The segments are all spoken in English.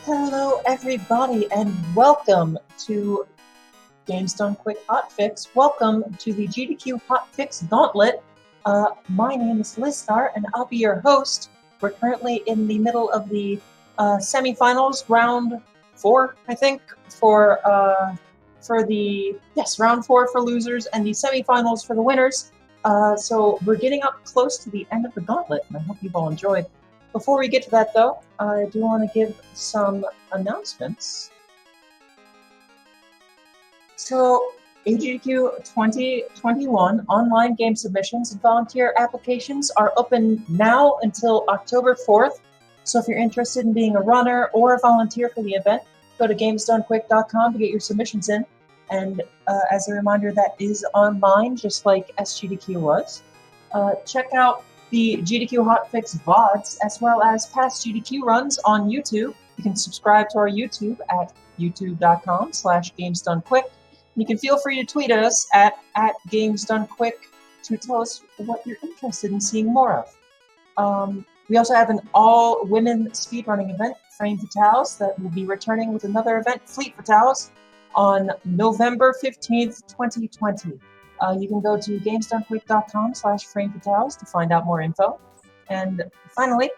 Hello, everybody, and welcome to Games Done Quick Hotfix. Welcome to the GDQ Hotfix Gauntlet. My name is Lizstar, and I'll be your host. We're currently in the middle of the semifinals, round 4, I think, for round 4 for losers, and the semifinals for the winners. So we're getting up close to the end of the gauntlet, and I hope you've all enjoyed. Before we get to that, though, I do want to give some announcements. So, AGDQ 2021 online game submissions and volunteer applications are open now until October 4th. So if you're interested in being a runner or a volunteer for the event, go to gamesdonequick.com to get your submissions in. And as a reminder, that is online, just like SGDQ was. Check out the GDQ Hotfix VODs, as well as past GDQ runs on YouTube. You can subscribe to our YouTube at youtube.com/GamesDoneQuick. You can feel free to tweet us at GamesDoneQuick to tell us what you're interested in seeing more of. We also have an all-women speedrunning event, Frame Fatales, that will be returning with another event, Fleet Fatales, on November 15th, 2020. You can go to gamesdonequick.com/framefatales to find out more info. And finally,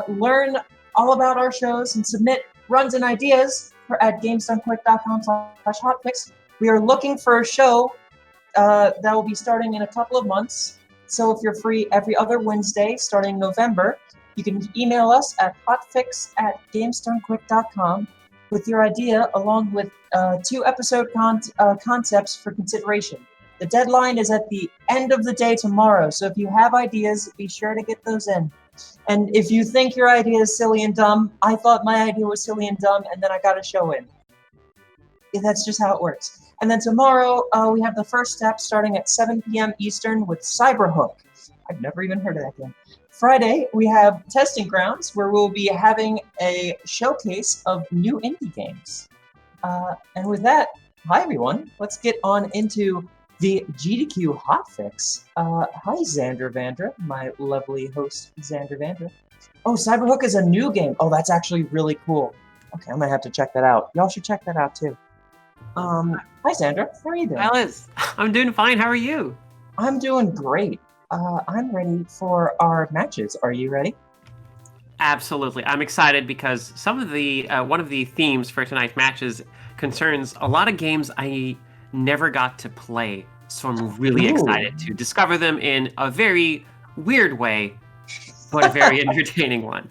learn all about our shows and submit runs and ideas at gamesdonequick.com/hotfix. We are looking for a show that will be starting in a couple of months. So if you're free every other Wednesday starting November, you can email us at hotfix@gamesdonequick.com with your idea, along with 2 episode concepts for consideration. The deadline is at the end of the day tomorrow, so if you have ideas, be sure to get those in. And if you think your idea is silly and dumb, I thought my idea was silly and dumb, and then I got a show in. Yeah, that's just how it works. And then tomorrow, we have the first step starting at 7 p.m. Eastern with Cyberhook. I've never even heard of that game. Friday, we have Testing Grounds, where we'll be having a showcase of new indie games. And with that, hi everyone. Let's get on into the GDQ Hotfix. Hi, Xander Vandra, my lovely host, Xander Vandra. Oh, Cyberhook is a new game. Oh, that's actually really cool. Okay, I'm gonna have to check that out. Y'all should check that out too. Hi, Xander. How are you doing? Alice, I'm doing fine. How are you? I'm doing great. I'm ready for our matches. Are you ready? Absolutely. I'm excited because some of the one of the themes for tonight's matches concerns a lot of games I never got to play, so I'm really excited to discover them in a very weird way, but a very entertaining one.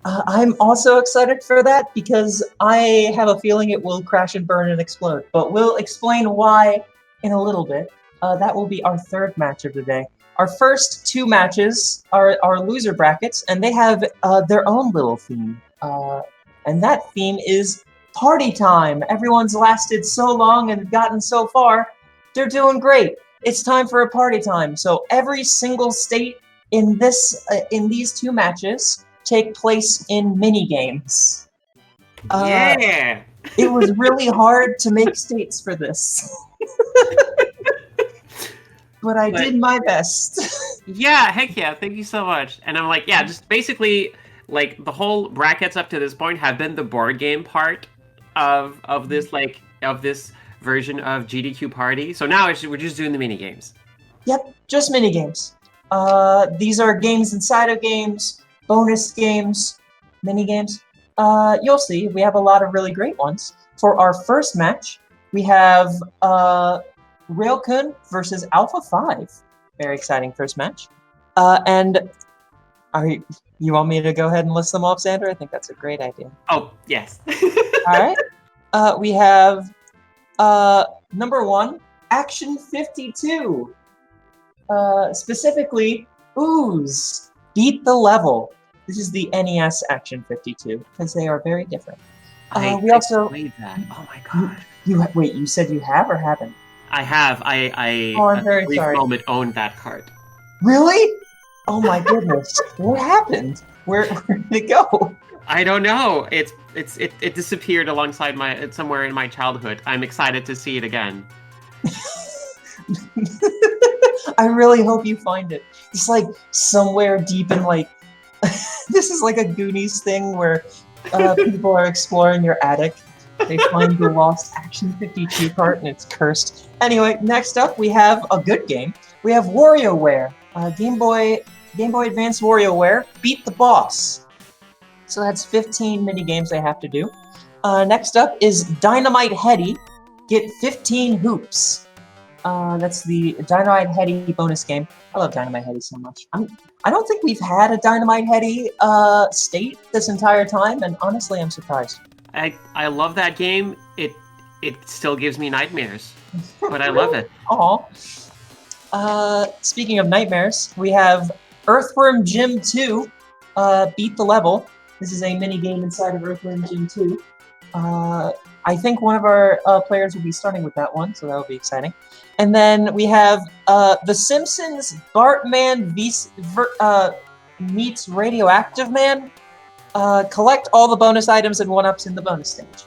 I'm also excited for that because I have a feeling it will crash and burn and explode, but we'll explain why in a little bit. That will be our third match of the day. Our first 2 matches are our loser brackets, and they have their own little theme. And that theme is party time. Everyone's lasted so long and gotten so far. They're doing great. It's time for a party time. So every single state in these 2 matches take place in mini games. Yeah. It was really hard to make states for this. But I did my best. Yeah, heck yeah. Thank you so much. And I'm like, yeah, just basically like the whole brackets up to this point have been the board game part of this version of GDQ Party. So now we're just doing the mini games. Yep, just mini games. These are games inside of games, bonus games, mini games. You'll see, we have a lot of really great ones. For our first match, we have Railkun versus Alpha 5. Very exciting first match. And you want me to go ahead and list them off, Xander? I think that's a great idea. Oh, yes. All right. We have number 1, Action 52. Specifically, Ooze, Beat the Level. This is the NES Action 52, because they are very different. We also played that. Oh my god. Wait, you said you have or haven't? I have. I'm very brief sorry. moment owned that card. Really? Oh my goodness. What happened? Where did it go? I don't know. It disappeared alongside somewhere in my childhood. I'm excited to see it again. I really hope you find it. It's like somewhere deep in like This is like a Goonies thing where people are exploring your attic. They find the lost Action 52 cart and it's cursed. Anyway, next up we have a good game. We have WarioWare, Game Boy Advance WarioWare. Beat the boss. So that's 15 mini games they have to do. Next up is Dynamite Heady. Get 15 hoops. That's the Dynamite Heady bonus game. I love Dynamite Heady so much. I don't think we've had a Dynamite Heady state this entire time, and honestly, I'm surprised. I love that game. It still gives me nightmares, but I love it. Aw. Speaking of nightmares, we have Earthworm Jim 2. Beat the level. This is a mini game inside of Earthworm Jim 2. I think one of our players will be starting with that one, so that'll be exciting. And then we have The Simpsons Bartman meets Radioactive Man. Collect all the bonus items and one-ups in the bonus stage.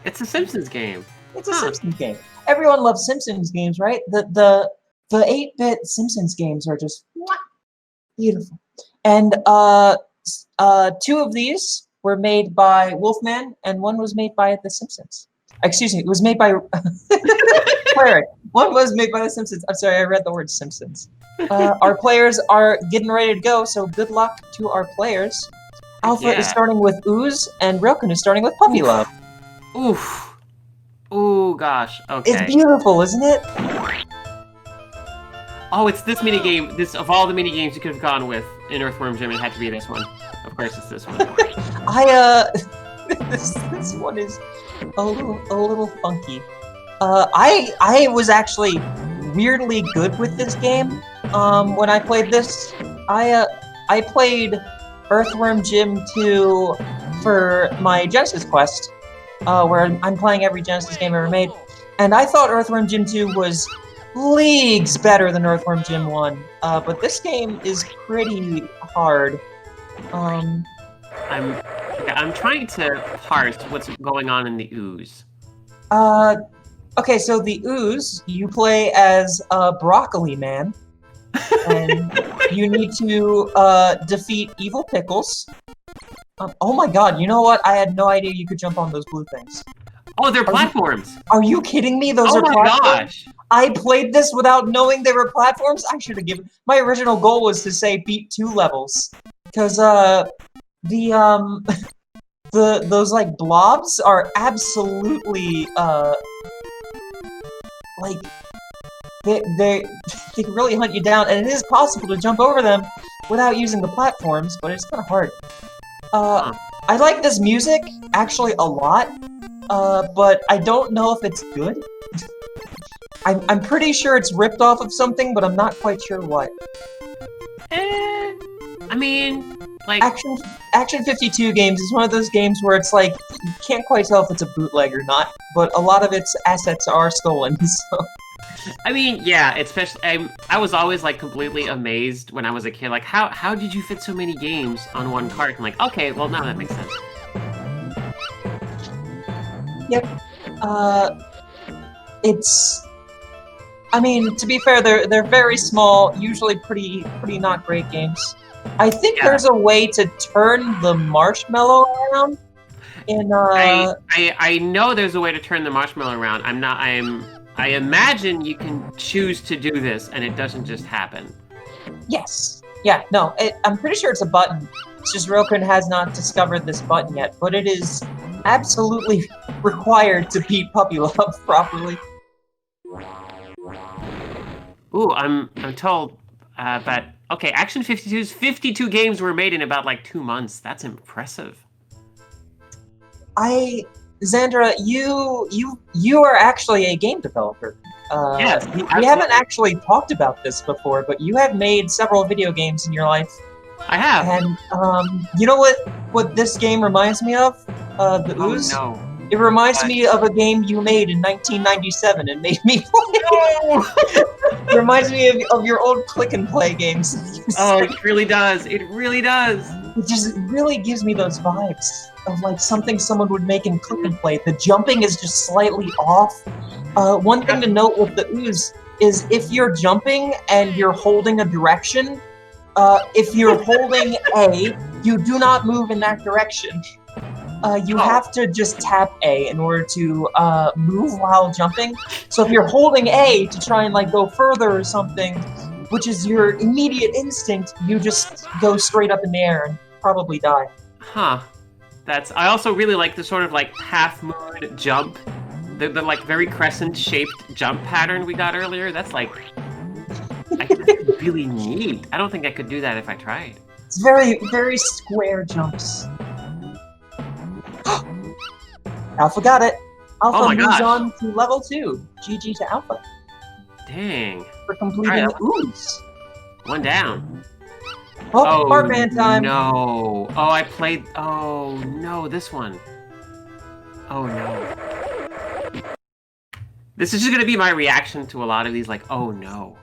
It's a Simpsons game. It's a Simpsons game. Everyone loves Simpsons games, right? The 8-bit Simpsons games are just beautiful. And 2 of these were made by Wolfman, and one was made by The Simpsons. Excuse me, it was made by Claric. One was made by The Simpsons. I'm sorry, I read the word Simpsons. Our players are getting ready to go, so good luck to our players. Alpha is starting with Ooze, and Rilken is starting with Puppy Love. Oof. Ooh, gosh. Okay. It's beautiful, isn't it? Oh, it's this mini game. This of all the mini games you could have gone with in Earthworm Jim, it had to be this one. Of course, it's this one. This one is a little funky. I was actually weirdly good with this game. When I played this, I played Earthworm Jim 2 for my Genesis Quest, where I'm playing every Genesis game ever made, and I thought Earthworm Jim 2 was leagues better than Earthworm Jim 1, but this game is pretty hard. I'm trying to parse what's going on in the Ooze. Okay, so the Ooze, you play as Broccoli Man, and you need to defeat Evil Pickles. Oh my god, you know what? I had no idea you could jump on those blue things. Oh, they're platforms! Are you kidding me? Those are platforms? Oh my gosh! I played this without knowing they were platforms? I should have given... My original goal was to say beat 2 levels. Because, those, like, blobs are absolutely, like... They really hunt you down, and it is possible to jump over them without using the platforms, but it's kind of hard. I like this music, actually, a lot. But I don't know if it's good. I'm pretty sure it's ripped off of something, but I'm not quite sure what. I mean, like... Action 52 games is one of those games where it's like, you can't quite tell if it's a bootleg or not, but a lot of its assets are stolen, so... I mean, yeah, especially... I was always, like, completely amazed when I was a kid. Like, how did you fit so many games on one cart? I'm like, okay, well, now that makes sense. Yep. I mean, to be fair, they're very small, usually pretty not great games. I think there's a way to turn the marshmallow around in I know there's a way to turn the marshmallow around. I imagine you can choose to do this and it doesn't just happen. Yes. Yeah, no, I'm pretty sure it's a button. It's just Rilken has not discovered this button yet, but it is absolutely required to beat Puppy Love properly. Ooh, I'm told but okay, Action 52's 52 games were made in about like 2 months. That's impressive. Xandra, you are actually a game developer. Yes, we haven't actually talked about this before, but you have made several video games in your life. I have. And you know what this game reminds me of? The Ooze? Oh, no. It reminds me of a game you made in 1997 and made me play. No! It reminds me of your old click and play games. Oh, it really does. It really does. It just really gives me those vibes of like something someone would make in click and play. The jumping is just slightly off. One thing to note with the Ooze is if you're jumping and you're holding a direction, If you're holding A, you do not move in that direction. You have to just tap A in order to move while jumping. So if you're holding A to try and like go further or something, which is your immediate instinct, you just go straight up in the air and probably die. Huh. I also really like the sort of like half-moon jump. The like very crescent-shaped jump pattern we got earlier. That's like... that's really neat. I don't think I could do that if I tried. It's very, very square jumps. Alpha got it. Alpha moves on to level 2. GG to Alpha. Dang. For completing Ooze. One down. Oh, Bartman time. No. Oh, I played... Oh, no, this one. Oh, no. This is just going to be my reaction to a lot of these, like, oh, no.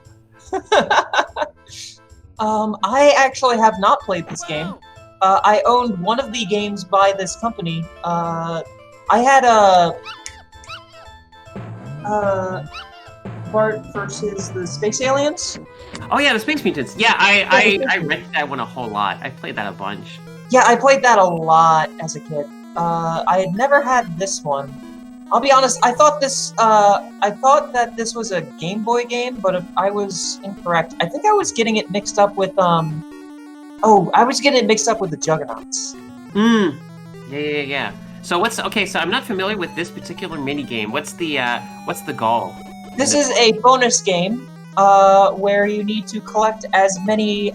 I actually have not played this game. I owned one of the games by this company. I had a... Bart versus the Space Aliens. Oh yeah, the Space Mutants. Yeah, I rented that one a whole lot. I played that a bunch. Yeah, I played that a lot as a kid. I had never had this one. I'll be honest, I thought that this was a Game Boy game, but I was incorrect. I think I was getting it mixed up with I was getting it mixed up with the Juggernauts. Yeah. So so I'm not familiar with this particular mini game. What's the goal? This is a bonus game where you need to collect as many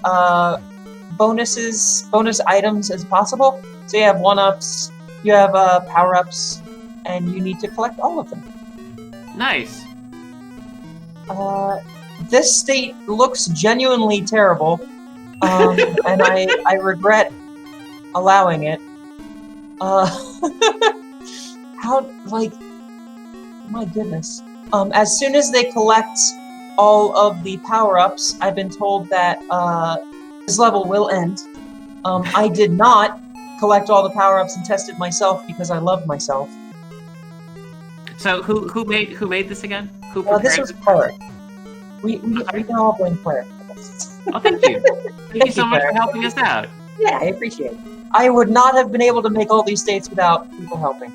bonus items as possible. So you have 1-ups, you have power-ups, and you need to collect all of them. Nice. This state looks genuinely terrible, and I regret allowing it. My goodness. As soon as they collect all of the power-ups, I've been told that this level will end. I did not collect all the power-ups and test it myself because I love myself. So who made this again? This was Claire. We can all blame Claire. Oh, thank you. Thank you so much for helping us out. Yeah, I appreciate it. I would not have been able to make all these states without people helping.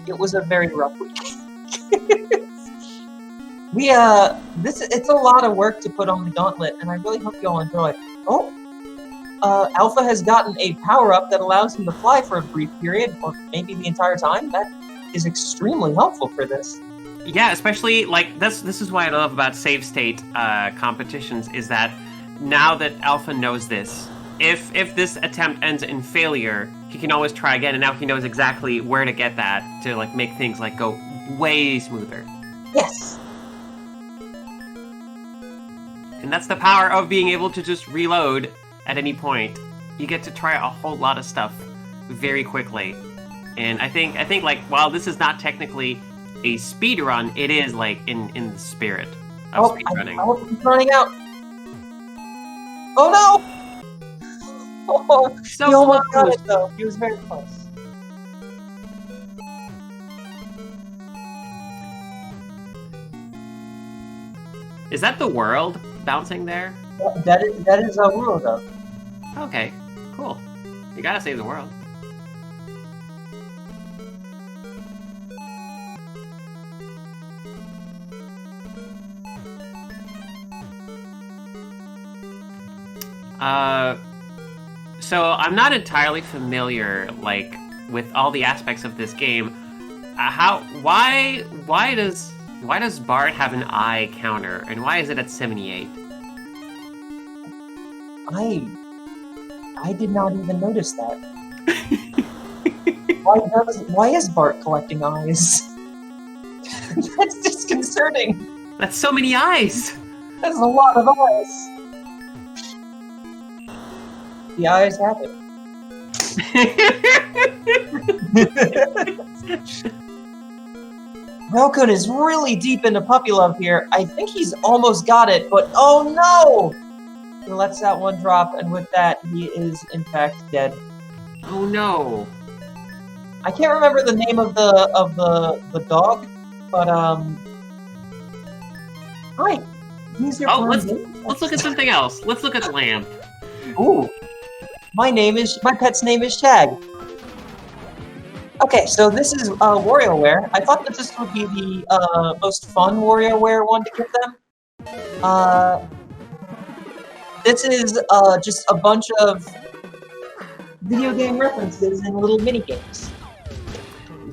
It was a very rough week. It's a lot of work to put on the gauntlet, and I really hope you all enjoy. Alpha has gotten a power-up that allows him to fly for a brief period, or maybe the entire time. That is extremely helpful for this. Yeah, especially, like, this is what I love about save state competitions, is that now that Alpha knows this, if this attempt ends in failure, he can always try again, and now he knows exactly where to get that to, like, make things, like, go way smoother. Yes! And that's the power of being able to just reload at any point. You get to try a whole lot of stuff very quickly. And I think like, while this is not technically a speed run, it is like in the spirit of speed running. I hope he's running out. Oh no! Oh, so he almost got it though. He was very close. Is that the world bouncing there? That is a rule though. Okay, cool. You gotta save the world. So I'm not entirely familiar, like, with all the aspects of this game. Why does Bart have an eye counter, and why is it at 78? I did not even notice that. Why is Bart collecting eyes? That's disconcerting. That's so many eyes. That's a lot of eyes. The eyes have it. Rokun is really deep into puppy love here. I think he's almost got it, but oh no! He lets that one drop, and with that, he is in fact dead. Oh no! I can't remember the name of the dog, but hi. Use your let's look at something else. Let's look at the lamp. Ooh. My pet's name is Shag. Okay, so this is WarioWare. I thought that this would be the most fun WarioWare one to give them. This is just a bunch of video game references and little mini games.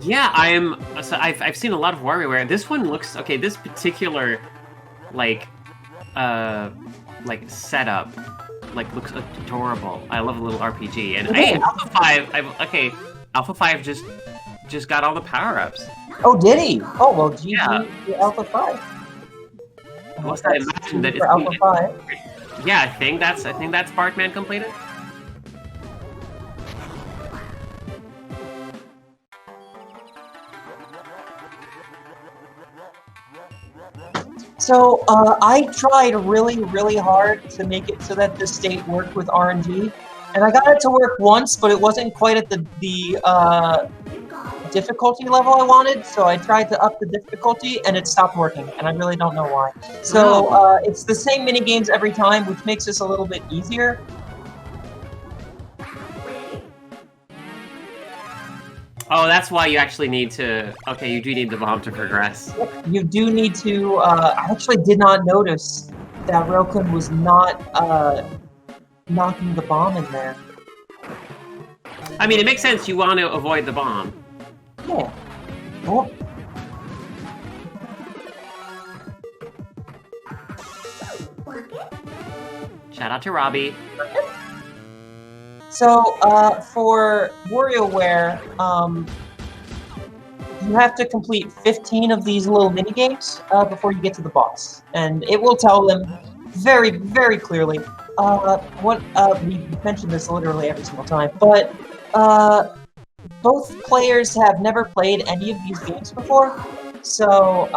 Yeah, I've seen a lot of WarioWare. This one looks okay. This particular like setup looks adorable. I love a little RPG. And hey, Alpha 5. Alpha 5 just got all the power-ups. Oh, did he? Oh well, GG to Alpha 5. Well, I imagine that it's Alpha 5. Yeah, I think that's Bartman completed. So I tried really, really hard to make it so that the state worked with RNG, and I got it to work once, but it wasn't quite at the difficulty level I wanted. So I tried to up the difficulty, and it stopped working, and I really don't know why. So it's the same mini games every time, which makes this a little bit easier. Oh, that's why you actually need to... Okay, you do need the bomb to progress. You do need to... I actually did not notice that Rokun was not knocking the bomb in there. I mean, it makes sense. You want to avoid the bomb. Yeah. Oh. Shout out to Robbie. So, for WarioWare, you have to complete 15 of these little mini-games before you get to the boss. And it will tell them very, very clearly we mentioned this literally every single time, but both players have never played any of these games before, so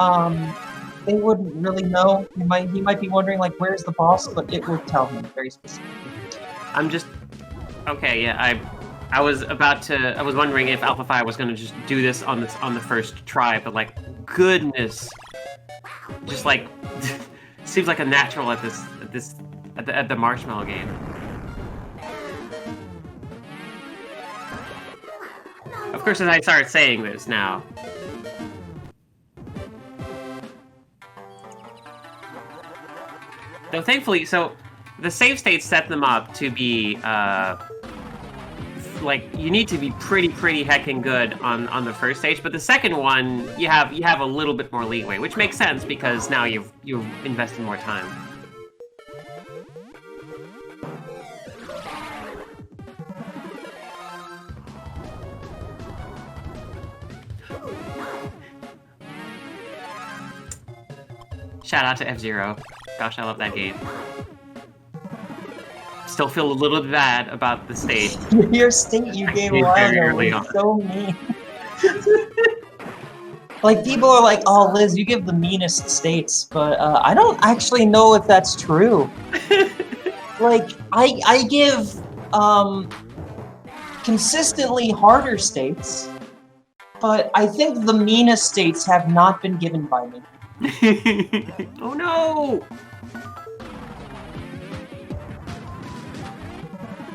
they wouldn't really know. He might be wondering, like, where's the boss, but it will tell him very specifically. Okay, yeah, I was wondering if Alpha 5 was gonna just do this on the first try, but like, goodness, just like seems like a natural at the marshmallow game. Of course, as I start saying this now. Though thankfully, so the save states set them up to be like, you need to be pretty heckin' good on the first stage, but the second one you have a little bit more leeway, which makes sense because now you've invested more time. Shout out to F-Zero. Gosh, I love that game. Still feel a little bit bad about the state. Your state you gave a while ago was so mean. Like, people are like, oh, Liz, you give the meanest states, but I don't actually know if that's true. Like, I give consistently harder states, but I think the meanest states have not been given by me. Oh no!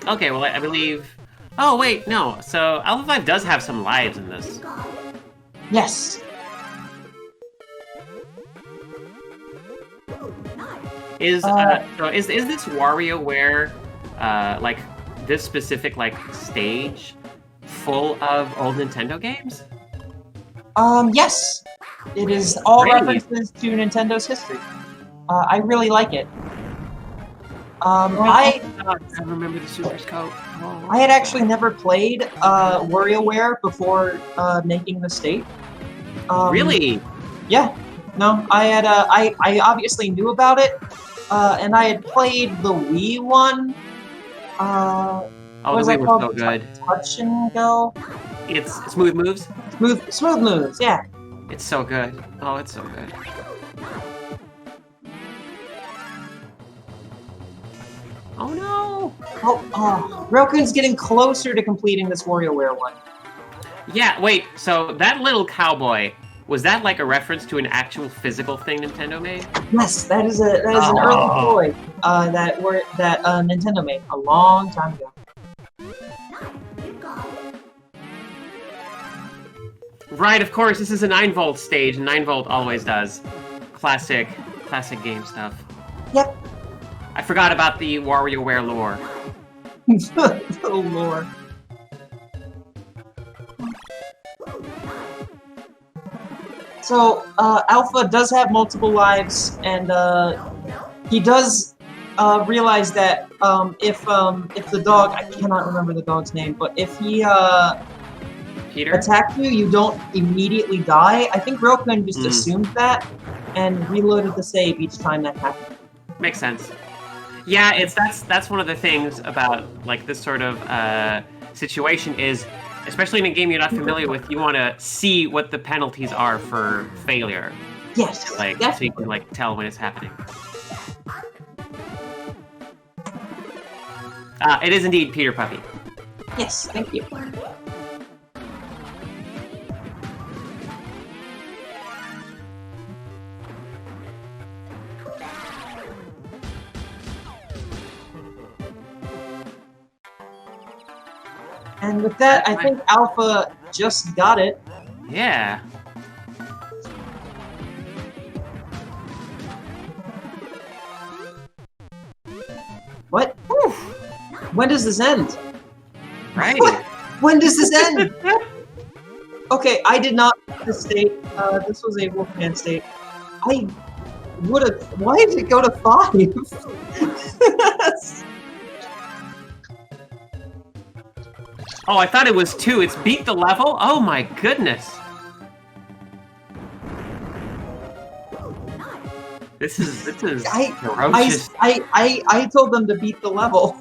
Okay, well, I believe... Oh, wait, no. So, Alpha 5 does have some lives in this. Yes. Is this WarioWare, like, this specific, like, stage full of old Nintendo games? Yes. It is all references to Nintendo's history. I really like it. I remember the Super Scope. Oh. I had actually never played WarioWare before making the state. Really? Yeah. No, I had I obviously knew about it, and I had played the Wii one. Oh, the Wii was so good. Touch and Go. It's Smooth Moves. Smooth Moves. Yeah. It's so good. Oh, it's so good. Oh no! Oh, Rokun's getting closer to completing this WarioWare one. Yeah, wait, so that little cowboy, Was that like a reference to an actual physical thing Nintendo made? Yes, that is an early toy that Nintendo made a long time ago. Right, of course. This is a 9-volt stage, and 9-volt always does. Classic game stuff. Yep. I forgot about the WarioWare lore. The lore. So, Alpha does have multiple lives, and he does realize that if the dog, I cannot remember the dog's name, but if he Peter? attacked you, you don't immediately die. I think Rokun just assumed that and reloaded the save each time that happened. Makes sense. Yeah, that's one of the things about like this sort of situation is, especially in a game you're not familiar with, you want to see what the penalties are for failure. Yes, like definitely. So you can like tell when it's happening. It is indeed Peter Puppy. Yes, thank you. And with that, I think Alpha just got it. Yeah. What? Whew. When does this end? Right. What? When does this end? Okay, I did not pick this state. This was a Wolfman state. I would have. Why did it go to 5? Oh, I thought it was 2. It's beat the level? Oh my goodness. This is ferocious. I told them to beat the level.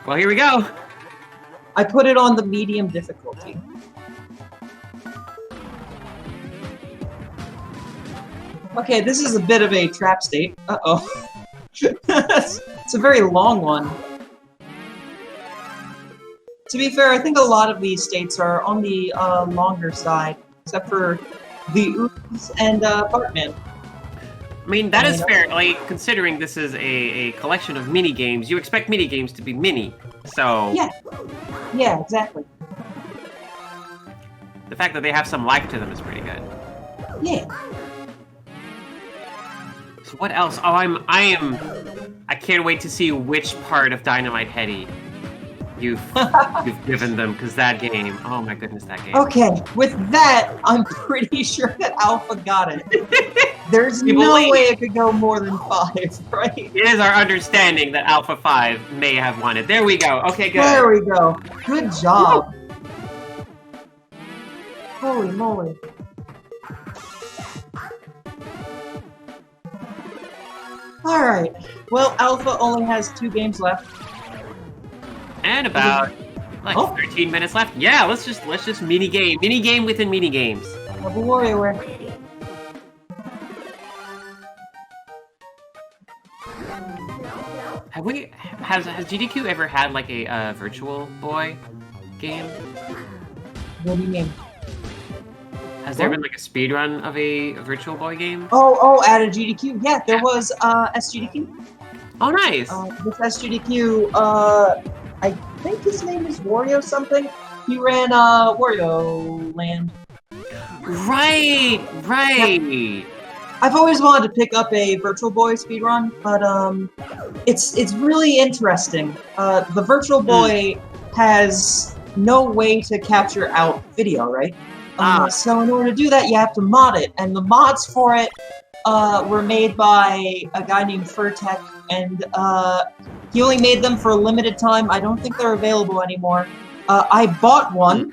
Well, here we go. I put it on the medium difficulty. Okay, this is a bit of a trap state. Uh-oh. It's a very long one. To be fair, I think a lot of these states are on the longer side, except for the Ooze and Bartman. I mean, that is fair. Like, considering this is a collection of mini games, you expect mini games to be mini. So yeah, exactly. The fact that they have some life to them is pretty good. Yeah. So what else? Oh, I can't wait to see which part of Dynamite Heady you've given them, because that game, oh my goodness, that game. Okay, with that, I'm pretty sure that Alpha got it. There's no way it could go more than 5, right? It is our understanding that Alpha 5 may have won it. There we go. Okay, good. There we go. Good job. Holy moly. Alright. Well, Alpha only has 2 games left. And about 13 minutes left. Yeah, let's just mini game within mini games. Have a WarioWare. Has GDQ ever had like a Virtual Boy game? What do you mean? Has there been like a speedrun of a Virtual Boy game? Oh, at a GDQ. Yeah, there was SGDQ. Oh, nice. This SGDQ, I think his name is Wario something. He ran Wario Land. Right. Yep. I've always wanted to pick up a Virtual Boy speedrun, but it's really interesting. The Virtual Boy has no way to capture out video, right? So in order to do that, you have to mod it, and the mods for it were made by a guy named Furtech, and he only made them for a limited time. I don't think they're available anymore. I bought one.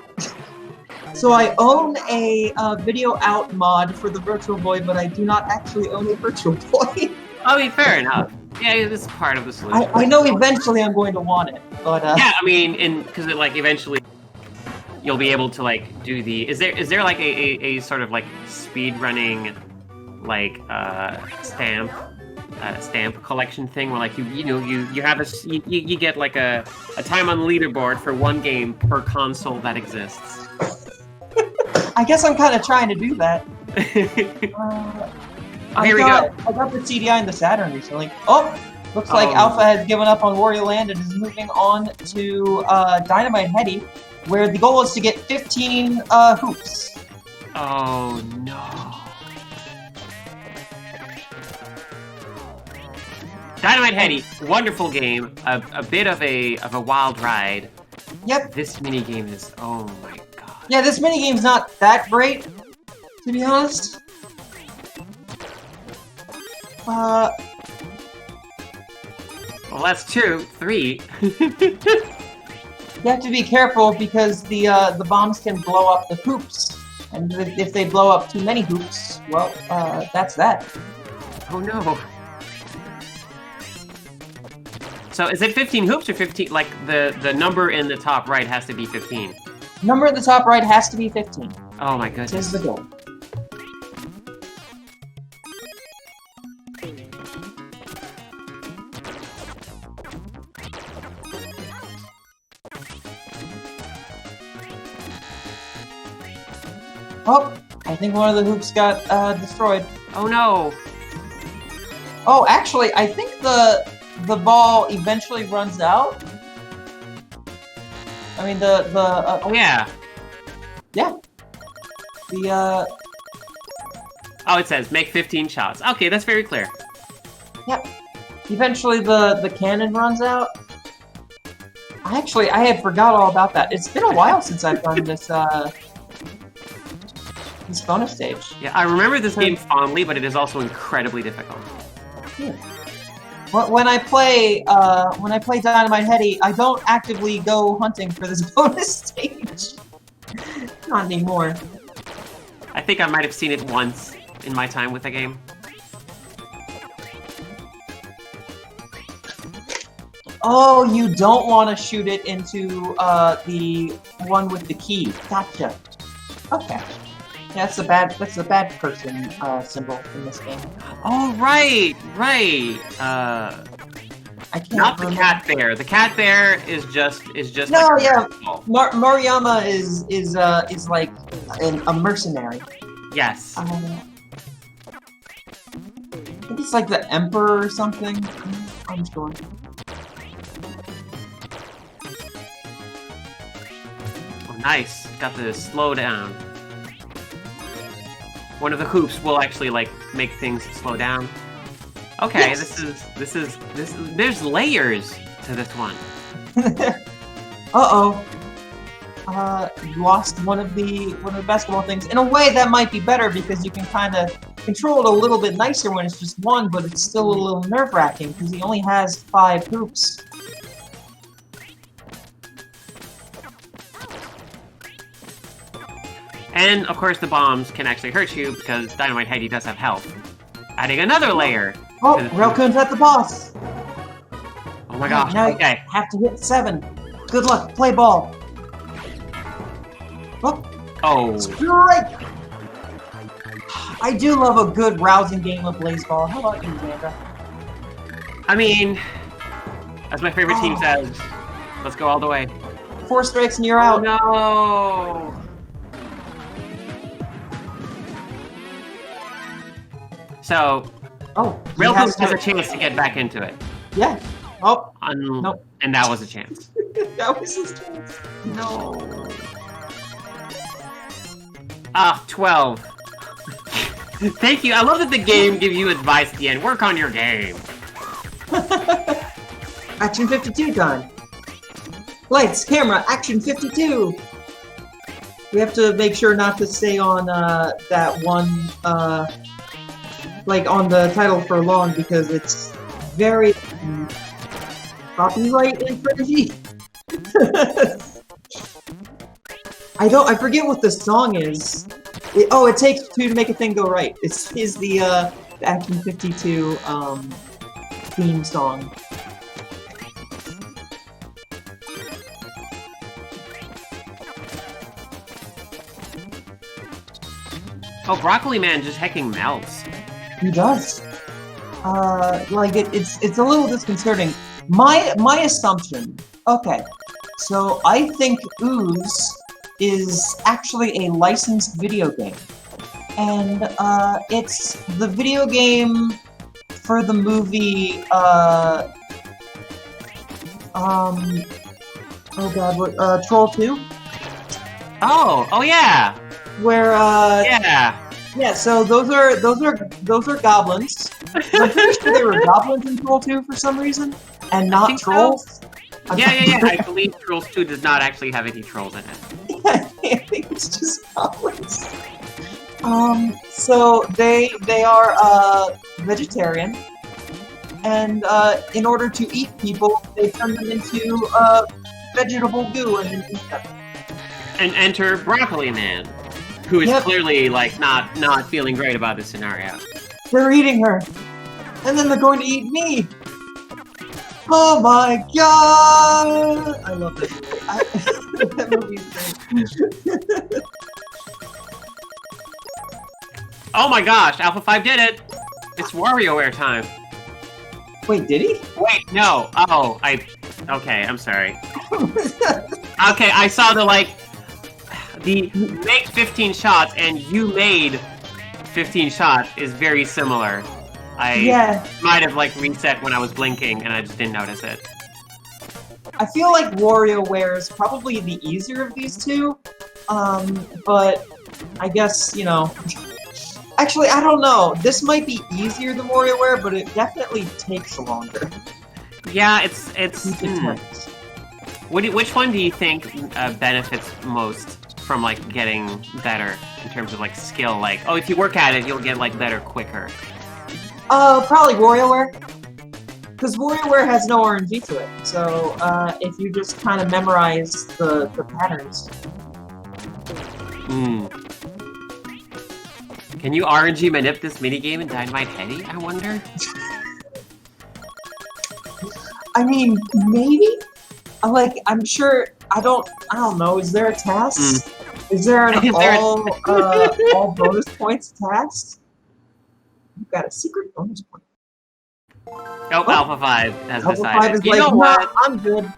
So I own a video out mod for the Virtual Boy, but I do not actually own a Virtual Boy. I mean, fair enough. Yeah, it's part of the solution. I know eventually I'm going to want it, but yeah, I mean, because like eventually you'll be able to like do the. Is there like a sort of like speed running like stamp collection thing where like you have you get like a time on the leaderboard for one game per console that exists. I guess I'm kind of trying to do that. Here we go. I got the CDI and the Saturn recently. Oh, looks like Alpha has given up on Wario Land and is moving on to Dynamite Heady, where the goal is to get 15 hoops. Oh no. Dynamite Heady, wonderful game, a bit of a wild ride. Yep. This mini game is, oh my god. Yeah, this mini game's not that great, to be honest. Well, that's 2, 3. You have to be careful because the bombs can blow up the hoops, and if they blow up too many hoops, well, that's that. Oh no. So is it 15 hoops or 15? Like the number in the top right has to be 15. Number at the top right has to be 15. Oh my goodness. This is the goal. Oh, I think one of the hoops got destroyed. Oh no. Oh, actually, I think the ball eventually runs out. I mean, oh yeah. Yeah. Oh, it says make 15 shots. Okay, that's very clear. Yep. Eventually, the cannon runs out. I had forgot all about that. It's been a while since I've done this this bonus stage. Yeah, I remember this game fondly, but it is also incredibly difficult. Yeah. When I play Dynamite Heady, I don't actively go hunting for this bonus stage. Not anymore. I think I might have seen it once in my time with the game. Oh, you don't want to shoot it into the one with the key. Gotcha. Okay. Yeah, that's a bad person symbol in this game. Oh right. I can't. Not the cat bear. The cat bear is just. No, like yeah. Mariyama is like a mercenary. Yes. I think it's like the emperor or something. I'm sure. Oh, nice. Got the slow down. One of the hoops will actually like make things slow down. Okay, yes. this is there's layers to this one. Uh-oh. You lost one of the basketball things. In a way, that might be better because you can kind of control it a little bit nicer when it's just one, but it's still a little nerve-wracking because he only has 5 hoops. And of course, the bombs can actually hurt you because Dynamite Heady does have health. Adding another layer. Oh, Railkun's at the boss. Oh my gosh. Now okay. You have to hit 7. Good luck. Play ball. Oh. Strike! I do love a good rousing game of Blazeball. How about you, Xandra? I mean, as my favorite team says, let's go all the way. 4 strikes and you're out. No. So, Railgun has a chance to get back into it. Yeah. Oh. Nope. And that was a chance. That was his chance. No. 12. Thank you. I love that the game gives you advice at the end. Work on your game. Action 52 time. Lights, camera, action 52. We have to make sure not to stay on that one, like on the title for long because it's very copyright infringing. I forget what the song is. It takes 2 to make a thing go right. It's the Action 52 theme song. Oh, Broccoli Man just hecking melts. He does. Like it's a little disconcerting. My assumption. Okay, so I think Ooze is actually a licensed video game. And it's the video game for the movie, oh god, what, Troll 2? Oh yeah! Where, Yeah, so those are goblins. I'm pretty sure they were goblins in Troll 2 for some reason, and not trolls. So. Yeah. I believe Trolls 2 does not actually have any trolls in it. I think it's just goblins. So they are vegetarian, and in order to eat people, they turn them into vegetable goo and then eat them. And enter Broccoli Man, who is clearly like not feeling great about this scenario. They're eating her, and then they're going to eat me. Oh my god! I love this movie. That movie is great. Oh my gosh, Alpha 5 did it! It's WarioWare time. Wait, did he? Wait, no. Oh, okay, I'm sorry. Okay, I saw the make 15 shots and you made 15 shots is very similar. I might have reset when I was blinking and I just didn't notice it. I feel like WarioWare is probably the easier of these two, but I guess, you know... Actually, I don't know. This might be easier than WarioWare, but it definitely takes longer. Yeah, it's which one do you think benefits most from getting better in terms of skill? Oh, if you work at it, you'll get better quicker. Probably WarioWare. Because WarioWare has no RNG to it, so if you just kind of memorize the patterns. Can you RNG manip this minigame in Dynamite Heady, I wonder? I mean, maybe? I'm sure, I don't know, is there a task? Is there an all bonus points task? You've got a secret bonus point. Oh, Alpha 5 has Alpha decided. 5 is you know what? No, I'm good.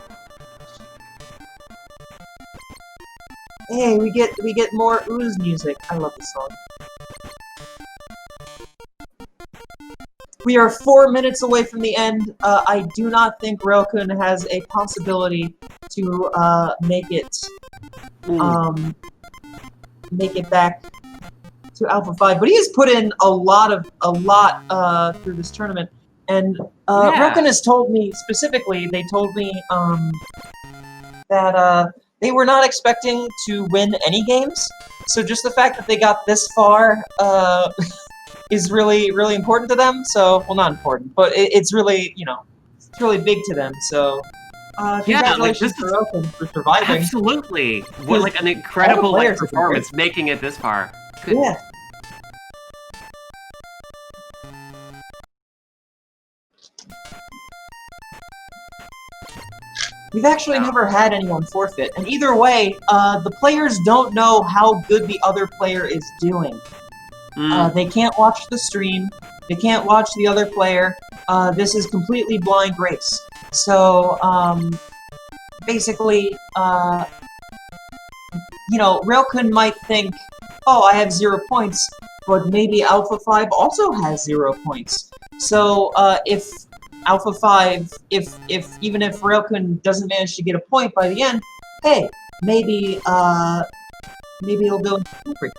Hey, we get more ooze music. I love this song. We are 4 minutes away from the end. I do not think Railkun has a possibility to make it back to Alpha 5, but he has put in a lot through this tournament. And Railkun has told me specifically. They told me that they were not expecting to win any games. So just the fact that they got this far is really, really important to them. So, well, not important, but it's really, you know, it's really big to them. So, congratulations to Railkun for surviving. Absolutely, what an incredible performance, making it this far. Good. Yeah. We've actually never had anyone forfeit, and either way, the players don't know how good the other player is doing. They can't watch the stream, they can't watch the other player, this is completely blind race. So, basically, you know, Railkun might think, oh, I have 0 points, but maybe Alpha 5 also has 0 points. So, if Alpha 5, even if Railkun doesn't manage to get a point by the end, hey, maybe it'll go into victory.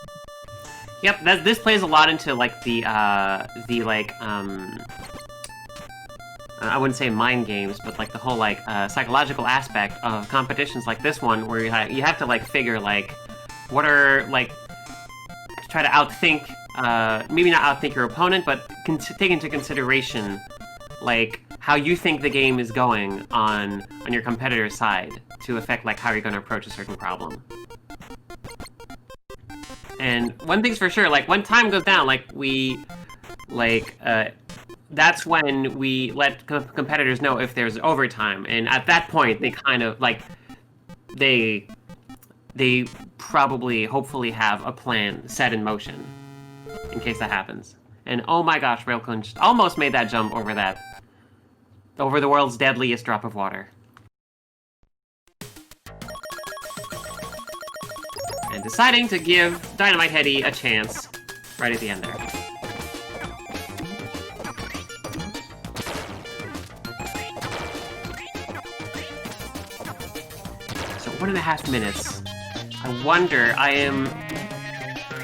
Yep, this plays a lot into I wouldn't say mind games, but the whole psychological aspect of competitions like this one, where you have to figure what are try to outthink, maybe not outthink your opponent, but take into consideration how you think the game is going on your competitor's side to affect how you're going to approach a certain problem. And one thing's for sure, when time goes down, that's when we let competitors know if there's overtime, and at that point they kind of they probably hopefully have a plan set in motion in case that happens. And oh my gosh, Railkun just almost made that jump over the world's deadliest drop of water. and deciding to give Dynamite Heady a chance right at the end there. So 1.5 minutes. I wonder,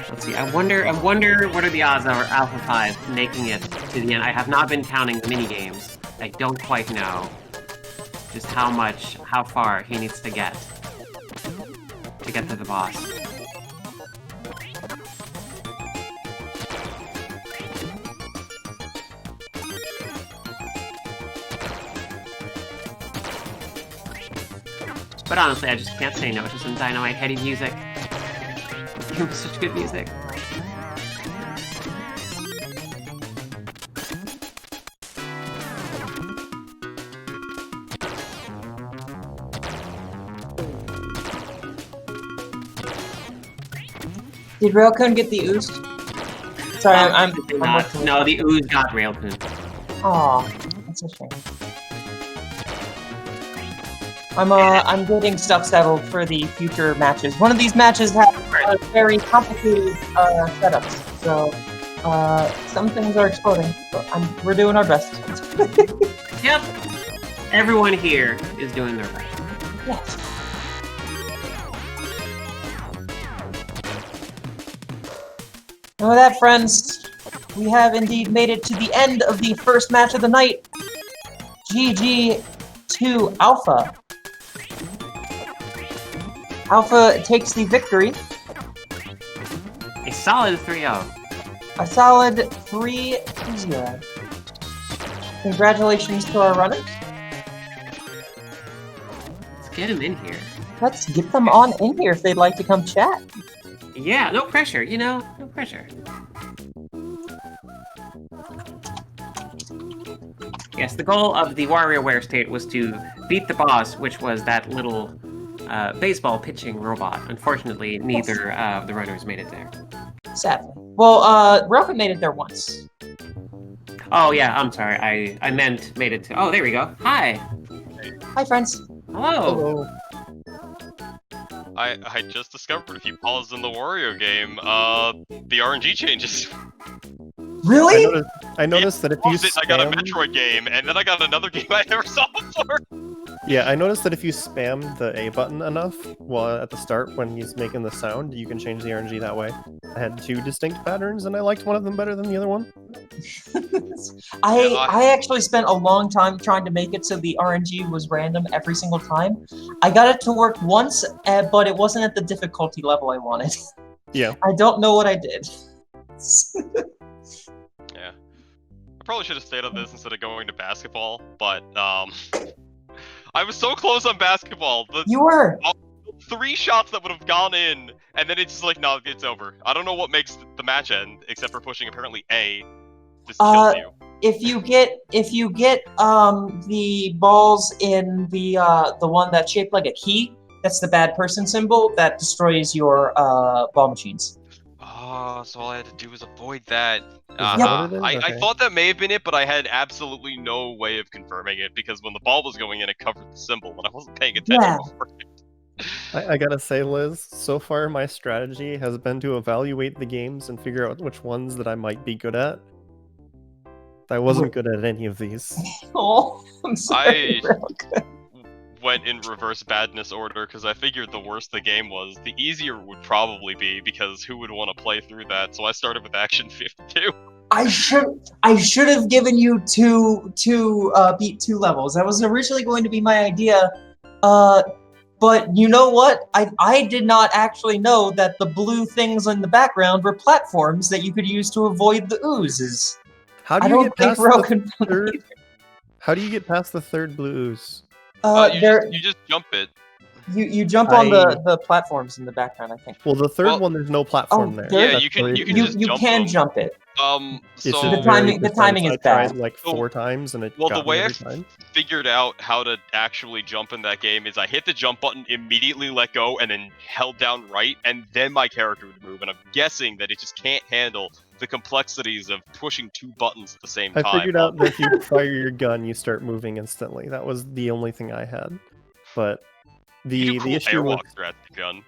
let's see, I wonder what are the odds of Alpha 5 making it to the end. I have not been counting the mini-games. I don't quite know just how far he needs to get to the boss. But honestly, I just can't say no to some Dynamite Heady music. It was such good music. Did Railcon get the ooze? Sorry, I'm no, the ooze got Railcon. Aw, that's a shame. I'm getting stuff settled for the future matches. One of these matches have very complicated setups, so some things are exploding. But we're doing our best. Yep. Everyone here is doing their best. Yes. And with that, friends, we have indeed made it to the end of the first match of the night. GG to Alpha. Alpha takes the victory. A solid 3-0. A solid 3-0. Congratulations to our runners. Let's get him in here. Let's get them on in here if they'd like to come chat. Yeah, no pressure, no pressure. Yes, the goal of the WarioWare state was to beat the boss, which was that little baseball pitching robot. Unfortunately, neither of the runners made it there. Sadly. Well, Railcon made it there once. Oh yeah, I'm sorry. I meant made it to... Oh, there we go. Hi. Hi, friends. Hello. I just discovered if you pause in the Wario game, the RNG changes. Really? I noticed that if you spam... I got a Metroid game, and then I got another game I never saw before. Yeah, I noticed that if you spam the A button enough at the start when he's making the sound, you can change the RNG that way. I had 2 distinct patterns, and I liked one of them better than the other one. I actually spent a long time trying to make it so the RNG was random every single time. I got it to work once, but it wasn't at the difficulty level I wanted. Yeah. I don't know what I did. Yeah. I probably should have stayed on this instead of going to basketball, but, I was so close on basketball. You were! 3 shots that would have gone in, and then it's just like, no, it's over. I don't know what makes the match end, except for pushing apparently A. Just kills you. If you get the balls in the one that's shaped like a key, that's the bad person symbol, that destroys your ball machines. Oh, so all I had to do was avoid that. I thought that may have been it, but I had absolutely no way of confirming it, because when the ball was going in, it covered the symbol, and I wasn't paying attention Yeah. before. I gotta say, Liz, so far my strategy has been to evaluate the games and figure out which ones that I might be good at. I wasn't good at any of these. Oh, I'm sorry. Went in reverse badness order, because I figured the worse the game was, the easier it would probably be, because who would want to play through that? So I started with Action 52. I should have given you two beat 2 levels. That was originally going to be my idea. But you know what? I did not actually know that the blue things in the background were platforms that you could use to avoid the oozes. How do you get past Railcon the third? How do you get past the third blue ooze? You just jump it. You jump on the platforms in the background, I think. Well, the third one, there's no platform there. Yeah, you can just jump it. So the timing is bad. I tried like 4 times and it Well, got the way me I every time. figured out how to actually jump in that game is I hit the jump button, immediately let go, and then held down right, and then my character would move. And I'm guessing that it just can't handle the complexities of pushing 2 buttons at the same time. I figured out that if you fire your gun, you start moving instantly. That was the only thing I had. But the issue with gun.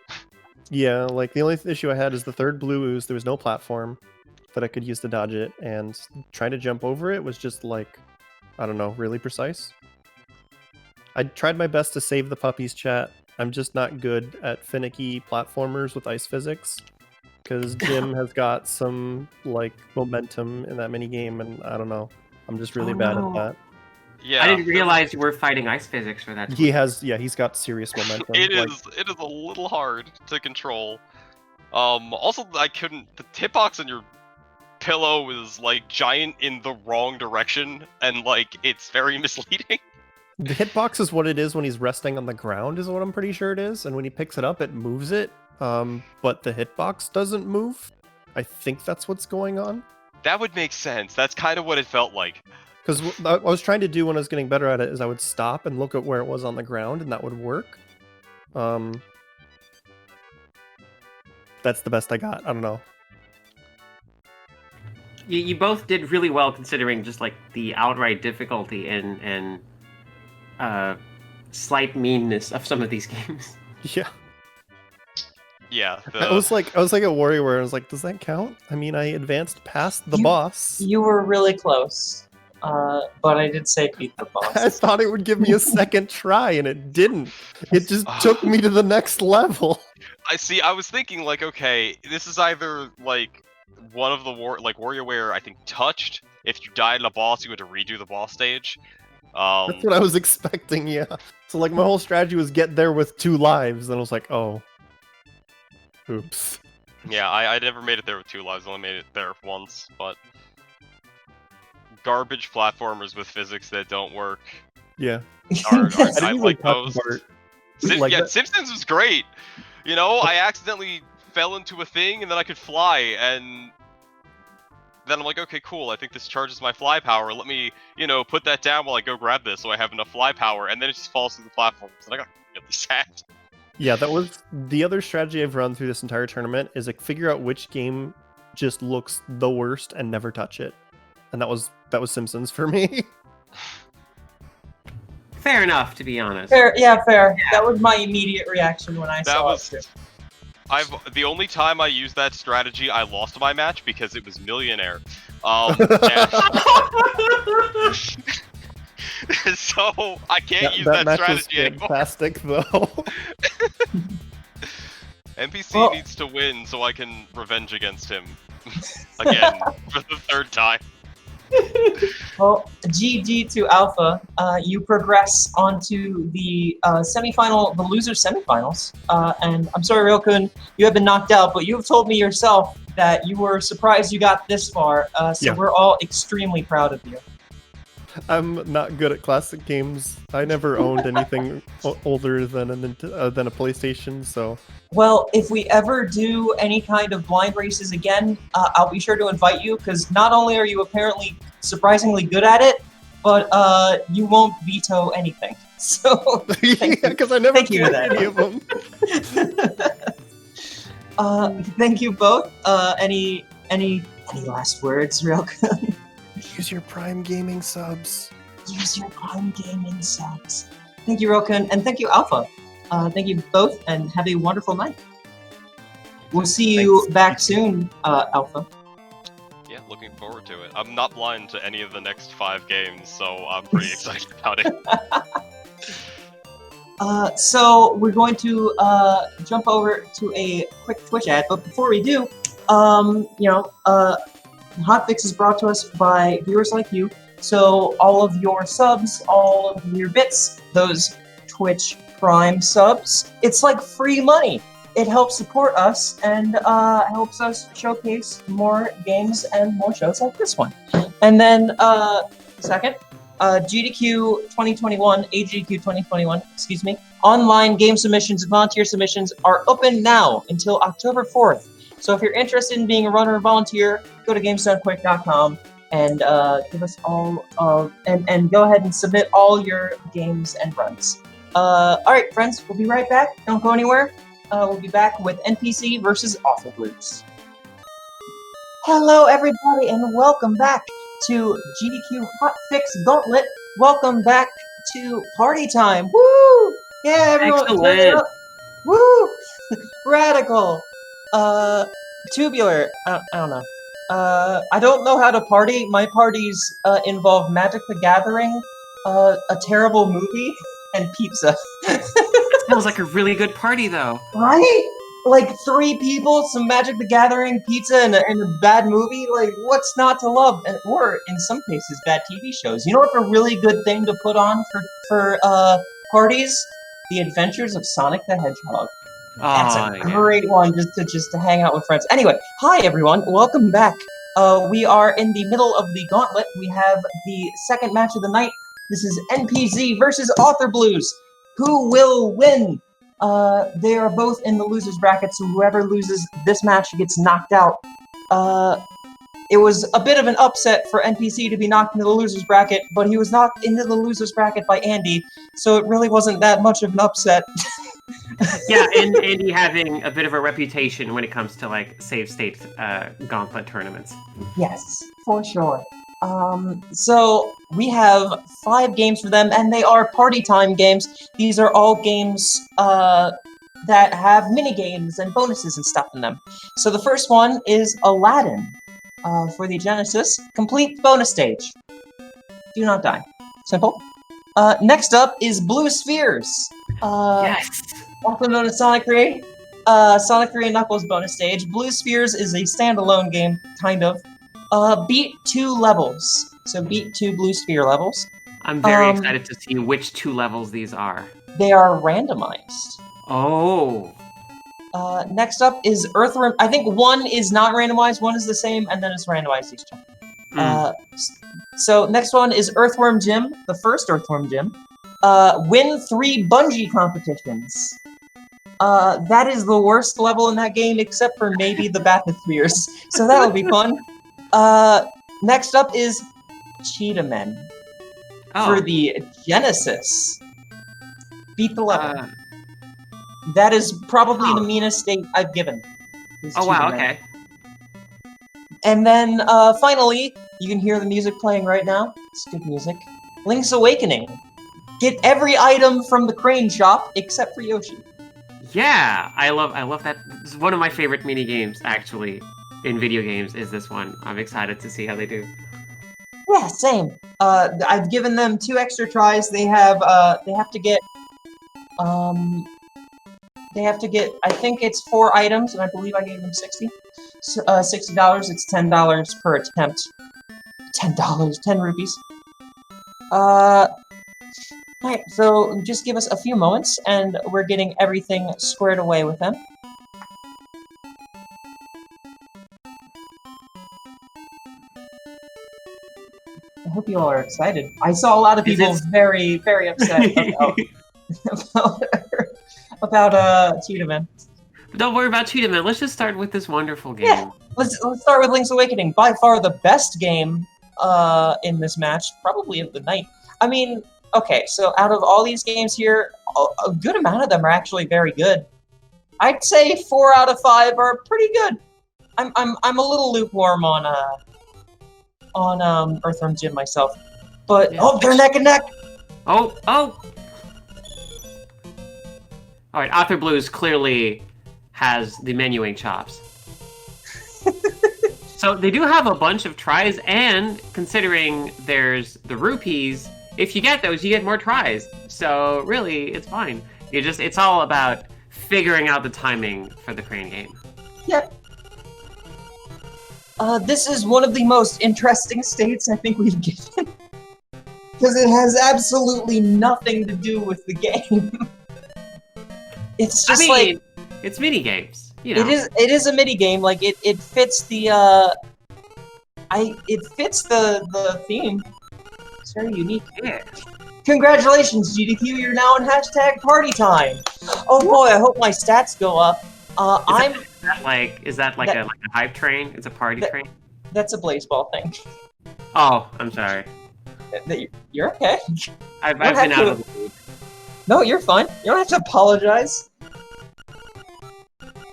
Yeah, like the only issue I had is the third blue ooze. There was no platform that I could use to dodge it, and trying to jump over it was just like, I don't know, really precise. I tried my best to save the puppies, chat. I'm just not good at finicky platformers with ice physics, because Jim has got some like momentum in that mini game, and I don't know. I'm just really bad at that. Yeah, I didn't realize you were fighting ice physics for that. He has, yeah, he's got serious momentum. It like, is a little hard to control. Also, the hitbox on your pillow is like giant in the wrong direction, and like it's very misleading. the hitbox is what it is when he's resting on the ground, is what I'm pretty sure it is, and when he picks it up, it moves it. But the hitbox doesn't move. I think that's what's going on. That would make sense. That's kind of what it felt like. Because what I was trying to do when I was getting better at it is I would stop and look at where it was on the ground, and that would work. That's the best I got. I don't know. You both did really well considering just like the outright difficulty and slight meanness of some of these games. Yeah. Yeah. I was like a WarioWare. I was like, does that count? I mean, I advanced past the boss. You were really close, but I did say beat the boss. I thought it would give me a second try, and it didn't. It just took me to the next level. I was thinking like, okay, this is either like one of the WarioWare I think touched. If you died in a boss, you had to redo the boss stage. That's what I was expecting. Yeah. So like my whole strategy was get there with 2 lives, and I was like, oh. Oops. Yeah, I never made it there with 2 lives. I only made it there once, but garbage platformers with physics that don't work. Yeah. I like those. Like Simpsons was great. You know, I accidentally fell into a thing and then I could fly, and then I'm like, okay, cool. I think this charges my fly power. Let me, put that down while I go grab this so I have enough fly power, and then it just falls through the platforms, and I got really sad. Yeah, that was the other strategy I've run through this entire tournament is like figure out which game just looks the worst and never touch it. And that was Simpsons for me. Fair enough, to be honest. Fair. Yeah. That was my immediate reaction when I saw it. The only time I used that strategy, I lost my match because it was Millionaire. So I can't use that strategy anymore. Fantastic, though. NPC needs to win so I can revenge against him again for the 3rd time. Well, GG to Alpha. You progress onto the the loser semifinals. And I'm sorry, Ryokun, you have been knocked out, but you've told me yourself that you were surprised you got this far. So we're all extremely proud of you. I'm not good at classic games. I never owned anything older than a PlayStation, so... Well, if we ever do any kind of blind races again, I'll be sure to invite you, because not only are you apparently surprisingly good at it, but you won't veto anything. So, because I never did any of them. Thank you both. Any last words, real good? Use your Prime Gaming subs. Use your Prime Gaming subs. Thank you, Rokun, and thank you, Alpha. Thank you both, and have a wonderful night. We'll see you back soon, Alpha. Yeah, looking forward to it. I'm not blind to any of the next 5 games, so I'm pretty excited about it. So we're going to jump over to a quick Twitch ad, but before we do, Hotfix is brought to us by viewers like you, so all of your subs, all of your bits, those Twitch Prime subs, it's like free money. It helps support us and helps us showcase more games and more shows like this one. And then, second, GDQ 2021, AGDQ 2021, excuse me, online game submissions and volunteer submissions are open now until October 4th. So if you're interested in being a runner or volunteer, go to GamesDoneQuick.com and give us all and go ahead and submit all your games and runs. All right, friends, we'll be right back. Don't go anywhere. We'll be back with NPC versus Awful Blues. Hello, everybody, and welcome back to GDQ Hotfix Gauntlet. Welcome back to party time. Woo! Yeah, everyone. Excellent. Woo! Radical. Tubular. I don't know. I don't know how to party. My parties involve Magic the Gathering, a terrible movie, and pizza. Sounds like a really good party, though. Right? Like 3 people, some Magic the Gathering, pizza, and a bad movie. Like, what's not to love? Or in some cases, bad TV shows. You know what's a really good thing to put on for parties? The Adventures of Sonic the Hedgehog. That's a great one just to hang out with friends. Anyway, hi everyone, welcome back. We are in the middle of the gauntlet. We have the second match of the night. This is NPZ versus Author Blues. Who will win? They are both in the losers bracket, so whoever loses this match gets knocked out. It was a bit of an upset for NPC to be knocked into the losers bracket, but he was knocked into the losers bracket by Andy, so it really wasn't that much of an upset. Yeah, and Andy having a bit of a reputation when it comes to like save state gauntlet tournaments. Yes, for sure. So we have 5 games for them, and they are party time games. These are all games that have mini games and bonuses and stuff in them. So the first one is Aladdin for the Genesis. Complete bonus stage. Do not die. Simple. Next up is Blue Spheres. Yes. Also known as Sonic 3. Sonic 3 and Knuckles bonus stage. Blue Spheres is a standalone game, kind of. Beat 2 levels. So beat 2 Blue Sphere levels. I'm very excited to see which 2 levels these are. They are randomized. Oh. Next up is Earthworm. I think 1 is not randomized, 1 is the same, and then it's randomized each time. So next one is Earthworm Jim, the first Earthworm Jim. Win 3 bungee competitions. That is the worst level in that game, except for maybe the bathyspheres. So that'll be fun. Next up is Cheetah Men for the Genesis. Beat the level. That is probably the meanest state I've given. Oh wow, okay. And then finally, you can hear the music playing right now. It's good music. Link's Awakening. Get every item from the crane shop except for Yoshi. Yeah, I love that. This is one of my favorite mini games, actually, in video games. Is this one? I'm excited to see how they do. Yeah, same. I've given them 2 extra tries. They have to get. I think it's 4 items, and I believe I gave them 60. So, $60. It's $10 per attempt. $10, 10 rupees. Alright, so just give us a few moments, and we're getting everything squared away with them. I hope you all are excited. I saw a lot of people very, very upset about Cheetah Man. But don't worry about Cheetah Man. Let's just start with this wonderful game. Yeah, let's start with Link's Awakening. By far the best game in this match, probably of the night. I mean, okay, so out of all these games here, a good amount of them are actually very good. I'd say 4 out of 5 are pretty good. I'm a little lukewarm on Earthworm Jim myself, but yeah. They're neck and neck. Oh. All right, Author Blues clearly has the menuing chops. So they do have a bunch of tries, and considering there's the rupees, if you get those, you get more tries. So really, it's fine. It's all about figuring out the timing for the crane game. Yep. This is one of the most interesting states I think we've given. Because it has absolutely nothing to do with the game. It's just it's mini games. You know. It is a mini game. Like it fits the the theme. It's very unique. Yeah. Congratulations, GDQ! You're now in #PartyTime. Oh boy, I hope my stats go up. Is that like a hype train? It's a party train. That's a Blazeball thing. Oh, I'm sorry. You're okay. I've been out of the mood. No, you're fine. You don't have to apologize.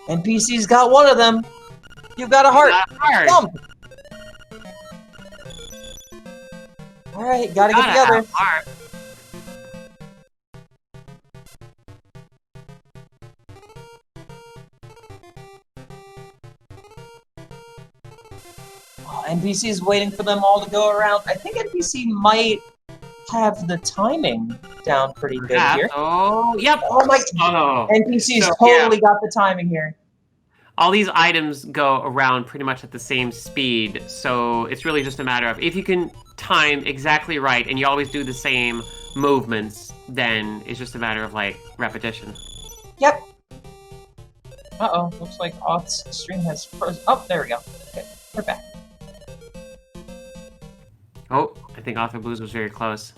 NPC's got one of them. You've got a heart. Thump. All right, gotta get the other. NPC is waiting for them all to go around. I think NPC might have the timing down pretty good here. Oh, yep. Oh my! Oh. NPC's So, totally got the timing here. All these items go around pretty much at the same speed, so it's really just a matter of if you can time exactly right and you always do the same movements, then it's just a matter of like repetition. Yep. Uh-oh, looks like Oth's stream has frozen. Oh, there we go. Okay, we're back. Oh, I think Author Blues was very close.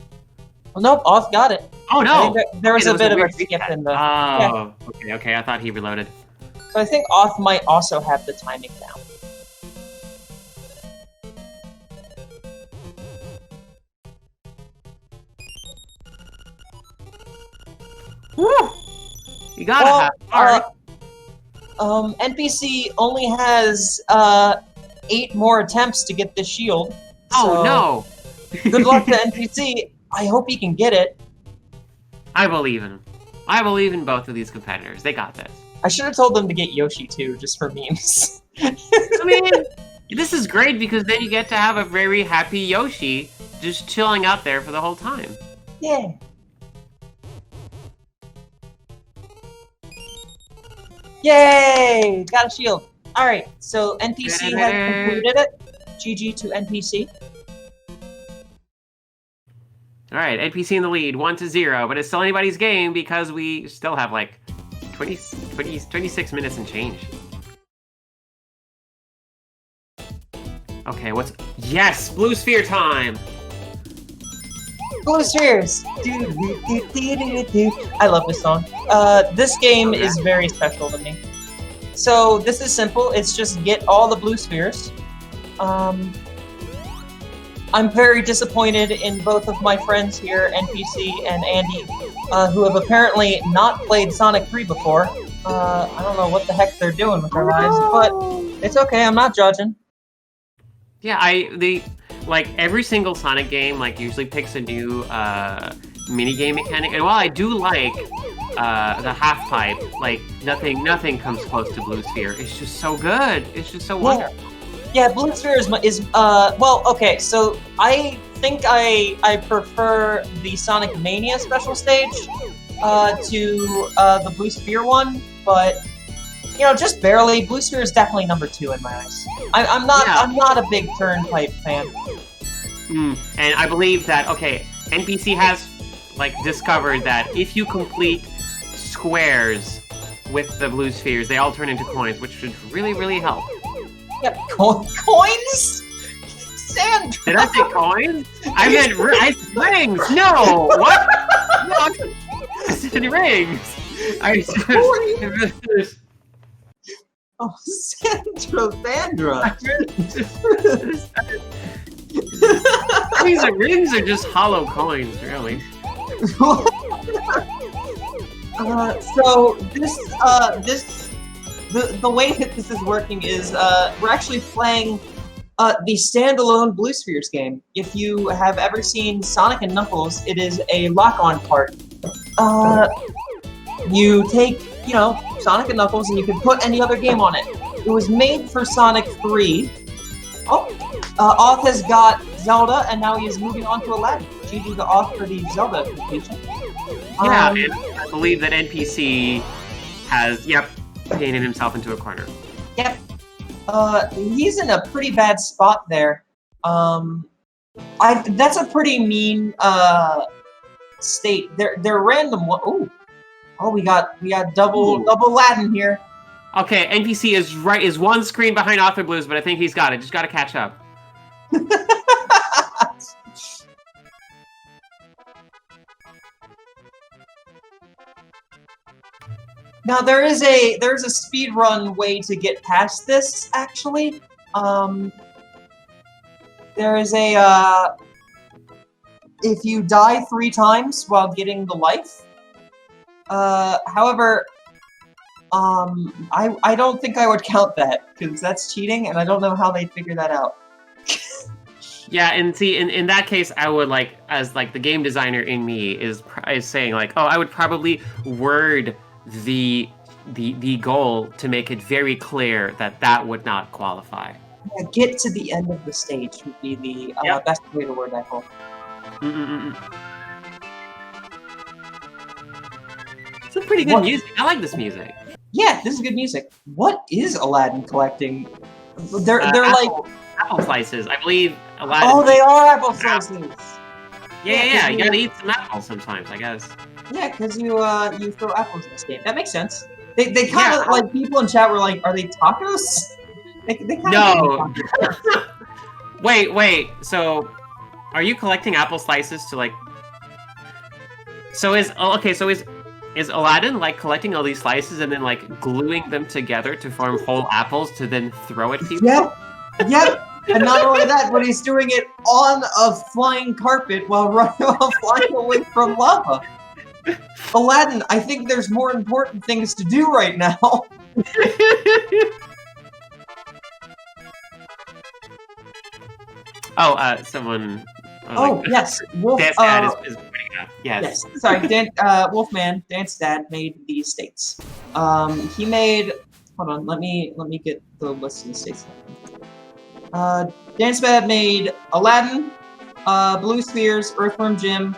Well, nope, Oth got it. Oh no! There was Okay, a bit of a weird skip reset. in the... Oh, okay, I thought he reloaded. So I think Oth might also have the timing down. Woo! You gotta have art. NPC only has 8 more attempts to get this shield. Oh so no! Good luck to NPC. I hope he can get it. I believe in him. I believe in both of these competitors. They got this. I should have told them to get Yoshi too, just for memes. I mean, this is great because then you get to have a very happy Yoshi just chilling out there for the whole time. Yeah. Yay! Got a shield. Alright, so NPC has completed it. GG to NPC. Alright, NPC in the lead, 1-0, but it's still anybody's game because we still have like 26 minutes and change. Okay, what's... Yes! Blue Sphere time! Blue Spheres! I love this song. This game is very special to me. So, this is simple. It's just get all the blue spheres. I'm very disappointed in both of my friends here, NPC and Andy, who have apparently not played Sonic 3 before. I don't know what the heck they're doing with their lives, but it's okay, I'm not judging. Yeah, like, every single Sonic game, like, usually picks a new, mini-game mechanic, and while I do like, the half-pipe, like, nothing comes close to Blue Sphere. It's just so good. It's just so wonderful. Yeah, Blue Sphere is well, okay, so I think I prefer the Sonic Mania special stage to the Blue Sphere one, but you know, just barely. Blue Sphere is definitely number 2 in my eyes. I'm not a big Turnpike fan. And I believe that NPC has like discovered that if you complete squares with the blue spheres, they all turn into coins, which should really help. Yep, coins? Sand. Did I say coins? I meant rings. No, what? No, I said rings. I said. Oh, Sandra. Rings are just hollow coins, really. So the way that this is working is we're actually playing the standalone Blue Spheres game. If you have ever seen Sonic and Knuckles, it is a lock-on part. You take, you know, Sonic and Knuckles and you can put any other game on it. It was made for Sonic 3. Oth has got Zelda, and now he is moving on to Aladdin. GG to Oth for the Zelda completion. Yeah, and I believe that NPC has, painted himself into a corner. Yep. He's in a pretty bad spot there. That's a pretty mean, state. They're random. Ooh. Oh, we got double Aladdin here. Okay, NPC is one screen behind Author Blues, but I think he's got it. Just got to catch up. Now there's a speed run way to get past this. Actually, there is a if you die 3 times while getting the life. However, I don't think I would count that because that's cheating, and I don't know how they figure that out. Yeah, and see, in that case, I would as the game designer in me is saying I would probably word the goal to make it very clear that would not qualify. Yeah, get to the end of the stage would be the Yep. best way to word that goal. It's a pretty good What? music. I like this music. Yeah, this is good music. What is Aladdin collecting? They're apple slices. I believe Aladdin. Oh, they are apple slices. Yeah. You gotta eat some apples sometimes, I guess. Yeah, because you throw apples in this game. That makes sense. They kind of like people in chat were like, "Are they tacos?" They kind no. Wait. So, are you collecting apple slices to like? So is Aladdin like collecting all these slices and then like gluing them together to form whole apples to then throw at people? Yep. And not only that, but he's doing it on a flying carpet while flying away from lava. Aladdin, I think there's more important things to do right now. Someone. Yes, Wolf. Dan's dad is pointing out. Yes. Sorry, Wolfman. Dan's dad made these states. He made. Hold on. Let me get the list of the states. Dan's dad made Aladdin, Blue Spheres, Earthworm Jim.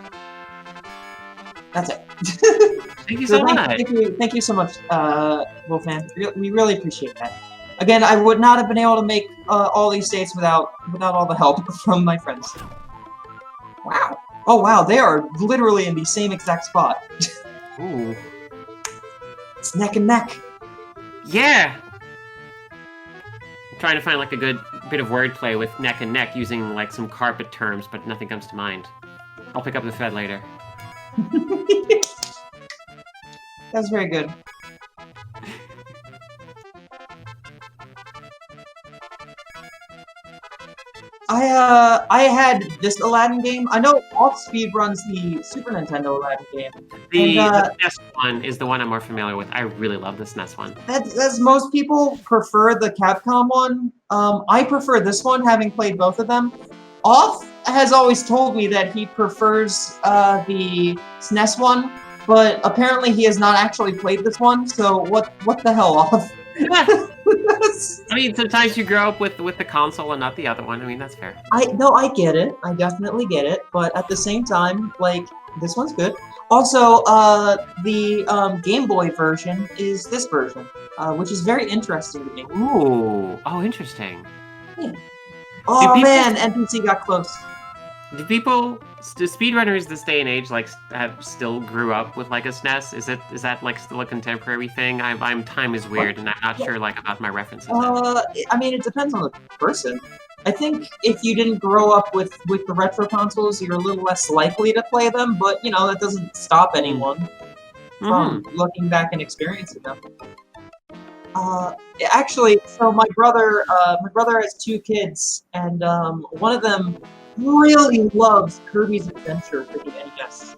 That's it. Thank you so much. Thank you so much, Wolfman. We really appreciate that. Again, I would not have been able to make all these states without all the help from my friends. Wow. Oh wow, they are literally in the same exact spot. Ooh. It's neck and neck. Yeah. I'm trying to find like a good bit of wordplay with neck and neck using like some carpet terms, but nothing comes to mind. I'll pick up the thread later. That's very good. I had this Aladdin game. I know Off Speed runs the Super Nintendo Aladdin game. The SNES one is the one I'm more familiar with. I really love the SNES one. That's most people prefer the Capcom one. I prefer this one, having played both of them. Off has always told me that he prefers the SNES one, but apparently he has not actually played this one. So what the hell, Off? I mean, sometimes you grow up with the console and not the other one. I mean, that's fair. I get it. I definitely get it. But at the same time, like, this one's good. Also, the Game Boy version is this version, which is very interesting to me. Ooh. Oh, interesting. Yeah. Oh, man, NPC got close. Do speedrunners this day and age like still grew up with like a SNES? Is that like still a contemporary thing? Time is weird and I'm not sure like about my references. I mean, it depends on the person. I think if you didn't grow up with the retro consoles, you're a little less likely to play them. But you know that doesn't stop anyone from looking back and experiencing them. Actually, so my brother has 2 kids, and one of them really loves Kirby's Adventure for the NES.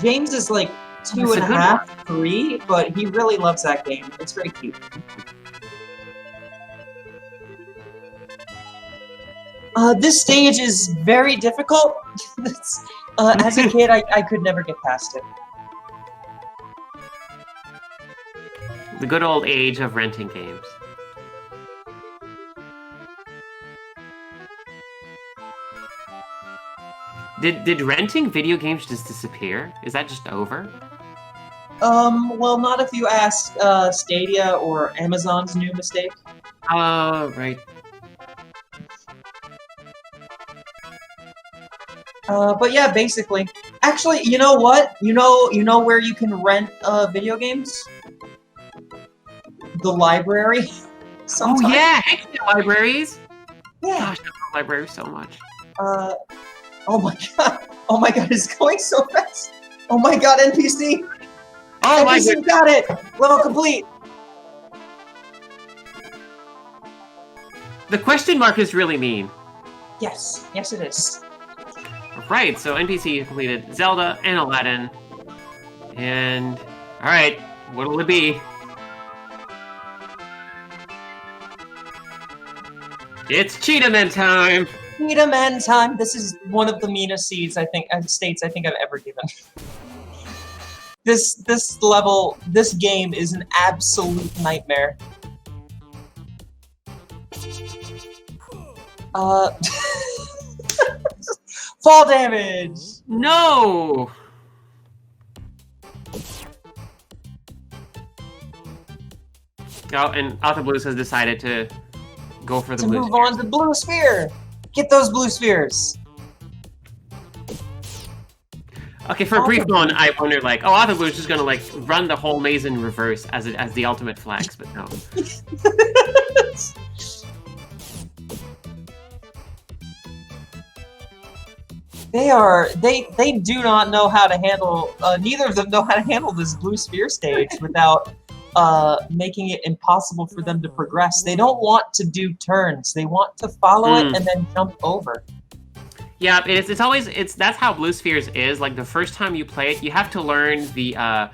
James is like 2.5, 3, but he really loves that game. It's very cute. This stage is very difficult. As a kid, I could never get past it. The good old age of renting games. Did renting video games just disappear? Is that just over? Well, not if you ask Stadia or Amazon's new mistake. Oh, right. But yeah, basically. Actually, you know what? You know where you can rent video games? The library. Sometimes. Oh yeah, I hate libraries. Yeah. Gosh, I love libraries so much. Oh my god. Oh my god, it's going so fast. Oh my god, NPC. Oh my NPC god. got it. Level complete. The question mark is really mean. Yes. Yes, it is. Right, so NPC completed Zelda and Aladdin. And alright, what'll it be? It's Cheetah Man time! Cheetah Man time. This is one of the meanest states I think I've ever given. This game is an absolute nightmare. Fall damage! No! Oh, and Alpha Blues has decided to go for the To blue move spheres. on to blue sphere! Get those blue spheres! Okay, for a brief moment, I wondered, like, oh, Alpha Blues is just gonna, like, run the whole maze in reverse as the ultimate flex, but no. They do not know how to handle, neither of them know how to handle this blue sphere stage without making it impossible for them to progress. They don't want to do turns. They want to follow it and then jump over. Yeah, it's always that's how Blue Spheres is. Like the first time you play it, you have to learn the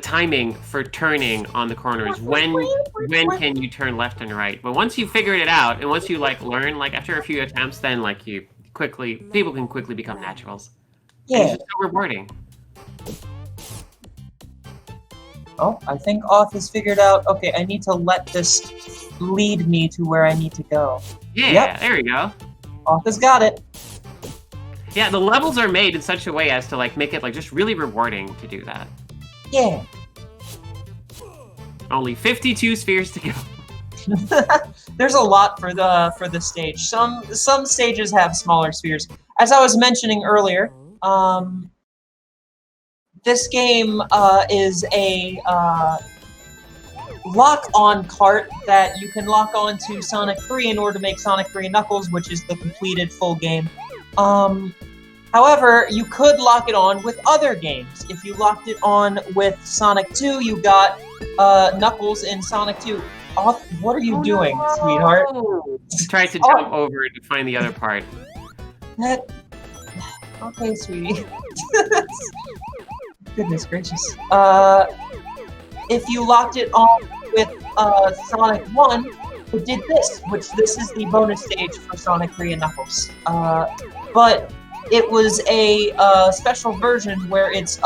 timing for turning on the corners. When can you turn left and right? But once you figured it out, and once you like learn, like after a few attempts, then like people can quickly become naturals. Yeah. And it's just so rewarding. Oh, I think Off has figured out. Okay, I need to let this lead me to where I need to go. Yeah, Yep. There we go. Off has got it. Yeah, the levels are made in such a way as to like make it like just really rewarding to do that. Yeah. Only 52 spheres to go. There's a lot for the stage. Some stages have smaller spheres. As I was mentioning earlier, this game is a lock-on cart that you can lock on to Sonic 3 in order to make Sonic 3 and Knuckles, which is the completed full game. However, you could lock it on with other games. If you locked it on with Sonic 2, you got Knuckles in Sonic 2. What are you doing, sweetheart? Tried to jump over to find the other part. Okay, sweetie. Goodness gracious. If you locked it on with Sonic 1, it did this, this is the bonus stage for Sonic 3 and Knuckles. But it was a special version where it's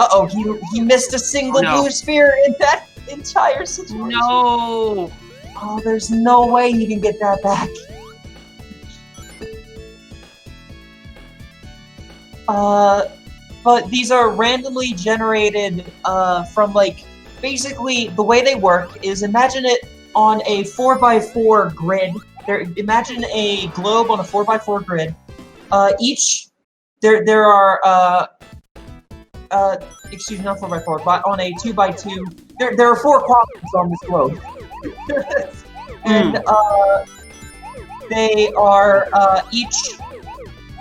he missed a single blue sphere in that entire situation. No. Oh, there's no way he can get that back. But these are randomly generated from like basically the way they work is imagine it on a 4x4 grid. Imagine a globe on a 4x4 grid. There are excuse me, not 4x4, but on a 2x2. There are 4 quadrants on this globe. And they are each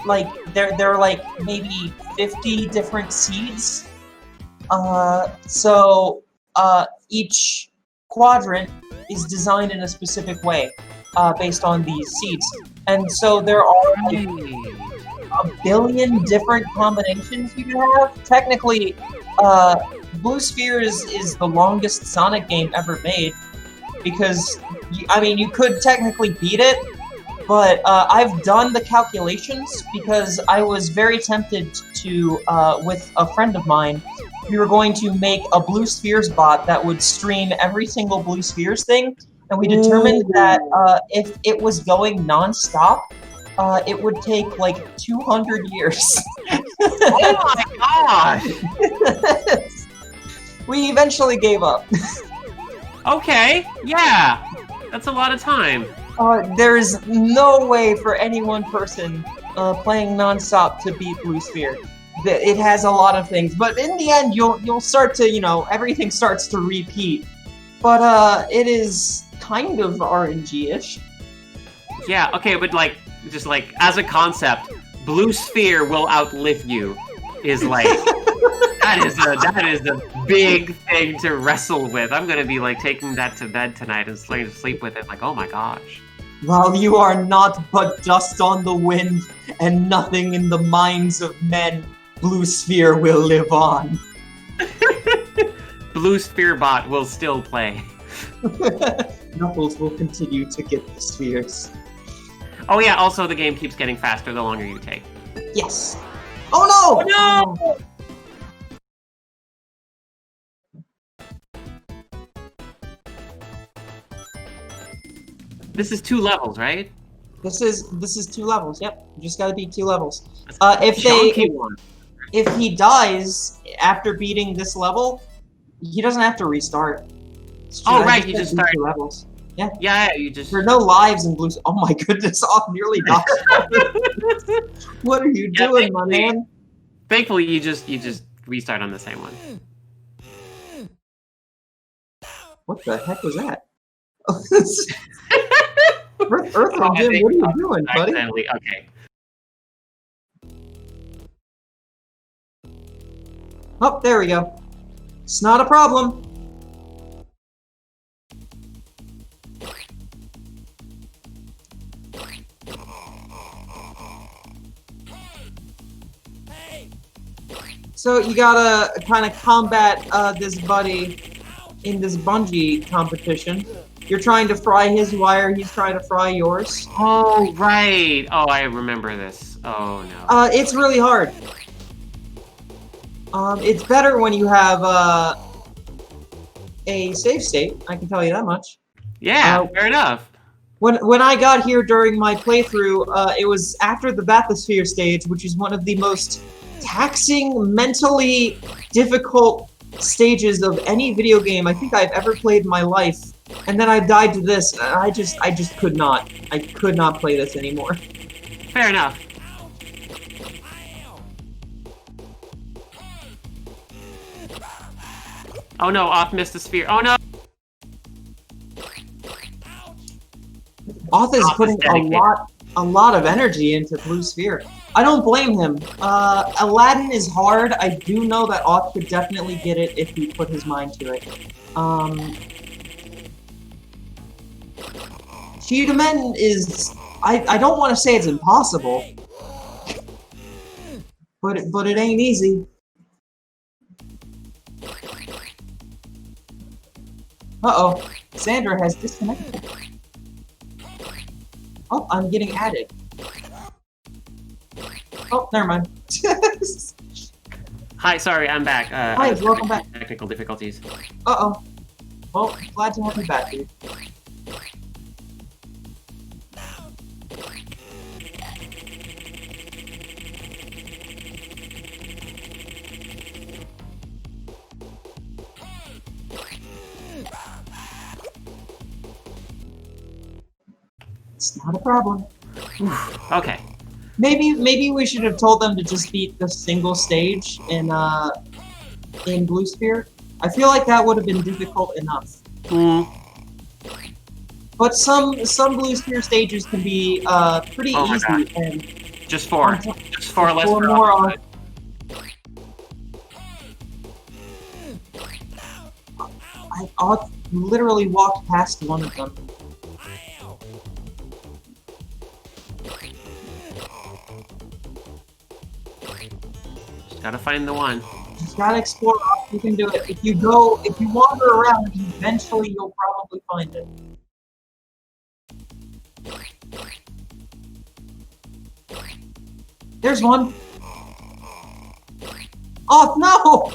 like they're like maybe 50 different seeds. So each quadrant is designed in a specific way based on these seeds, and so there are like a billion different combinations you can have. Technically, Blue Spheres is the longest Sonic game ever made. Because, I mean, you could technically beat it, but I've done the calculations because I was very tempted to, with a friend of mine, we were going to make a Blue Spheres bot that would stream every single Blue Spheres thing, and we determined that if it was going non-stop, it would take like 200 years. Oh my gosh! We eventually gave up. Okay, yeah, that's a lot of time. There is no way for any one person playing non-stop to beat Blue Sphere. It has a lot of things, but in the end, you'll start to, everything starts to repeat. But it is kind of RNG-ish. Yeah, okay, but like, just like as a concept, Blue Sphere will outlive you. Is like that is a big thing to wrestle with. I'm gonna be like taking that to bed tonight and sleep with it. Like, oh my gosh. While you are not but dust on the wind and nothing in the minds of men, Blue Sphere will live on. Blue Sphere bot will still play. Knuckles will continue to get the spheres. Oh yeah, also the game keeps getting faster the longer you take. Yes. Oh no! Oh, no! This is 2 levels, right? This is 2 levels. Yep, you just gotta beat 2 levels. Chunky one. If he dies after beating this level, he doesn't have to restart. Oh, right, he just started started. 2 levels. Yeah. Yeah, you just. There are no lives in Blue. Oh my goodness! Off nearly died. What are you doing, my man? Thankfully, you just restart on the same one. What the heck was that? Earthling, Jim, what are you doing, buddy? Okay. Oh, there we go. It's not a problem. So you gotta kind of combat this buddy in this bungee competition. You're trying to fry his wire, he's trying to fry yours. Oh, right. Oh, I remember this. Oh, no. It's really hard. It's better when you have a save state, I can tell you that much. Yeah, fair enough. When I got here during my playthrough, it was after the bathysphere stage, which is one of the most taxing, mentally difficult stages of any video game I think I've ever played in my life. And then I died to this, and I just could not. I could not play this anymore. Fair enough. Oh no, off missed the sphere. Oh no! Oth is putting dedicated. a lot of energy into Blue Sphere. I don't blame him. Aladdin is hard. I do know that Oth could definitely get it if he put his mind to it. Cheetahman is... I don't want to say it's impossible. But it ain't easy. Uh-oh. Sandra has disconnected. Oh, I'm getting added. Oh, never mind. Hi, sorry, I'm back. Hi, welcome back. Technical difficulties. Uh-oh. Well, glad to have you back, dude. It's not a problem. Okay. Maybe we should have told them to just beat the single stage in Blue Sphere. I feel like that would have been difficult enough. But some Blue Sphere stages can be pretty easy and just 4. Just 4 less. 4 more on. I literally walked past one of them. Just gotta find the one. Just gotta explore. You can do it. If you wander around, eventually you'll probably find it. There's one. Oh no!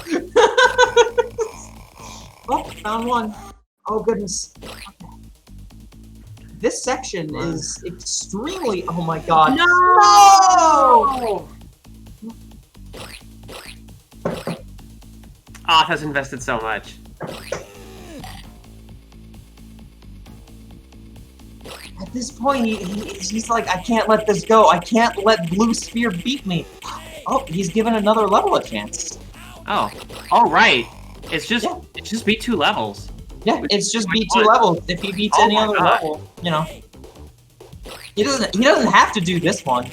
Oh, found one. Oh goodness. Okay. This section is extremely. Oh my god. No! Oth has invested so much. At this point, he's like, I can't let this go. I can't let Blue Sphere beat me. Oh, he's given another level a chance. Oh, all right. It's just beat 2 levels. Yeah, it's just beat 2 levels. If he beats any other level, you know, he doesn't have to do this one.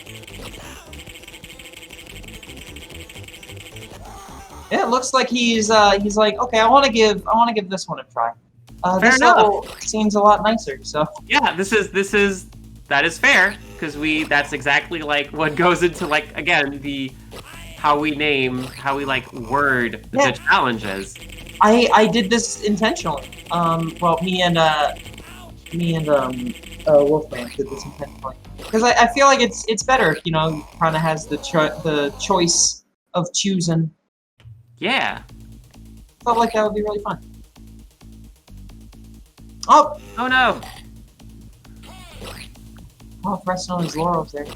Yeah, it looks like he's like, okay, I want to give this one a try. This level seems a lot nicer, so. Yeah, that is fair, because that's exactly like what goes into, like, again, how we like word the challenges. I did this intentionally. Well, me and Wolfman did this intentionally. Because I feel like it's better if, you know, kind of has the choice of choosing. Yeah. Felt like that would be really fun. Oh! Oh no! Oh, resting on his laurels there.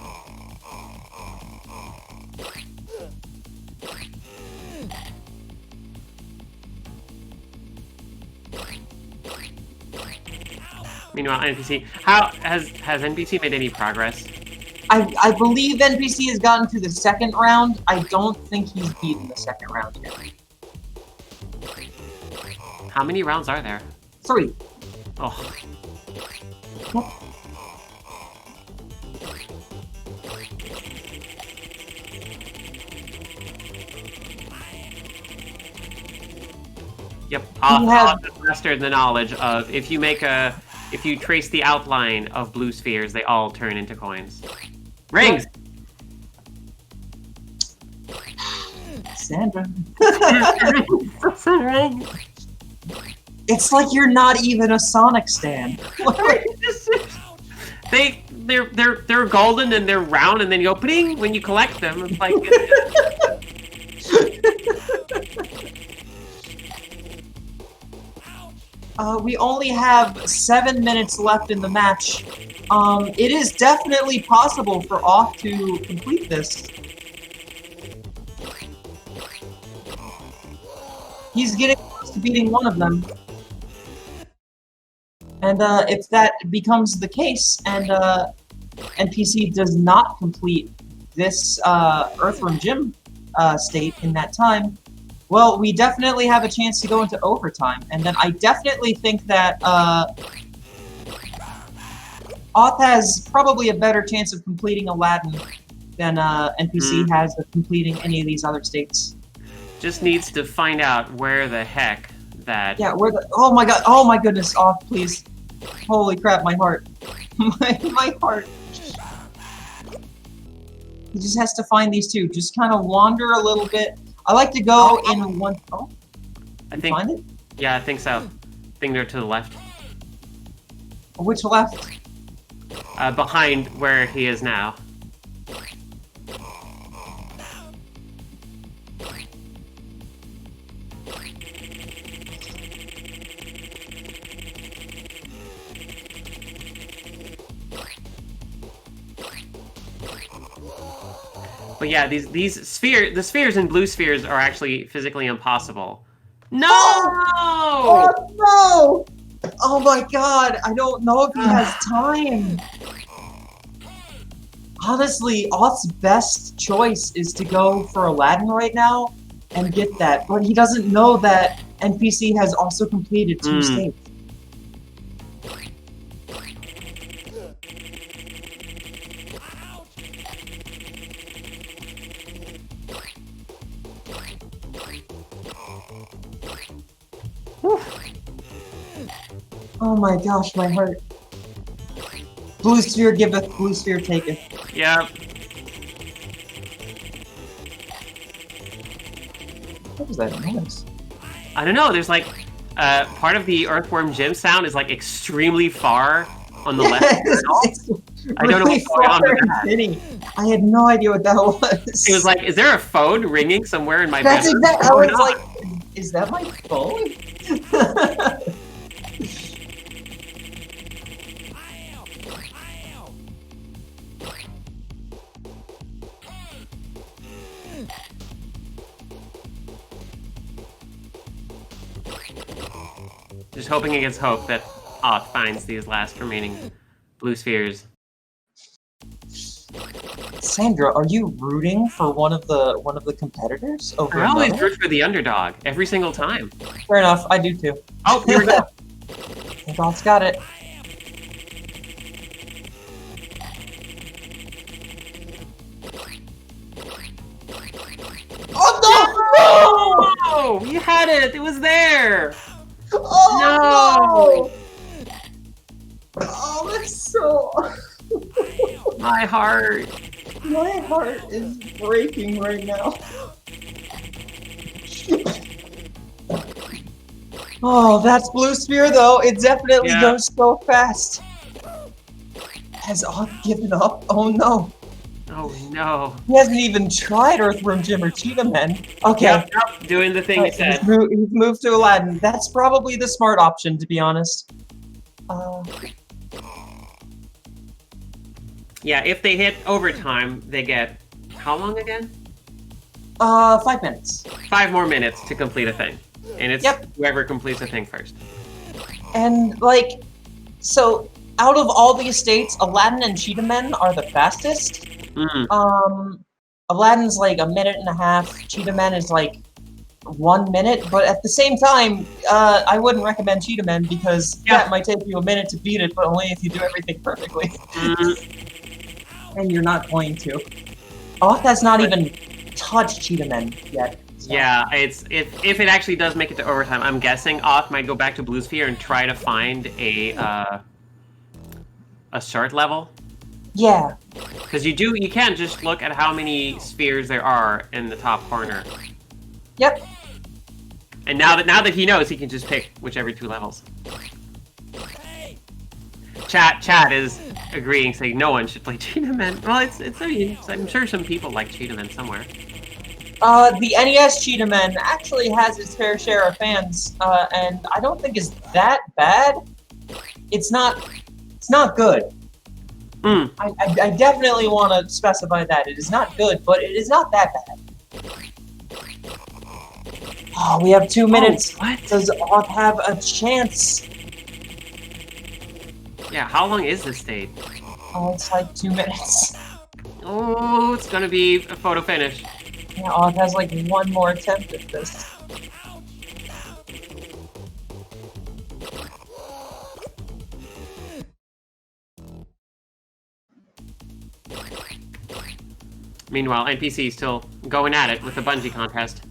Meanwhile, NPC, how has NPC made any progress? I believe NPC has gotten to the second round. I don't think he's beaten the second round yet. How many rounds are there? 3. Oh. Yep, I'll have mastered the knowledge of if you trace the outline of blue spheres, they all turn into coins. Rings! Sandra. It's like you're not even a Sonic stan. They're golden and they're round and then you go bling when you collect them. It's like we only have 7 minutes left in the match. It is definitely possible for Off to complete this. He's getting close to beating one of them. And if that becomes the case, and NPC does not complete this Earthworm Jim state in that time, well, we definitely have a chance to go into overtime. And then I definitely think that Oth has probably a better chance of completing Aladdin than NPC has of completing any of these other states. Just needs to find out where the heck that... Yeah, where the... Oh my goodness, Off, please. Holy crap, my heart. my heart. He just has to find these two. Just kind of wander a little bit. I like to go in one... Oh, I think... Find it? Yeah, I think so. I think they're to the left. Which left? Behind where he is now. But yeah, the spheres and blue spheres are actually physically impossible. No! Oh no! Oh my god, I don't know if he has time. Honestly, Oth's best choice is to go for Aladdin right now and get that, but he doesn't know that NPC has also completed 2 states. Oh my gosh, my heart. Blue sphere giveth, blue sphere taketh. Yeah. What was that noise? I don't know, there's like, part of the Earthworm Jim sound is like extremely far on the left. I don't know what's going on with that. I had no idea what that was. It was like, is there a phone ringing somewhere in my That's bedroom? exactly. I was like, is that my phone? Just hoping against hope that Oth finds these last remaining blue spheres. Sandra, are you rooting for one of the competitors over I always another? root for the underdog every single time. Fair enough, I do too. Oh, here we go. God's got it. Oh no! Oh, you had it. It was there. Oh no! Oh, that's so. My heart. My heart is breaking right now. Oh, that's blue sphere though. It definitely goes so fast. Has Oth given up? Oh no. Oh no. He hasn't even tried Earthworm Jim or Cheetah Man. Okay. Yep, doing the thing he said. He's moved to Aladdin. That's probably the smart option, to be honest. Yeah, if they hit overtime, they get how long again? 5 minutes. 5 more minutes to complete a thing. And it's whoever completes a thing first. And, like, so, out of all the estates, Aladdin and Cheetah Men are the fastest. Aladdin's like 1.5 minutes. Cheetah Men is like 1 minute, but at the same time, I wouldn't recommend Cheetah Men because that might take you a minute to beat it, but only if you do everything perfectly. And you're not going to. Oth has not even touched Cheetah Men yet. So. Yeah, it's if it actually does make it to overtime, I'm guessing Oth might go back to Blue Sphere and try to find a start level. Yeah. Because you can't just look at how many spheres there are in the top corner. Yep. And now that he knows, he can just pick whichever 2 levels. Chat is agreeing, saying no one should play Cheetah Men. Well, I'm sure some people like Cheetah Men somewhere. The NES Cheetah Men actually has its fair share of fans, and I don't think it's that bad. It's not good. I definitely want to specify that. It is not good, but it is not that bad. Oh, we have 2 minutes. What? Does Oth have a chance? Yeah, how long is this stage? Oh, it's like 2 minutes. Oh, it's gonna be a photo finish. Yeah, Oth has like 1 more attempt at this. Meanwhile, NPC is still going at it with the bungee contest.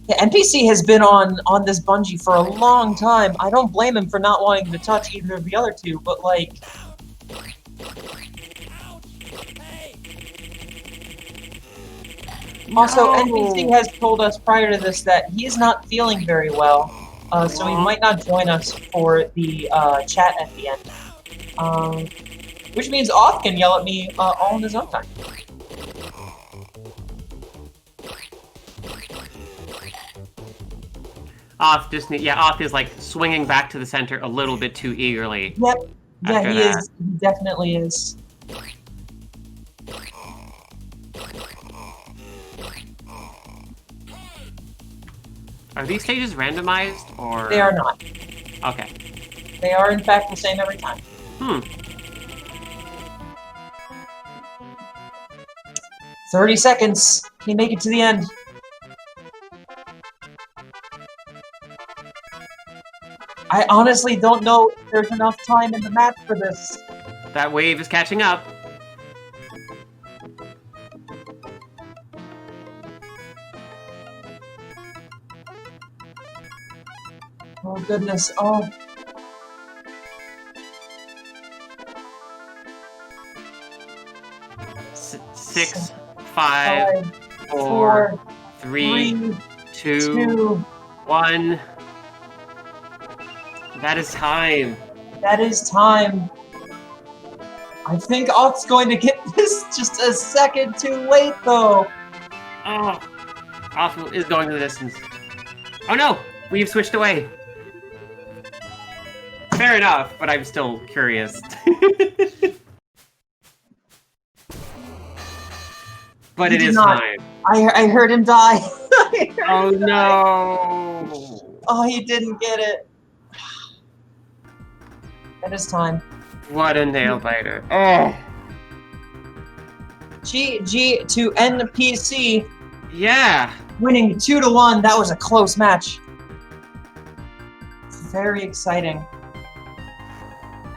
Yeah, NPC has been on this bungee for a long time. I don't blame him for not wanting to touch either of the other 2, but like... Also, NPC has told us prior to this that he is not feeling very well, so he might not join us for the chat at the end. Which means Oth can yell at me all on his own time. Oth is like swinging back to the center a little bit too eagerly. Yep. Yeah, he is. He definitely is. Are these stages randomized, or...? They are not. Okay. They are, in fact, the same every time. 30 seconds. Can you make it to the end? I honestly don't know if there's enough time in the map for this. That wave is catching up. Oh, goodness. Oh. Six, five, four, three, two, 1. That is time. That is time. I think Oth's going to get this just a second too late, though. Oh. Oth is going to the distance. Oh no! We've switched away. Fair enough, but I'm still curious. But it is time. I heard him die. Oh no! Oh, he didn't get it. That is time. What a nail biter. Oh! GG to NPC. Yeah! Winning 2-1. That was a close match. Very exciting.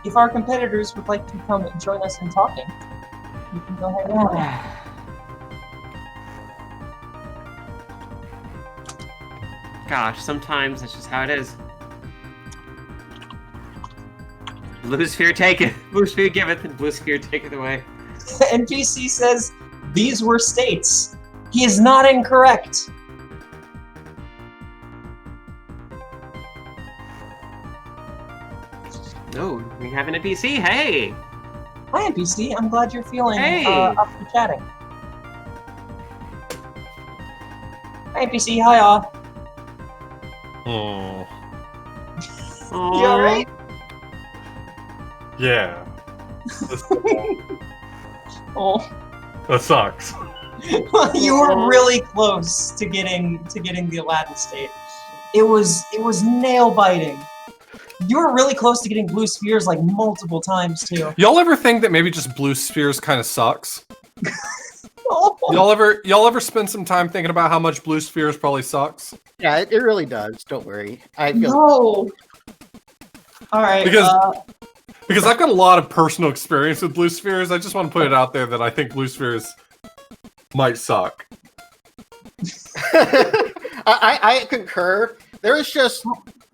If our competitors would like to come and join us in talking, you can go ahead and do that. Gosh, sometimes that's just how it is. Blue sphere take it. Blue sphere giveth, and blue sphere taketh away. NPC says these were states. He is not incorrect. Oh, we have an NPC. Hey! Hi, NPC. I'm glad you're feeling up for chatting. Hi, NPC. Hi, Oth. Oh. You alright? Yeah. Oh. That sucks. You were really close to getting the Aladdin state. It was nail biting. You were really close to getting blue spheres like multiple times too. Y'all ever think that maybe just blue spheres kind of sucks? Oh. Y'all ever spend some time thinking about how much blue spheres probably sucks? Yeah, it really does. Don't worry. I feel No. All right. Because I've got a lot of personal experience with blue spheres. I just want to put it out there that I think blue spheres might suck. I concur. There was just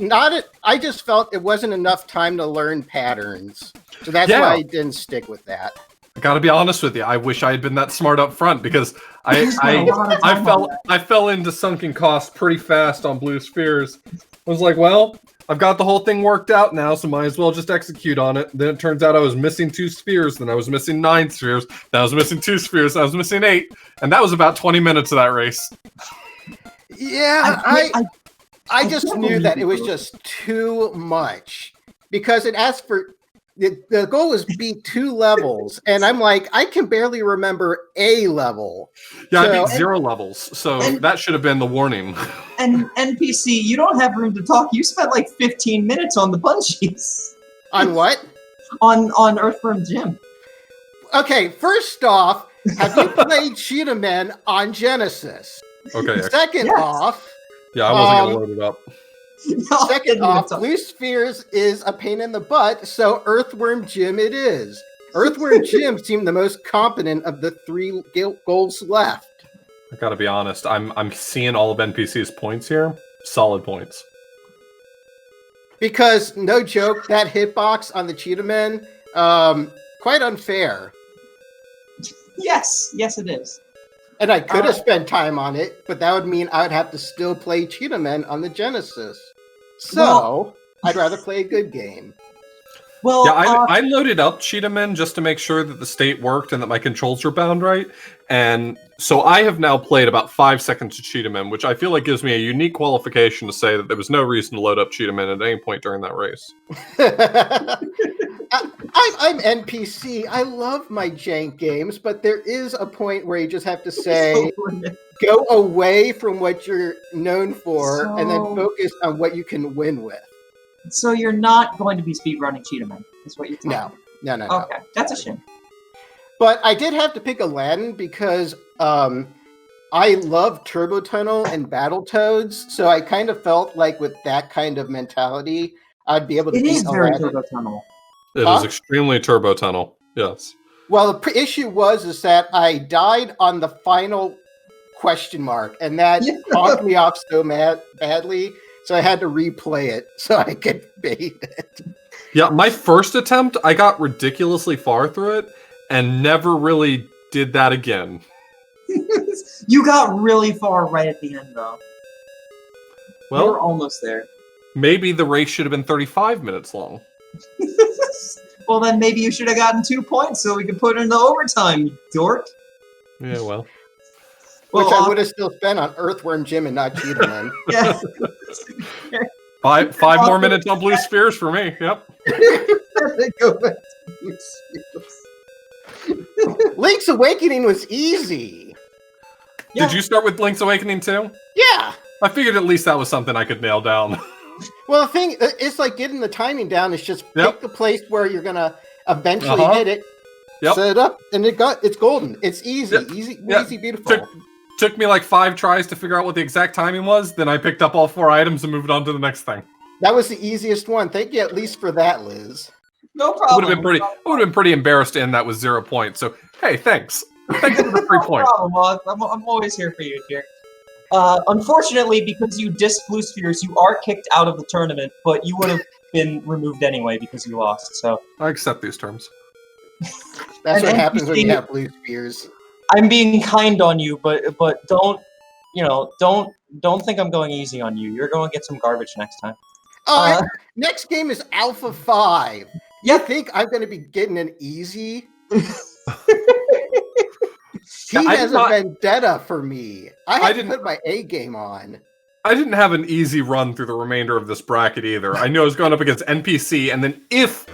I just felt it wasn't enough time to learn patterns, so that's why I didn't stick with that. I gotta be honest with you. I wish I had been that smart up front because I fell into sunken costs pretty fast on blue spheres. I was like, well, I've got the whole thing worked out now, so might as well just execute on it. Then it turns out I was missing 2 spheres, then I was missing 9 spheres, then I was missing 2 spheres, I was missing 8, and that was about 20 minutes of that race. Yeah, I just knew that it was just too much because it asked for the goal was beat 2 levels, and I'm like, I can barely remember a level. Yeah, I beat 0 levels, so that should have been the warning. And NPC, you don't have room to talk. You spent like 15 minutes on the bungees. On what? On Earthworm Jim. Okay, first off, have you played Cheetah Men on Genesis? Okay. Second off, yeah, I wasn't gonna load it up. Second off, blue spheres is a pain in the butt, so Earthworm Jim it is. Earthworm Jim seemed the most competent of the 3 goals left. I gotta be honest, I'm seeing all of NPC's points here. Solid points. Because, no joke, that hitbox on the Cheetah Men, quite unfair. Yes, it is. And I could have spent time on it, but that would mean I would have to still play Cheetah Men on the Genesis. So, I'd rather play a good game. Well, yeah, I loaded up Cheetah Men just to make sure that the state worked and that my controls were bound right. And so I have now played about 5 seconds of Cheetah Men, which I feel like gives me a unique qualification to say that there was no reason to load up Cheetah Men at any point during that race. I'm NPC. I love my jank games, but there is a point where you just have to say, go away from what you're known for and then focus on what you can win with. So you're not going to be speedrunning Cheetah Men, is what you're telling me? No. Okay, that's a shame. But I did have to pick Aladdin because I love Turbo Tunnel and Battletoads, so I kind of felt like with that kind of mentality, I'd be able to beat Aladdin. Very Turbo Tunnel. It is extremely Turbo Tunnel, yes. Well, the issue was that I died on the final question mark, and that knocked me off so badly, so I had to replay it so I could beat it. Yeah, my first attempt, I got ridiculously far through it, and never really did that again. You got really far right at the end, though. Well, we were almost there. Maybe the race should have been 35 minutes long. Well, then maybe you should have gotten 2 points so we could put it into overtime, you dork. Yeah, well. Which I would have still spent on Earthworm Jim and not Cheetah Men. Yeah. Five more minutes on blue spheres for me. Yep. Link's Awakening was easy. Yeah. Did you start with Link's Awakening too? Yeah. I figured at least that was something I could nail down. Well, the thing, it's like getting the timing down. It's just pick the place where you're going to eventually hit it, set it up, and it's golden. It's easy, easy, beautiful. Took me like 5 tries to figure out what the exact timing was. Then I picked up all 4 items and moved on to the next thing. That was the easiest one. Thank you at least for that, Liz. No problem. I would have been pretty embarrassed to end that with 0 points. So, hey, thanks. Thanks for the 3 points. No problem. I'm always here for you, Jerry. Unfortunately, because you dissed blue spheres, you are kicked out of the tournament, but you would have been removed anyway because you lost. So I accept these terms. That's what happens when you have blue spheres. I'm being kind on you, but don't think I'm going easy on you. You're going to get some garbage next time. Next game is Alpha 5. You think I'm going to be getting an easy? He has a vendetta for me. I had to put my A game on. I didn't have an easy run through the remainder of this bracket either. I knew I was going up against NPC, and then if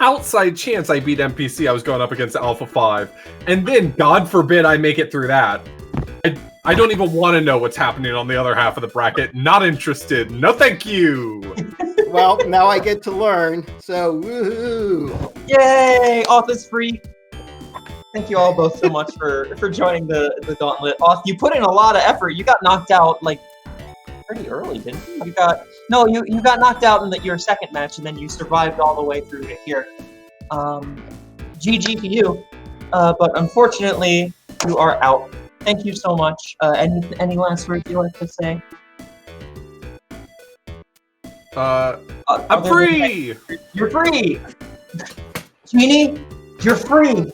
outside chance I beat NPC, I was going up against Alpha 5. And then, God forbid I make it through that. I don't even want to know what's happening on the other half of the bracket. Not interested. No thank you. Well, now I get to learn, so woohoo! Yay! Off is free. Thank you all both so much for joining the gauntlet. Off, you put in a lot of effort. You got knocked out like pretty early, didn't you? You got knocked out in your second match, and then you survived all the way through to here. GG to you, but unfortunately, you are out. Thank you so much. Any last words you like to say? I'm free! You're free! Genie, you're free!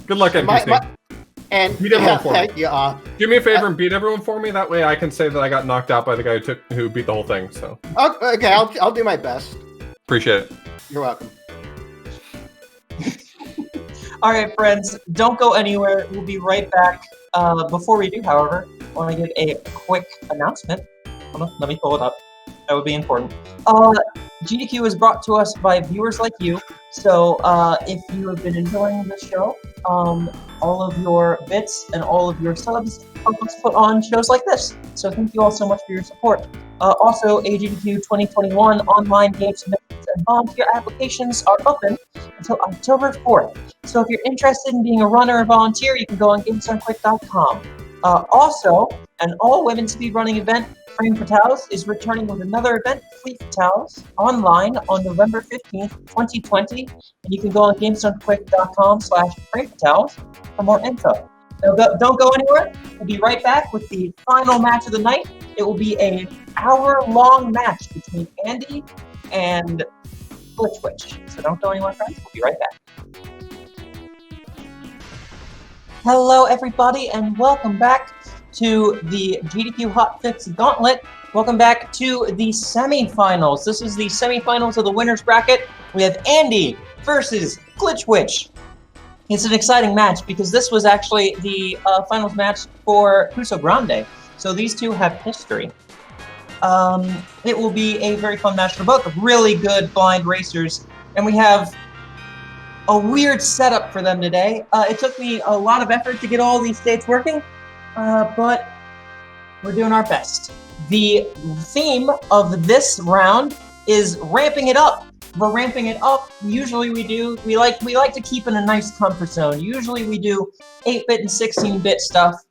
Good luck, NPC. And beat everyone for me. Yeah, Do me a favor and beat everyone for me. That way I can say that I got knocked out by the guy who beat the whole thing. So. Okay, I'll do my best. Appreciate it. You're welcome. All right, friends, don't go anywhere. We'll be right back. Before we do, however, I want to give a quick announcement. Hold on, let me pull it up. That would be important. GDQ is brought to us by viewers like you. So if you have been enjoying the show, all of your bits and all of your subs help us put on shows like this. So thank you all so much for your support. Also, AGDQ 2021 online game submissions and volunteer applications are open until October 4th. So if you're interested in being a runner or volunteer, you can go on GamesDoneQuick.com. Also, an all-women speedrunning event, Frame Fatales, is returning with another event, Fleet Fatales, online on November 15th, 2020. And you can go on GamesDoneQuick.com/FrameFatales for more info. Now, don't go anywhere. We'll be right back with the final match of the night. It will be an hour-long match between Andy and Glitch. So don't go anywhere, friends. We'll be right back. Hello, everybody, and welcome back to the GDQ Hotfix Gauntlet. Welcome back to the semifinals. This is the semifinals of the winners bracket. We have Andy versus Glitch. It's an exciting match because this was actually the finals match for Cuso Grande. So these two have history. It will be a very fun match for both really good blind racers. And we have a weird setup for them today. It took me a lot of effort to get all these states working, but we're doing our best. The theme of this round is ramping it up. We're ramping it up. Usually we like to keep in a nice comfort zone. Usually we do 8-bit and 16-bit stuff.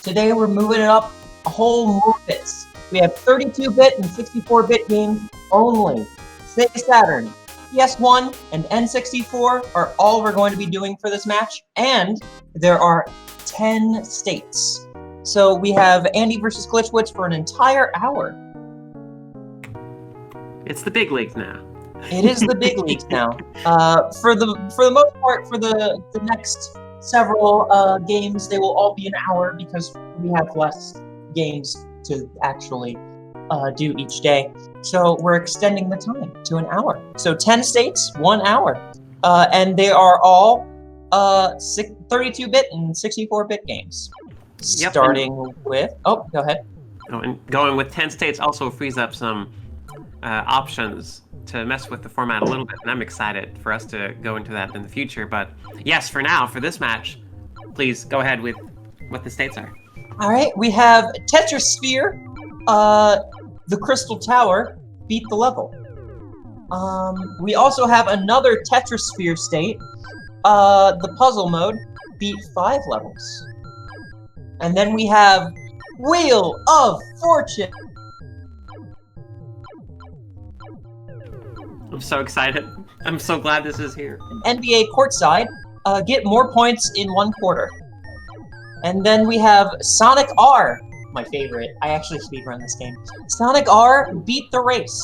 Today we're moving it up a whole more bits. We have 32-bit and 64-bit games only. Sega Saturn, PS1, and N64 are all we're going to be doing for this match, and there are 10 states. So we have Andy versus Glitch for an entire hour. It's the big leagues now. It is the big leagues now. For the most part, for the next several games, they will all be an hour because we have less games to actually do each day. So we're extending the time to an hour. So 10 states, 1 hour. And they are all 32-bit and 64-bit games. Yep, Starting with... Oh, go ahead. Oh, and going with 10 states also frees up some options to mess with the format a little bit, and I'm excited for us to go into that in the future. But yes, for now, for this match, please go ahead with what the states are. All right, we have Tetrasphere, the Crystal Tower, beat the level. We also have another Tetrasphere state, the Puzzle Mode, beat 5 levels. And then we have Wheel of Fortune. I'm so excited. I'm so glad this is here. NBA Courtside, get more points in 1 quarter. And then we have Sonic R, my favorite. I actually speedrun this game. Sonic R beat the race.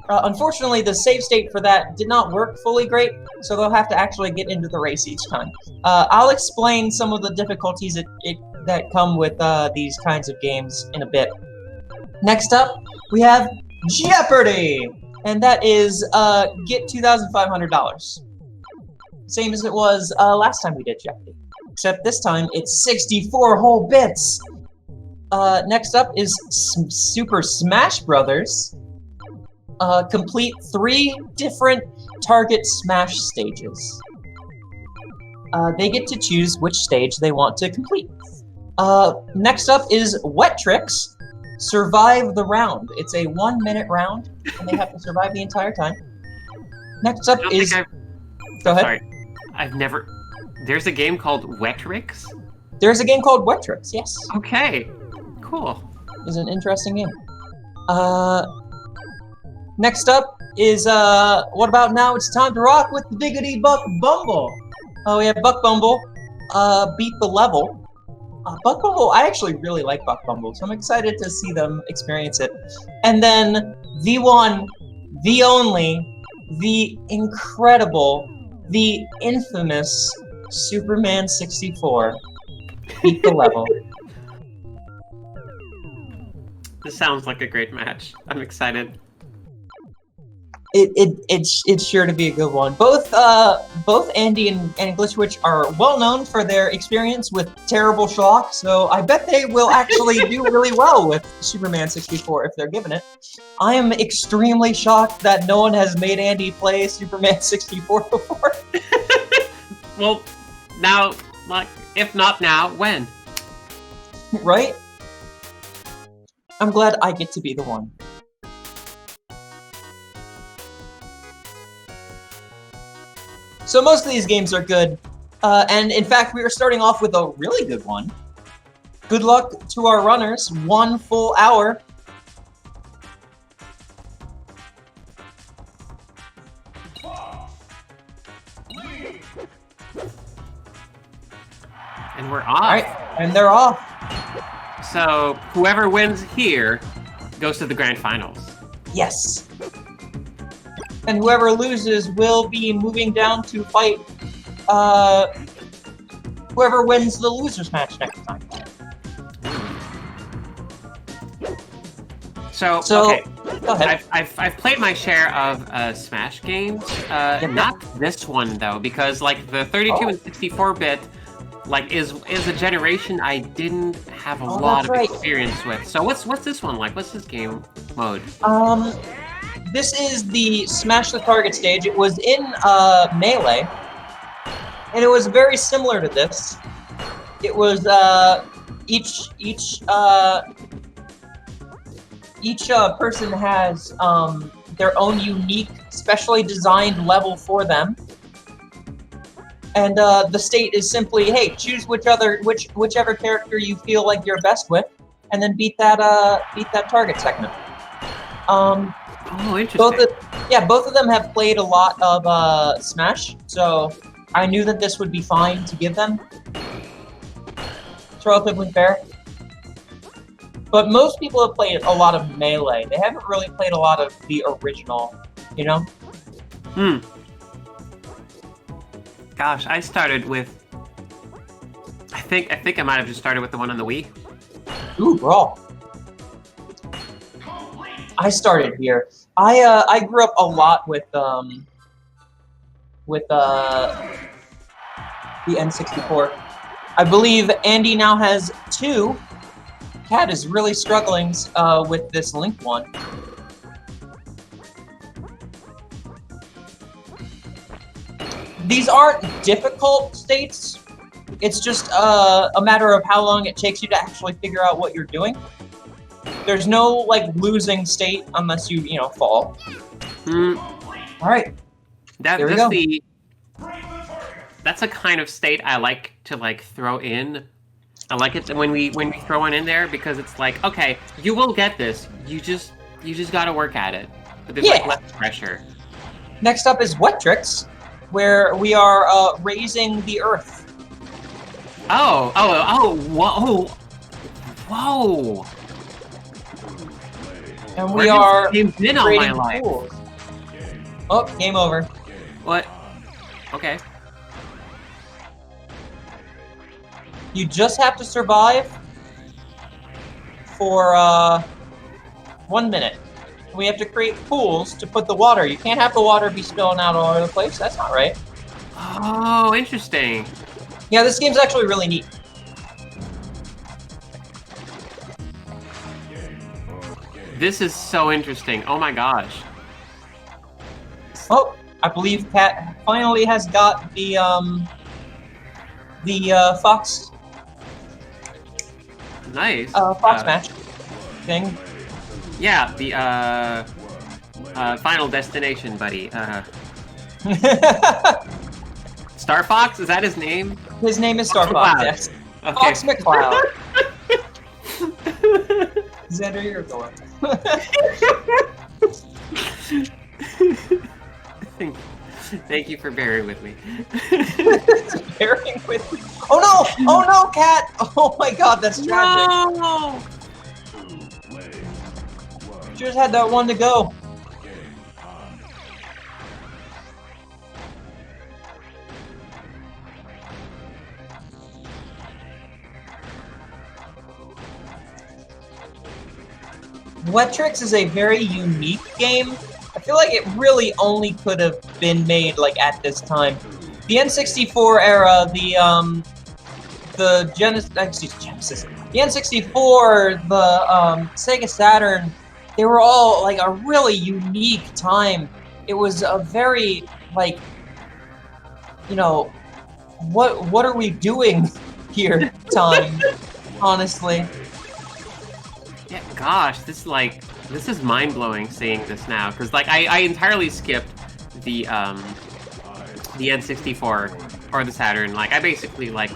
Unfortunately, the save state for that did not work fully great, so they'll have to actually get into the race each time. I'll explain some of the difficulties that come with these kinds of games in a bit. Next up, we have Jeopardy! And that is get $2,500. Same as it was last time we did Jeopardy. Except this time, it's 64 whole bits! Next up is Super Smash Brothers. Complete 3 different target smash stages. They get to choose which stage they want to complete. Next up is Wet Tricks. Survive the round. It's a 1-minute round, and they have to survive the entire time. Next up is... Go ahead. Sorry. I've never... There's a game called Wet Tricks? There's a game called Wet Tricks, yes. Okay. Cool. It's an interesting game. Next up is, what about now? It's time to rock with the Biggity Buck Bumble. We have Buck Bumble, beat the level. Buck Bumble, I actually really like Buck Bumble, so I'm excited to see them experience it. And then the one, the only, the incredible, the infamous Superman 64. Beat the level. This sounds like a great match. I'm excited. It's sure to be a good one. Both Andy and Glitchwitch are well known for their experience with terrible schlock, so I bet they will actually do really well with Superman 64 if they're given it. I am extremely shocked that no one has made Andy play Superman 64 before. Well, now, like, if not now, when? Right? I'm glad I get to be the one. So most of these games are good, and in fact, we are starting off with a really good one. Good luck to our runners, 1 full hour. And we're off. All right, and they're off. So whoever wins here goes to the grand finals. Yes. And whoever loses will be moving down to fight whoever wins the losers match next time. So okay, go ahead. I've played my share of Smash games. Not this one though, because like the 32 and 64-bit like is a generation I didn't have a lot of experience with. So what's this one like? What's this game mode? This is the Smash the Target stage. It was in Melee, and it was very similar to this. It was each person has their own unique, specially designed level for them, and the state is simply, hey, choose whichever character you feel like you're best with, and then beat that target segment. Oh, interesting. Both of them have played a lot of Smash, so I knew that this would be fine to give them. It's relatively fair. But most people have played a lot of Melee. They haven't really played a lot of the original, you know? Gosh, I started with... I think I might have just started with the one on the Wii. Ooh, Brawl. I started here. I grew up a lot with the N64. I believe Andy now has 2. Cat is really struggling with this Link one. These aren't difficult states. It's just a matter of how long it takes you to actually figure out what you're doing. There's no like losing state unless you fall. All right. There we go. That's a kind of state I like to like throw in. I like it when we throw one in there because it's like, okay, you will get this. You just gotta work at it. But there's like less pressure. Next up is Wet Tricks, where we are raising the Earth. Whoa. And we are been all my life. Pools. Oh, game over. What? Okay. You just have to survive for 1 minute. We have to create pools to put the water. You can't have the water be spilling out all over the place. That's not right. Oh, interesting. Yeah, this game's actually really neat. This is so interesting. Oh my gosh. Oh, I believe Kat finally has got the Fox Nice. Fox match thing. Yeah, the Final Destination, buddy. Star Fox? Is that his name? His name is Star Fox, yes. Okay. Fox McCloud. Xander, you're going. Thank you for bearing with me. Bearing with me. Oh no! Oh no, Kat! Oh my god, that's tragic. No! Just had that one to go. Wetrix is a very unique game. I feel like it really only could have been made like at this time. The N64 era, the Genesis, the N64, the Sega Saturn, they were all like a really unique time. It was a very like, you know, what are we doing here time, honestly. Yeah, gosh, this is mind-blowing seeing this now, because like I entirely skipped the N64 or the Saturn. Like I basically like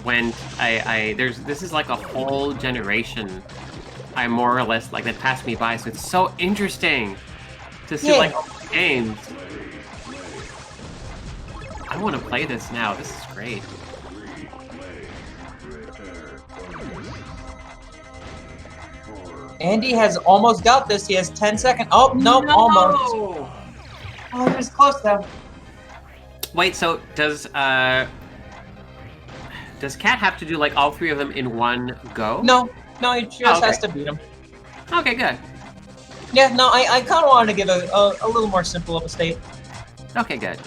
went this is like a whole generation I more or less like that passed me by, so it's so interesting to see like all the games. I want to play this now. This is great. Andy has almost got this. He has 10 seconds. Oh, no, almost. Oh, he was close though. Wait, so does Kat have to do like all three of them in one go? No, he just has to beat him. Okay, good. Yeah, no, I kind of wanted to give a little more simple of a state. Okay, good.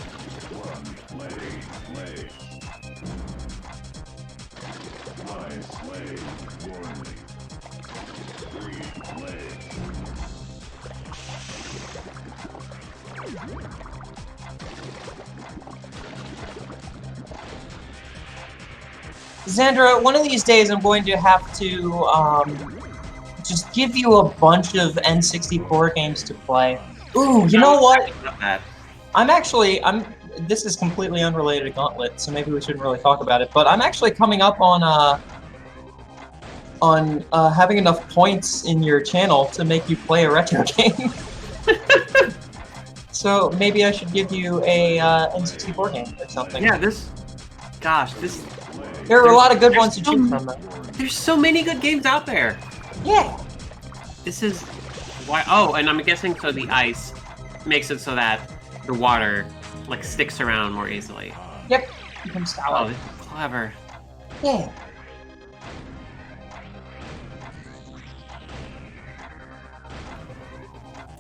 Xandra, one of these days I'm going to have to just give you a bunch of N64 games to play. Ooh, you know what? This is completely unrelated to Gauntlet, so maybe we shouldn't really talk about it, but I'm actually coming up on having enough points in your channel to make you play a retro game. So maybe I should give you a N64 game or something. Yeah, there are a lot of good ones to choose from. There's so many good games out there. Yeah. This is why. Oh, and I'm guessing so the ice makes it so that the water like sticks around more easily. Yep. Becomes solid. Oh, this is clever. Yeah.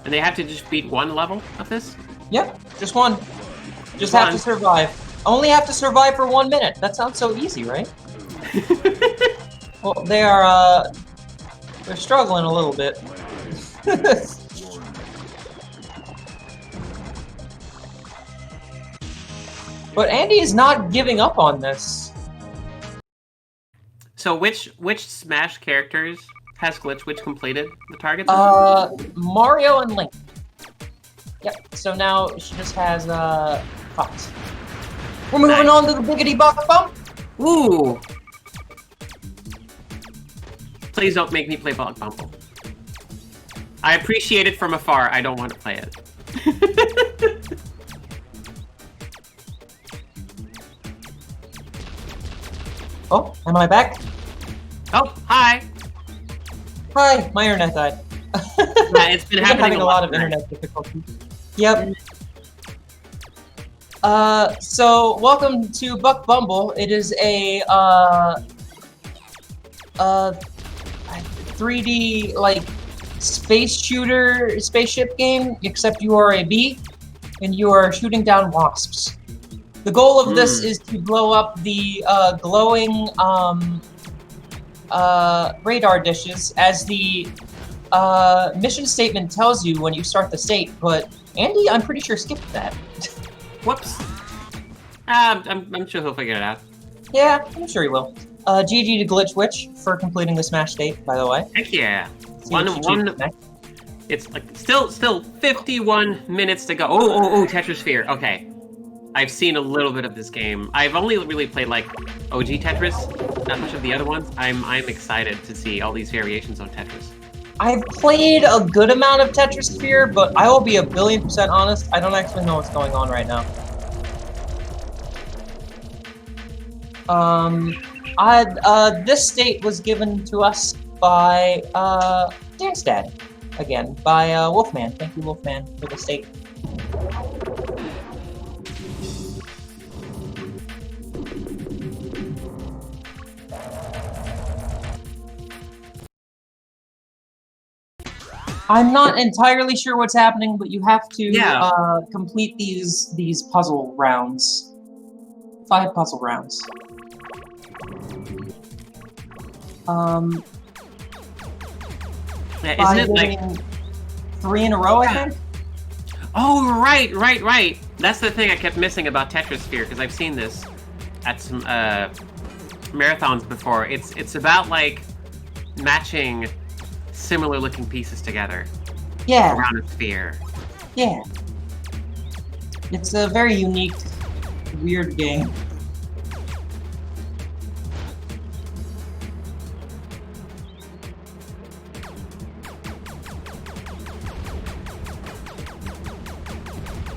And they have to just beat one level of this? Yep. Just one. Just have to survive. Only have to survive for 1 minute. That sounds so easy, right? Well, they're struggling a little bit. But Andy is not giving up on this. So which Smash characters has Glitch Witch completed the targets? Mario and Link. Yep. So now she just has Fox. We're moving on to the biggity bop bump. Ooh. Please don't make me play Bog Bumble. I appreciate it from afar. I don't want to play it. Oh, am I back? Oh, hi. Hi, my internet died. Yeah, it's been happening having a lot of internet difficulties. Yep. So welcome to Buck Bumble. It is a 3D like spaceship game, except you are a bee and you are shooting down wasps. The goal of this is to blow up the glowing radar dishes, as the mission statement tells you when you start the state, but Andy, I'm pretty sure, skipped that. Whoops. I'm sure he'll figure it out. Yeah, I'm sure he will. GG to Glitch Witch for completing the Smash state, by the way. Heck yeah. See what you cheated next. It's like still 51 minutes to go. Oh, Tetris Sphere. Okay. I've seen a little bit of this game. I've only really played like OG Tetris, not much of the other ones. I'm excited to see all these variations on Tetris. I've played a good amount of Tetris Sphere, but I will be 1,000,000% honest, I don't actually know what's going on right now. This state was given to us by Dan's dad, again, by Wolfman. Thank you, Wolfman, for the state. I'm not entirely sure what's happening, but you have to complete these puzzle rounds. 5 puzzle rounds. Yeah, isn't it like 3 in a row, I think? Oh, right. That's the thing I kept missing about Tetris Sphere, because I've seen this at some marathons before. It's about like matching similar looking pieces together. Yeah. Around a sphere. Yeah. It's a very unique, weird game.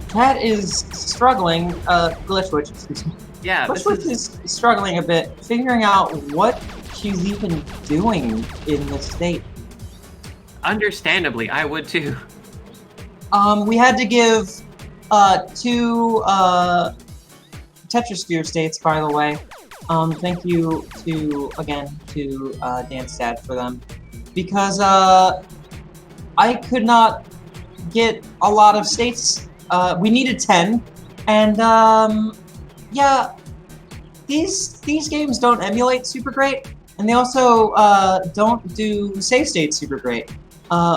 Cat is struggling, Glitch Witch, excuse me. Yeah, Glitch Witch is struggling a bit, figuring out what she's even doing in this state. Understandably, I would too. We had to give 2 Tetrasphere states, by the way. Thank you to Dan's dad for them. Because I could not get a lot of states. We needed 10. And yeah, these games don't emulate super great. And they also don't do save states super great.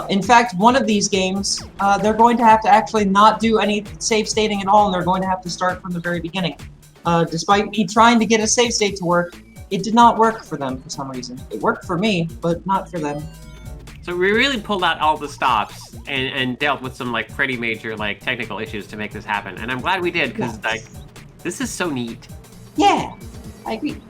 In fact, one of these games, they're going to have to actually not do any save stating at all, and they're going to have to start from the very beginning. Despite me trying to get a save state to work, it did not work for them for some reason. It worked for me, but not for them. So we really pulled out all the stops and dealt with some like pretty major like technical issues to make this happen. And I'm glad we did, because like this is so neat. Yeah, I agree.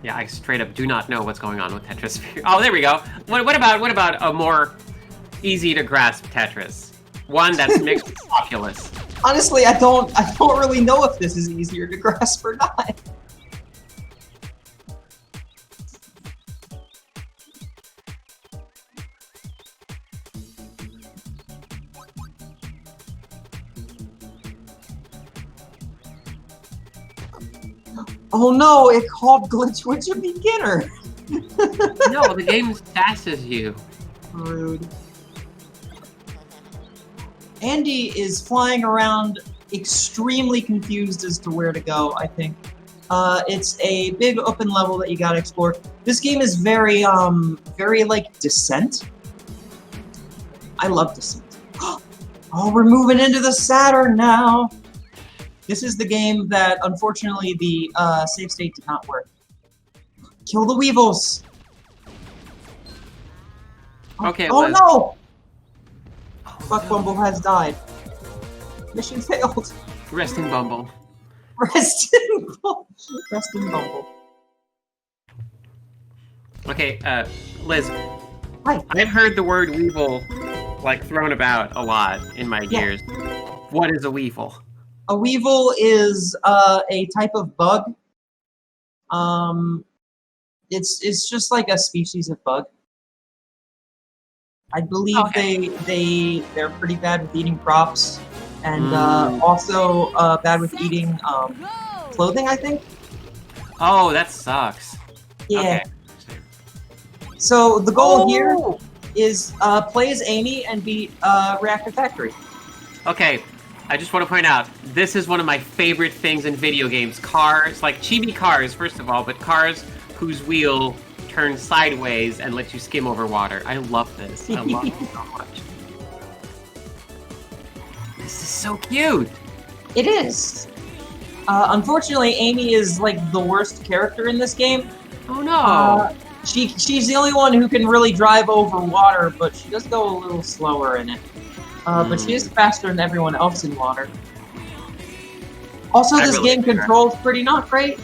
Yeah, I straight up do not know what's going on with Tetris Sphere. Oh, there we go. What about a more easy to grasp Tetris? One that's mixed with populous. Honestly, I don't really know if this is easier to grasp or not. Oh no, it called Glitch Witch a beginner. No, the game passes you. Rude. Andy is flying around extremely confused as to where to go, I think. It's a big open level that you gotta explore. This game is very like Descent. I love Descent. Oh, we're moving into the Saturn now. This is the game that, unfortunately, the save state did not work. Kill the Weevils! Okay, oh Liz. no! Fuck Bumble has died. Mission failed. Resting Bumble. Resting Bumble. Okay, Liz. Hi. I've heard the word weevil like thrown about a lot in my years. What is a weevil? A weevil is a type of bug. It's just like a species of bug. I believe they're pretty bad with eating crops, and also bad with eating clothing, I think. Oh, that sucks. Yeah. Okay. So the goal here is play as Amy and beat Reactor Factory. Okay, I just want to point out, this is one of my favorite things in video games. Cars, like chibi cars, first of all, but cars whose wheel turns sideways and lets you skim over water. I love this. I love it so much. This is so cute. It is. Unfortunately, Amy is like the worst character in this game. Oh no. She's the only one who can really drive over water, but she does go a little slower in it. But she is faster than everyone else in water. Also, this game controls pretty not great.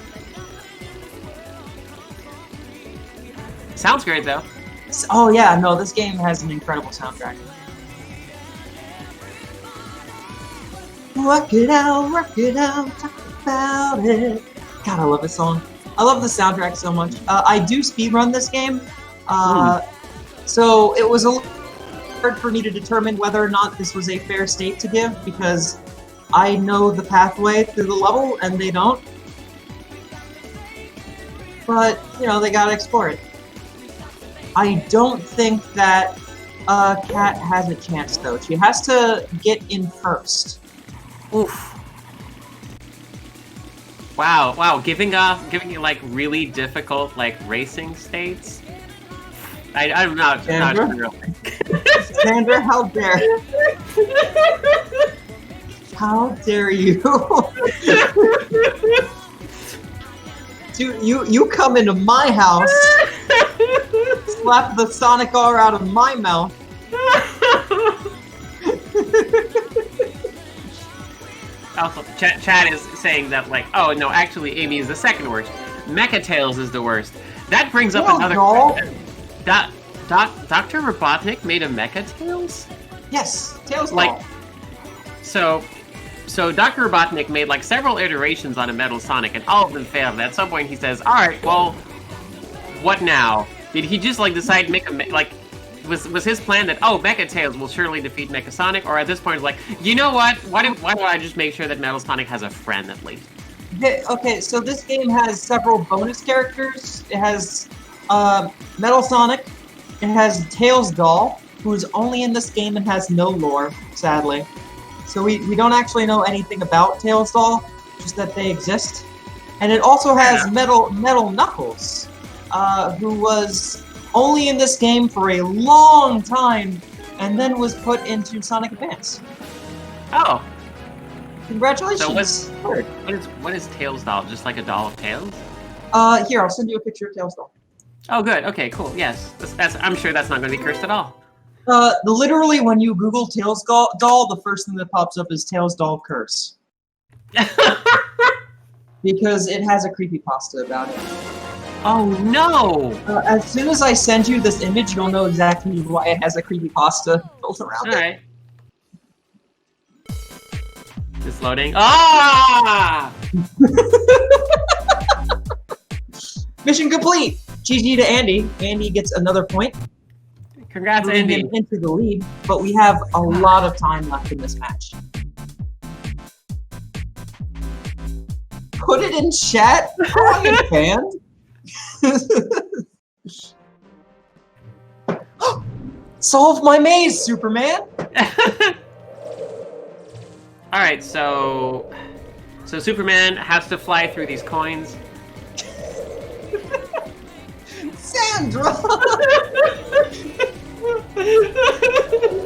Sounds great though. Oh yeah, no, this game has an incredible soundtrack. Rock it out, talk about it. God, I love this song. I love the soundtrack so much. I do speedrun this game, so it was a little hard for me to determine whether or not this was a fair state to give, because I know the pathway through the level and they don't. But, you know, they gotta explore it. I don't think that Kat has a chance, though. She has to get in first. Oof. Wow, giving you like really difficult like racing states. I'm not sure. Sandra, how dare you? Dude, you come into my house, slap the Sonic R out of my mouth. Also, Chad is saying that, like, oh no, actually Amy is the second worst. Mecha Tails is the worst. That brings up another question. Dr. Robotnik made a Mecha Tails? Yes, Tails like, Ball. So Dr. Robotnik made like several iterations on a Metal Sonic, and all of them failed. And at some point, he says, "All right, well, what now?" Did he just like decide to make a like? Was his plan that, oh, Mecha Tails will surely defeat Mecha Sonic, or at this point, like, you know what? Why don't I just make sure that Metal Sonic has a friend at least? Okay, so this game has several bonus characters. It has Metal Sonic. It has Tails Doll, who is only in this game and has no lore, sadly. So we don't actually know anything about Tails Doll, just that they exist. And it also has Metal Knuckles, who was only in this game for a long time, and then was put into Sonic Advance. Oh. Congratulations! So what is Tails Doll? Just like a doll of Tails? Here, I'll send you a picture of Tails Doll. Oh, good. Okay, cool. Yes, I'm sure that's not going to be cursed at all. Literally, when you Google Tails Doll, the first thing that pops up is Tails Doll Curse. Because it has a creepypasta about it. Oh no! As soon as I send you this image, you'll know exactly why it has a creepypasta built around it. Alright. It's loading. Ah! Mission complete! GG to Andy. Andy gets another point. Congrats, moving Andy. him into the lead, but we have a lot of time left in this match. Put it in chat? Are you banned? Solve my maze, Superman! Alright, so Superman has to fly through these coins. Sandra!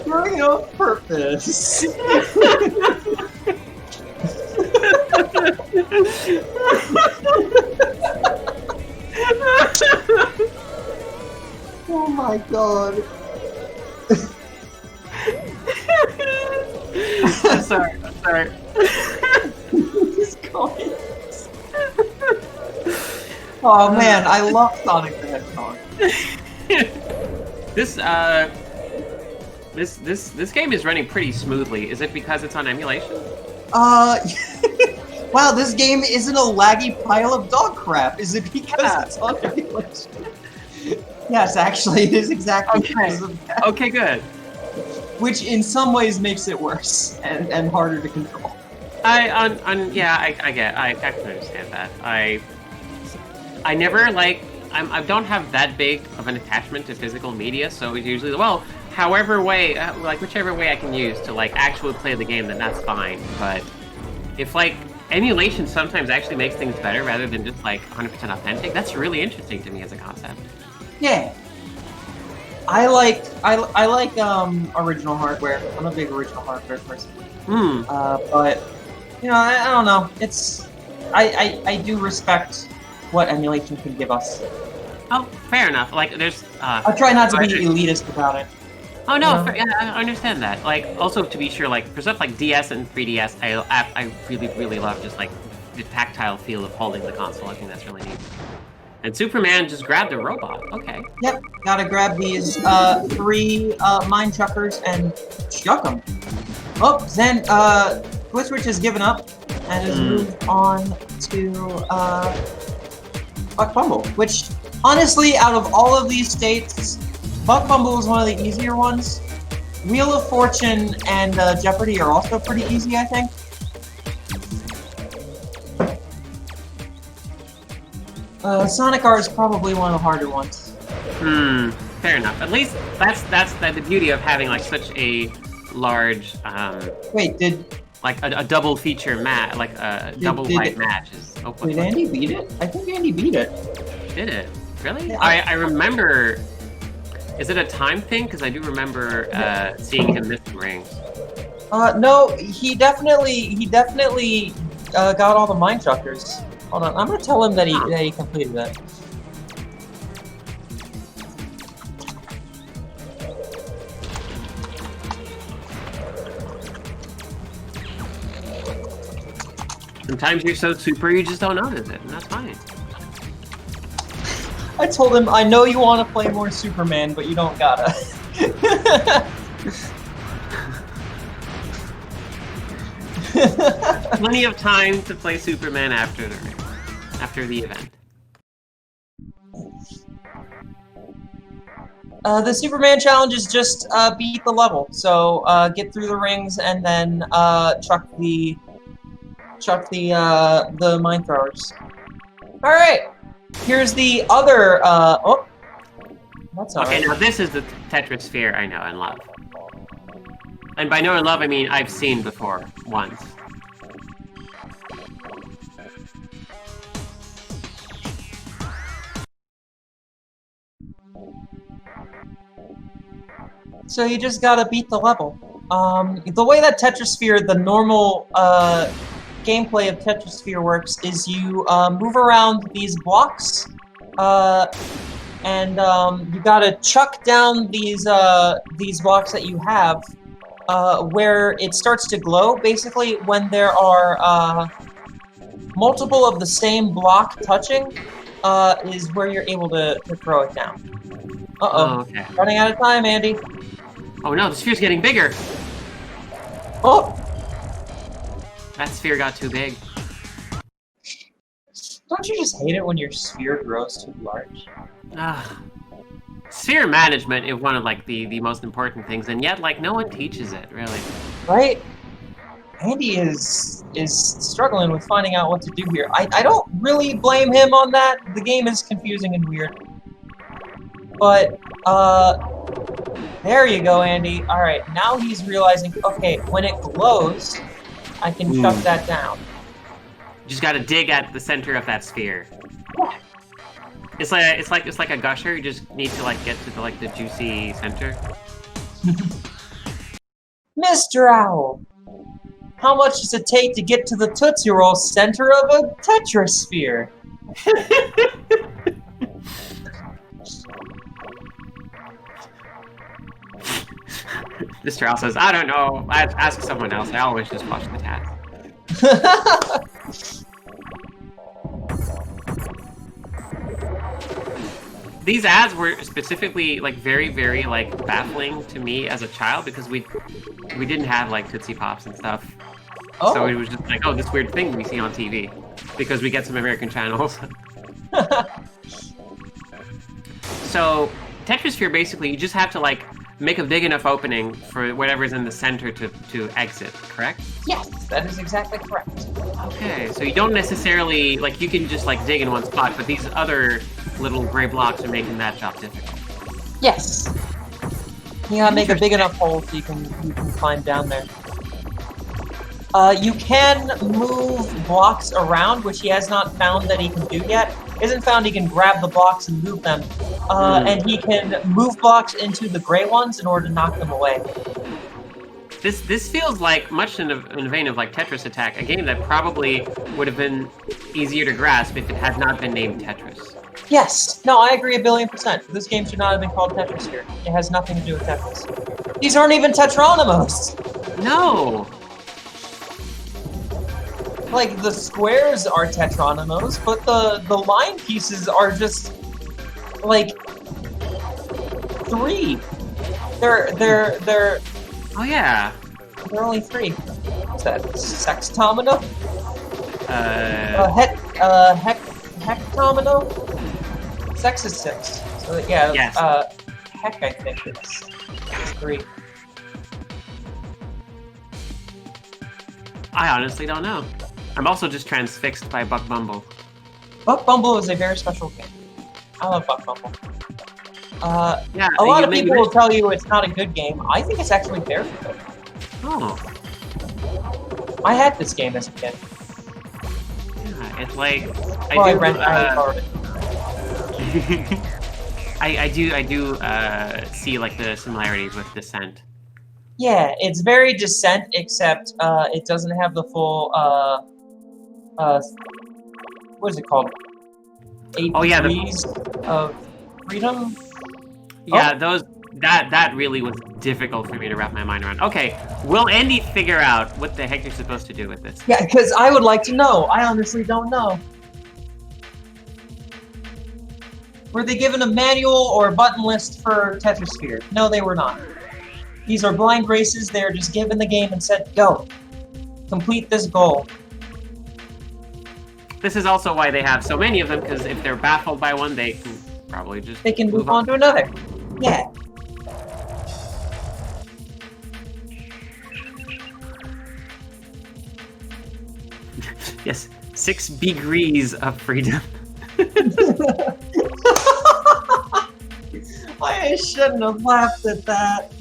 Doing it on purpose. Oh my god. I'm sorry. These coins. Oh man, I love Sonic the Hedgehog. This game is running pretty smoothly. Is it because it's on emulation? Wow, this game isn't a laggy pile of dog crap. Is it because it's on emulation? Yes, actually, it is exactly because of that. Okay, good. Which in some ways makes it worse and harder to control. I can understand that. I never I don't have that big of an attachment to physical media, so it's usually, well, however way, like whichever way I can use to like actually play the game, then that's fine. But if like emulation sometimes actually makes things better rather than just like 100% authentic, that's really interesting to me as a concept. Yeah. I like original hardware. I'm a big original hardware person. But you know, I don't know. It's I do respect what emulation can give us. Oh, fair enough. Like, there's. I try not to be elitist about it. Oh no, You know? yeah, I understand that. Like, also to be sure, like for stuff like DS and 3DS, I really love just like the tactile feel of holding the console. I think that's really neat. And Superman just grabbed a robot. Okay. Yep, gotta grab these 3 mine chuckers and chuck them. Oh, then Glitchwitch has given up and has moved on to Buck Bumble, which honestly, out of all of these states, Buck Bumble is one of the easier ones. Wheel of Fortune and Jeopardy are also pretty easy, I think. Sonic R is probably one of the harder ones. Fair enough. At least that's the beauty of having like such a large Wait, did a double feature match, like a double wide match is. Oh, did Andy beat it? I think Andy beat it. Did it? Really? Yeah, I remember. Is it a time thing? Because I do remember seeing him miss some rings. No, he definitely got all the mine chuckers. Hold on, I'm gonna tell him that he completed that. Sometimes you're so super you just don't notice it, and that's fine. I told him, I know you want to play more Superman, but you don't gotta. Plenty of time to play Superman after the event. The Superman challenge is just beat the level. So get through the rings and then chuck the mine throwers. All right. Here's the other. Oh, that's all Okay, right. now this is the Tetris sphere I know and love. And by know and love, I mean I've seen before once. So you just gotta beat the level. The way that Tetrasphere, the normal gameplay of Tetrasphere works is you move around these blocks, and you gotta chuck down these blocks that you have, where it starts to glow. Basically, when there are multiple of the same block touching, is where you're able to throw it down. Oh, okay. Running out of time, Andy. Oh no, the sphere's getting bigger! Oh! That sphere got too big. Don't you just hate it when your sphere grows too large? Sphere management is one of like the most important things, and yet like no one teaches it, really. Right? Andy is struggling with finding out what to do here. I don't really blame him on that. The game is confusing and weird. But, there you go, Andy. Alright, now he's realizing, okay, when it glows, I can chuck that down. You just gotta dig at the center of that sphere. It's like a gusher. You just need to like get to the juicy center. Mr. Owl, how much does it take to get to the Tootsie Roll center of a Tetrasphere? Mr. Owl says, I don't know. Ask someone else. I always just watch the task. These ads were specifically like very like baffling to me as a child because we didn't have like Tootsie Pops and stuff. Oh. So it was just like, oh, this weird thing we see on TV because we get some American channels. So Tetrasphere, basically, you just have to like make a big enough opening for whatever's in the center to exit, correct? Yes, that is exactly correct. Okay, so you don't necessarily, like, you can just, like, dig in one spot, but these other little gray blocks are making that job difficult. Yes. You gotta make a big enough hole so you can climb down there. You can move blocks around, which he has not found that he can do yet. He hasn't found he can grab the blocks and move them. And he can move blocks into the gray ones in order to knock them away. This feels like much in the vein of like Tetris Attack, a game that probably would have been easier to grasp if it had not been named Tetris. Yes. No, I agree 1,000,000,000%. This game should not have been called Tetris here. It has nothing to do with Tetris. These aren't even Tetronymous. No. Like, the squares are Tetronymous, but the line pieces are just, like, 3. They're Oh yeah. They're only 3. What's that? Sextomino? Hectomino? Sex is 6. So yeah, Yes. heck, I think it's 3. I honestly don't know. I'm also just transfixed by Buck Bumble. Buck Bumble is a very special game. I love Buck Bumble. Yeah, A lot of maybe people will tell you it's not a good game. I think it's actually very good. Oh. I had this game as a kid. Yeah, it's like I borrowed it. I do see like the similarities with Descent. Yeah, it's very Descent, except it doesn't have the full what is it called? 8 degrees of freedom. Yeah, that really was difficult for me to wrap my mind around. Okay, will Andy figure out what the heck you're supposed to do with this? Yeah, because I would like to know. I honestly don't know. Were they given a manual or a button list for Tetrasphere? No, they were not. These are blind races. They are just given the game and said, go. Complete this goal. This is also why they have so many of them, because if they're baffled by one, they can probably just They can move on to another. Yeah. Yes, 6 degrees of freedom. I shouldn't have laughed at that.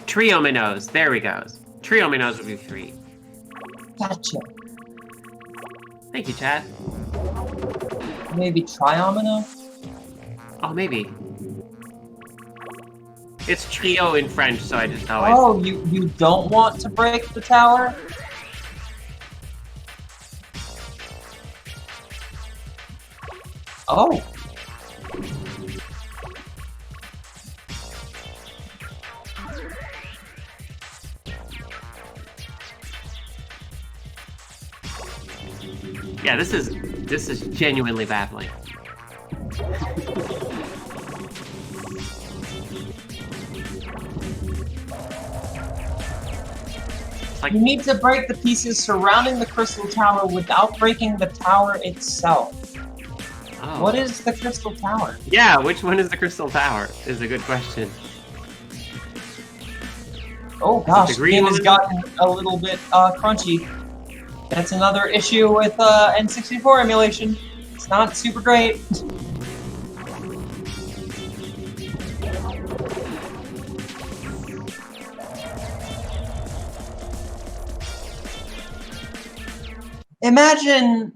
Triominos, there we go. Triominos would be 3. Gotcha. Thank you, chat. Maybe Triomino? Oh, maybe. It's trio in French, so I just always... Oh, you don't want to break the tower? Oh. Yeah, this is genuinely baffling. You need to break the pieces surrounding the crystal tower without breaking the tower itself. Oh. What is the crystal tower? Yeah, which one is the crystal tower? Is a good question. Oh gosh, the green game has one? gotten a little bit crunchy. That's another issue with N64 emulation. It's not super great. Imagine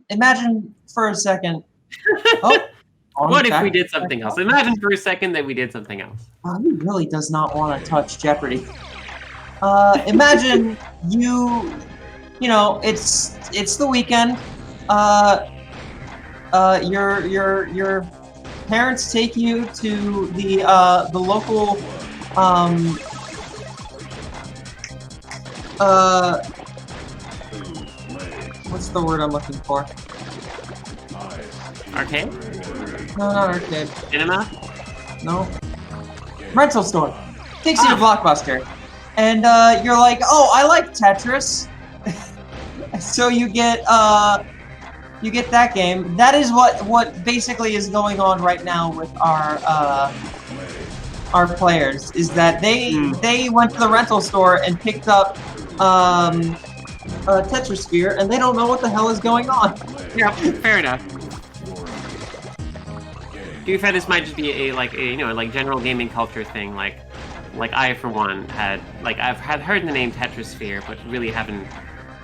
for a second. Oh, What if we did something else? Imagine for a second that we did something else. Oh, he really does not want to touch Jeopardy. Imagine you know, it's the weekend. Your parents take you to the local what's the word I'm looking for? Arcade? No, not arcade. Cinema? No. Rental store. Takes you to Blockbuster. and you're like, oh, I like Tetris. So you get that game. That is what basically is going on right now with our players, is that they went to the rental store and picked up a Tetrasphere, and they don't know what the hell is going on. Yeah, fair enough. To be fair, this might just be a general gaming culture thing. Like I, for one, I've heard the name Tetrasphere, but really haven't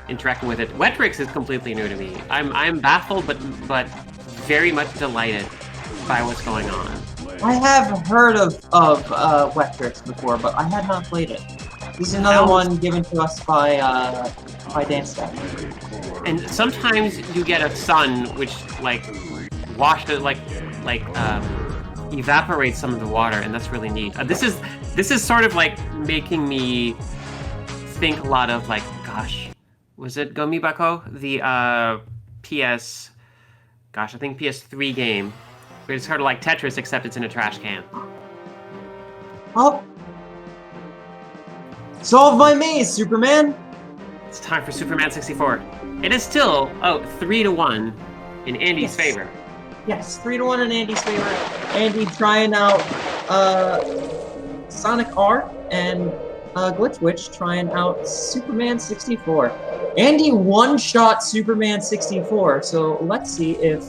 interacted with it. Wetrix is completely new to me. I'm baffled, but very much delighted by what's going on. I have heard of Wetrix before, but I had not played it. This is another one given to us by Dance Stack. And sometimes you get a sun which evaporates some of the water, and that's really neat. This is sort of like making me think a lot of gosh, was it Gomibako? The I think PS3 game. Where it's sort of like Tetris, except it's in a trash can. Oh! Solve my maze, Superman! It's time for Superman 64. It is still 3-1 in Andy's favor. Yes, 3-1 in Andy's favor. Andy trying out Sonic R, and Glitch Witch trying out Superman 64. Andy one-shot Superman 64, so let's see if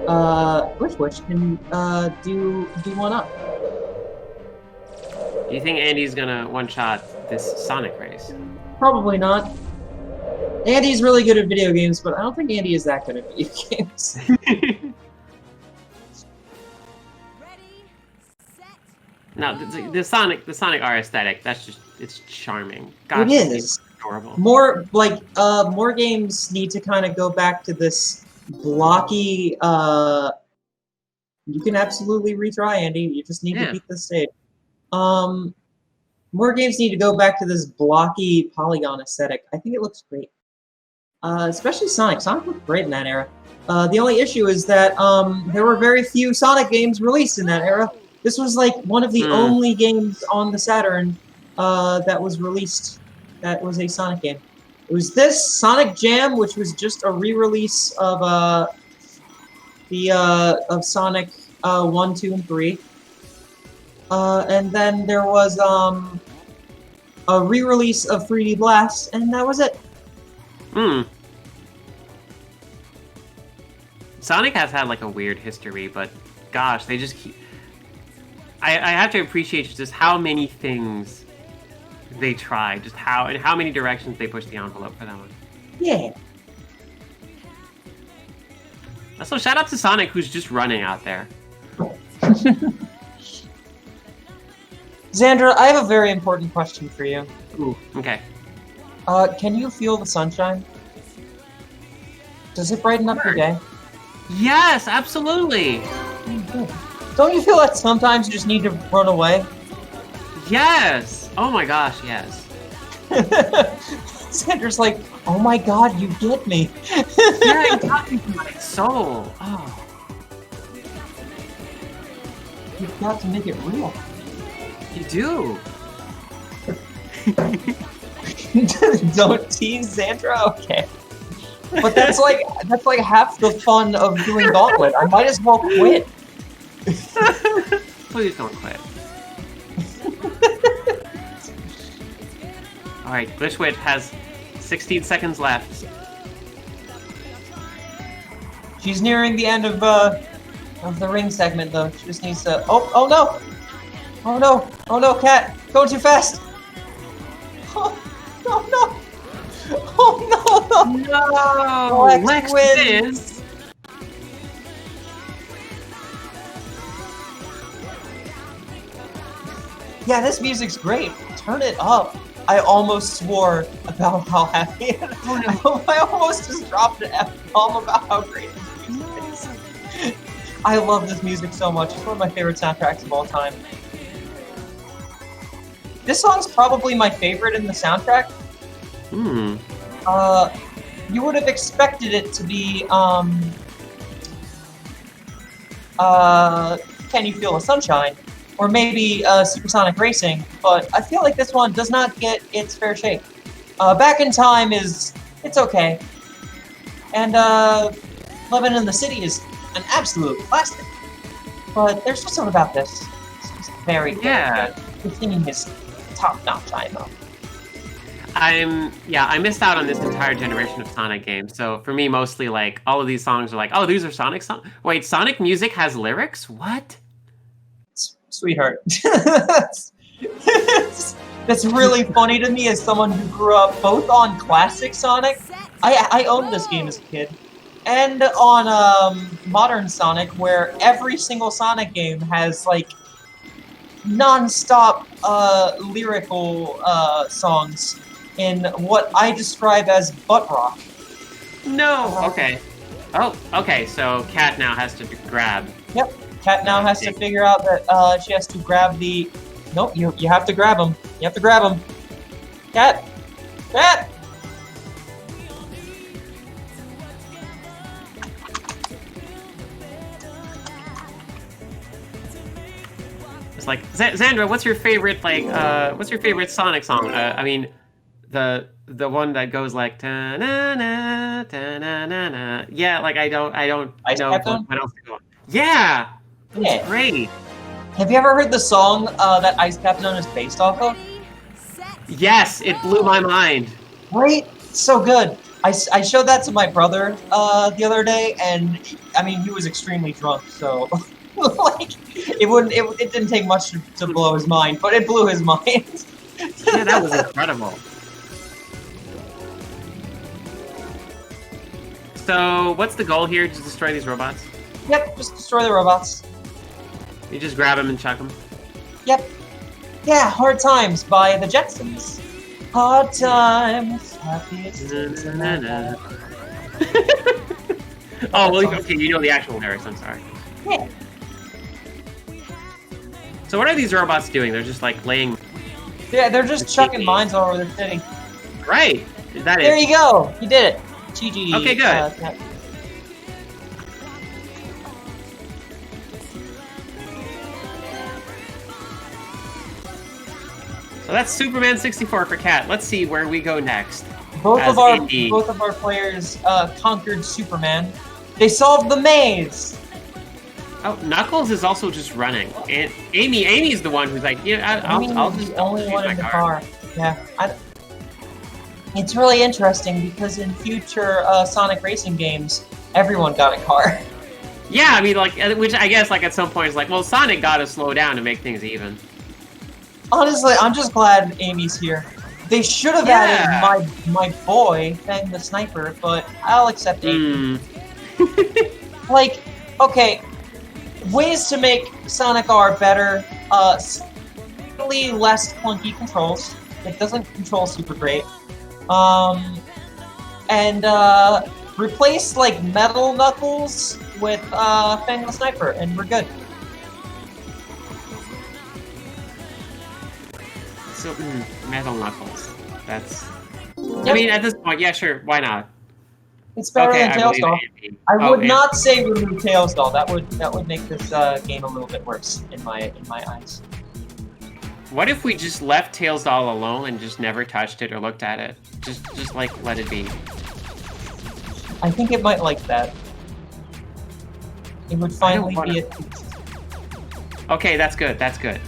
Glitch Witch can do one up. Do you think Andy's gonna one-shot this Sonic race? Probably not. Andy's really good at video games, but I don't think Andy is that good at video games. No, the Sonic R aesthetic, it's charming. Gosh, it is. It's adorable. More games need to kind of go back to this blocky, you can absolutely retry, Andy. You just need to beat the stage. More games need to go back to this blocky polygon aesthetic. I think it looks great. Especially Sonic. Sonic looked great in that era. The only issue is that there were very few Sonic games released in that era. This was like one of the only games on the Saturn that was released that was a Sonic game. It was this, Sonic Jam, which was just a re-release of Sonic 1, 2, and 3. And then there was a re-release of 3D Blast, and that was it. Sonic has had a weird history, but gosh, they just keep... I have to appreciate just how many things they try, just how many directions they push the envelope for that one. Yeah. Also, shout out to Sonic, who's just running out there. Xandra, I have a very important question for you. Ooh, okay. Can you feel the sunshine? Does it brighten up your day? Yes, absolutely. Don't you feel that sometimes you just need to run away? Yes. Oh my gosh, yes. Xandra's like, oh my god, you get me. Yeah, I'm talking to my soul. Oh. You've got to make it real. You do. Don't tease Xandra? Okay. But that's like half the fun of doing Gauntlet. I might as well quit. Please don't quit. Alright, Glitch Witch has 16 seconds left. She's nearing the end of the ring segment, though. She just needs to... Oh no! Oh no! Oh no, Cat! Going too fast! Oh no! Oh no! No! Lex wins! Yeah, this music's great. Turn it up. I almost swore about how happy I almost just dropped an F-bomb about how great this music is. I love this music so much. It's one of my favorite soundtracks of all time. This song's probably my favorite in the soundtrack. You would have expected it to be, Can You Feel the Sunshine? or maybe Supersonic Racing, but I feel like this one does not get its fair shake. Back in Time it's okay, and Living in the City is an absolute classic. But there's just something about this. It's just very good. The theme is top-notch, I know. I missed out on this entire generation of Sonic games. So for me, mostly like all of these songs are like, oh, these are Sonic songs. Wait, Sonic music has lyrics? What? Sweetheart. That's really funny to me as someone who grew up both on classic Sonic. I owned this game as a kid. And on modern Sonic, where every single Sonic game has like non-stop lyrical songs in what I describe as butt rock. No. Okay. Oh, okay. So Cat now has to grab. Yep. Cat now has to figure out that she has to grab the. Nope. You have to grab him. You have to grab him. Cat. Cat. It's like, Xandra, what's your favorite what's your favorite Sonic song? I mean, the one that goes like ta na na ta na na na. Yeah, like I don't know what else to go on. Yeah, that's great. Have you ever heard the song that Ice Captain is based off of? Yes, it blew my mind. Right? So good. I showed that to my brother the other day, and I mean he was extremely drunk, so. Like it didn't take much to blow his mind, but it blew his mind. Yeah, that was incredible. So, what's the goal here? To destroy these robots? Yep, just destroy the robots. You just grab them and chuck them? Yep. Yeah, Hard Times by the Jetsons. Hard times, happiest days of my life. Oh, well, okay, you know the actual lyrics, I'm sorry. Yeah. So what are these robots doing? They're just like laying... Yeah, they're just chucking mines all over the city. Right. There you go. You did it. GG. Okay, good. So that's Superman 64 for Cat. Let's see where we go next. Both of our players conquered Superman. They solved the maze. Oh, Knuckles is also just running. And Amy's the one who's like, yeah, I'll just only one in the car. Yeah. It's really interesting because in future Sonic racing games, everyone got a car. Yeah, I mean, like, which I guess, like, at some point, it's like, well, Sonic got to slow down to make things even. Honestly, I'm just glad Amy's here. They should have added my boy, Fang the Sniper, but I'll accept Amy. Like, okay, ways to make Sonic R better, slightly less clunky controls. It doesn't control super great. And replace, like, Metal Knuckles with Fang the Sniper, and we're good. So, Metal Knuckles. That's... Yep. I mean, at this point, yeah, sure, why not? It's better than Tails Doll. I would not say remove Tails Doll. That would make this game a little bit worse in my eyes. What if we just left Tails Doll alone and just never touched it or looked at it? Just like let it be. I think it might like that. It would finally be at peace. Okay, that's good. That's good.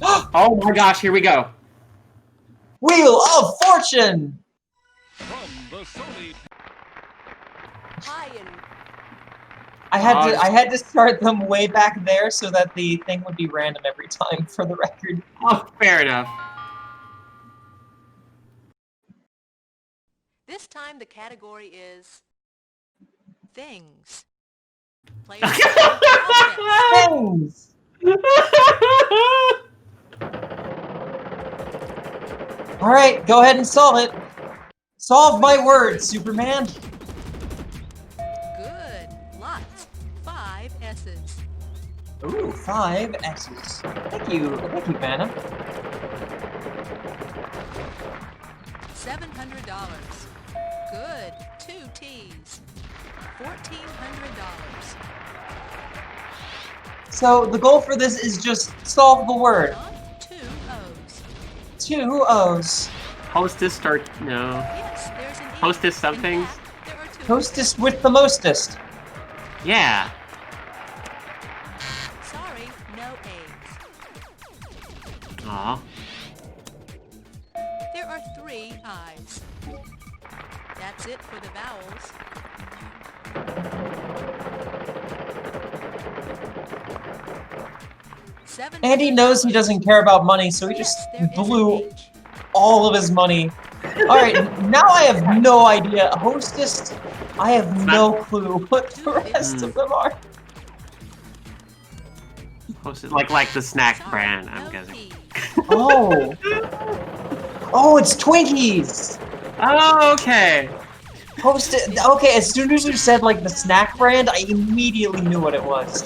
Oh my gosh! Here we go. Wheel of Fortune. I had to start them way back there so that the thing would be random every time, for the record. Oh, fair enough. This time the category is things. Things. All right, go ahead and solve it. Solve my word, Superman. Good. Lots. 5 S's. Ooh, 5 S's. Thank you, Vanna. $700. Good. 2 T's. $1,400. So the goal for this is just solve the word. Two O's. 2 O's. Hostess start no. Yes, there's an E. Hostess In something. fact, there are two Hostess with the mostest. Yeah. E's. Sorry, no A's. Aw. There are 3 I's. That's it for the vowels. Seven Andy knows he doesn't care about money, so he just Yes, there is an blew H. all of his money. Alright, now I have no idea. Hostess, I have no clue what the rest of them are. Hostess like the snack Sorry, brand, I'm no guessing. P. Oh. Oh, it's Twinkies! Oh, okay. Hostess, okay, as soon as you said like the snack brand, I immediately knew what it was.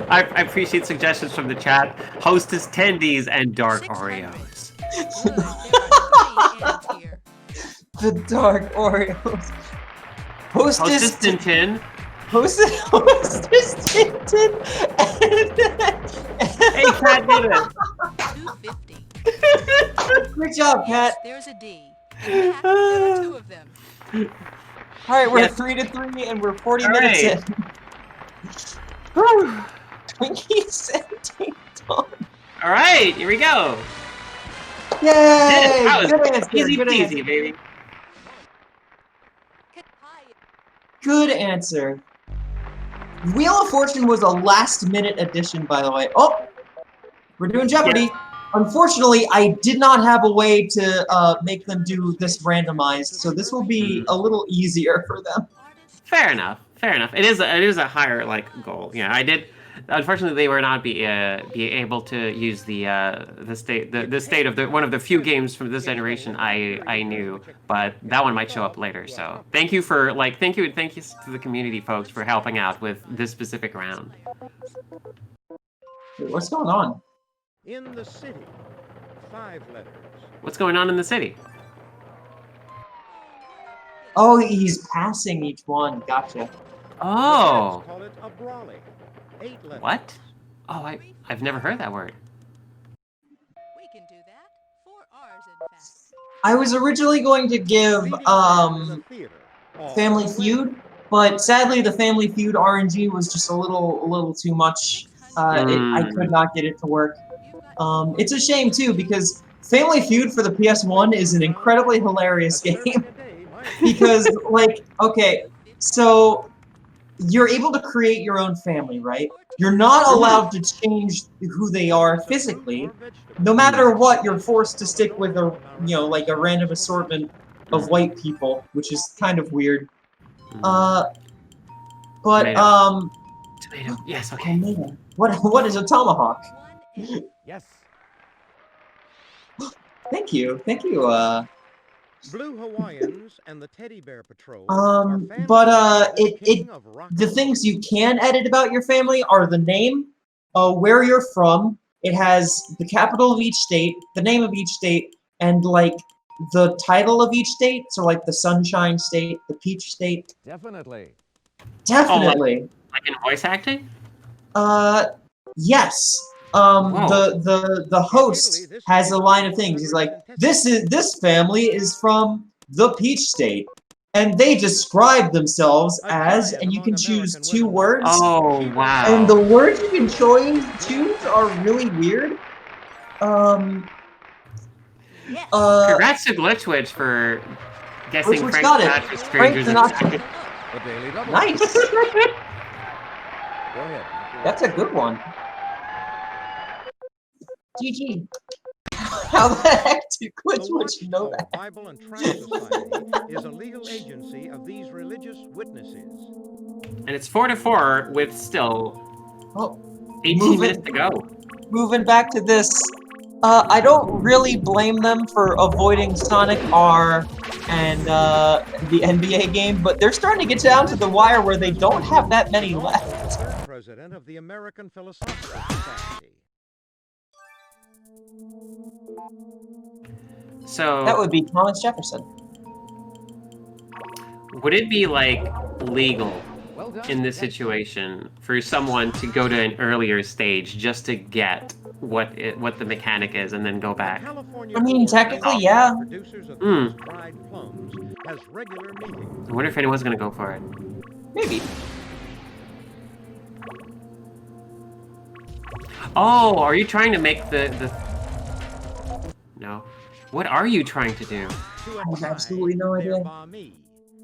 I appreciate suggestions from the chat. Hostess tendies and dark 600. Oreos. Good, there are 3 N's here. The dark Oreos. Hostess Tintin. Hostess Tintin. Hey, Cat did it. 250. Great job, Kat. Yes, there's a D. In fact, there are 2 of them. Alright, we're Yes. 3-3 and we're 40 All minutes right. in. Whew. Twinkies and Ding Dong. All right, here we go. Yay! That was Good answer. easy Good peasy, answer. baby. Good answer. Wheel of Fortune was a last-minute addition, by the way. Oh, we're doing Jeopardy. Unfortunately, I did not have a way to make them do this randomized, so this will be a little easier for them. Fair enough. Fair enough. It is a higher goal. Yeah, I did. Unfortunately, they were not be able to use the state of one of the few games from this generation I knew, but that one might show up later. So thank you for thank you to the community folks for helping out with this specific round. Wait, what's going on? In the city, 5 letters. What's going on in the city? Oh, he's passing each one. Gotcha. Oh, Call it a brawly. 8 letters. what? Oh, I've never heard that word. We can do that. 4 R's, in fact. I was originally going to give Leading man in the theater. All Family the way. Feud, but sadly the Family Feud RNG was just a little too much. I could not get it to work. It's a shame too because Family Feud for the PS1 is an incredibly hilarious game because okay, so you're able to create your own family, right? You're not allowed to change who they are physically. No matter what, you're forced to stick with a a random assortment of white people, which is kind of weird. Tomato. Yes. Okay. Tomato. What is a tomahawk? 1 A. Yes. Thank you. Blue Hawaiians and the Teddy Bear Patrol. The things you can edit about your family are the name, where you're from. It has the capital of each state, the name of each state, and the title of each state. So the Sunshine State, the Peach State. Definitely. Definitely. Like in voice acting? Yes. The host has a line of things. He's like, this family is from the Peach State. And they describe themselves as, and you can choose 2 words. Oh, wow. And the words you can choose are really weird. Yes. Congrats to Glitchwitch for guessing Glitchwitch Frank got it. Sinatra's Strangers in Frank Second. The Daily Double. Nice. Go ahead. That's a good one. GG. How the heck did Glitchwitch know that? Bible and Tract Society is a legal agency of these religious witnesses. And it's 4-4 with still Oh, 18 minutes to go. moving back to this. I don't really blame them for avoiding Sonic R and the NBA game, but they're starting to get down to the wire where they don't have that many left. President of the American Philosophical Society. So That would be Thomas Jefferson. would it be legal in this situation for someone to go to an earlier stage just to get what the mechanic is and then go back. I mean, technically, yeah. I wonder if anyone's gonna go for it. Maybe. Oh, are you trying to make the... No. What are you trying to do? I have absolutely no idea.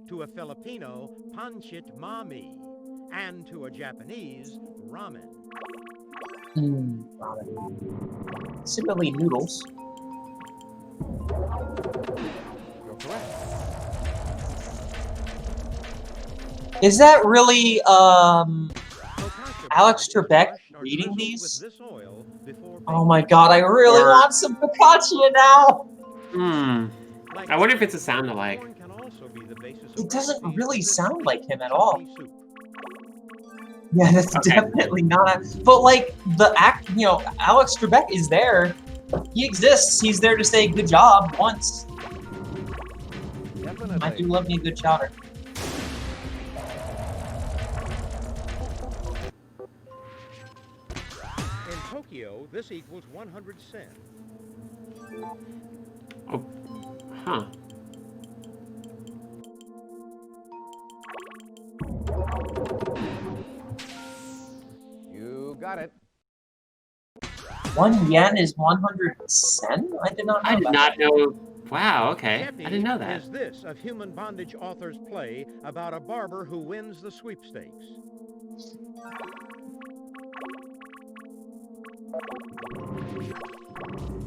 To a Filipino, pancit mami. And to a Japanese, ramen. Ramen. Similarly, noodles. You're correct. Is that really, Alex Trebek reading these? Oh my god, I really want some focaccia now! I wonder if it's a sound alike. It doesn't really sound like him at all. Yeah, that's definitely not. But like Alex Trebek is there. He exists. He's there to say good job once. I do love me a good chowder. In Tokyo, this equals 100 cents. Oh, huh. You got it. 1 yen is 100 sen? I did not know I did not know. Wow, okay. I didn't know that. Is this of human bondage author's play about a barber who wins the sweepstakes?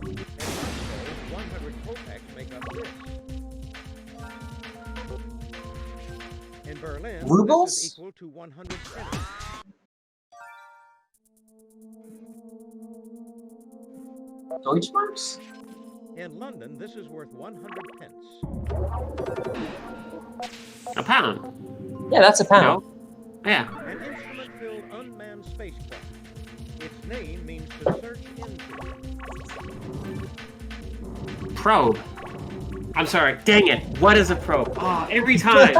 In Moscow, 100 kopecks make up this. In Berlin, Rubles? this is equal to 100 pennies. Deutschmarks? In London, this is worth 100 pence. A pound. Yeah, that's a pound. No? Yeah. An instrument-filled unmanned spacecraft. Its name means to search into. Probe. I'm sorry. Dang it. What is a probe? Oh, every time.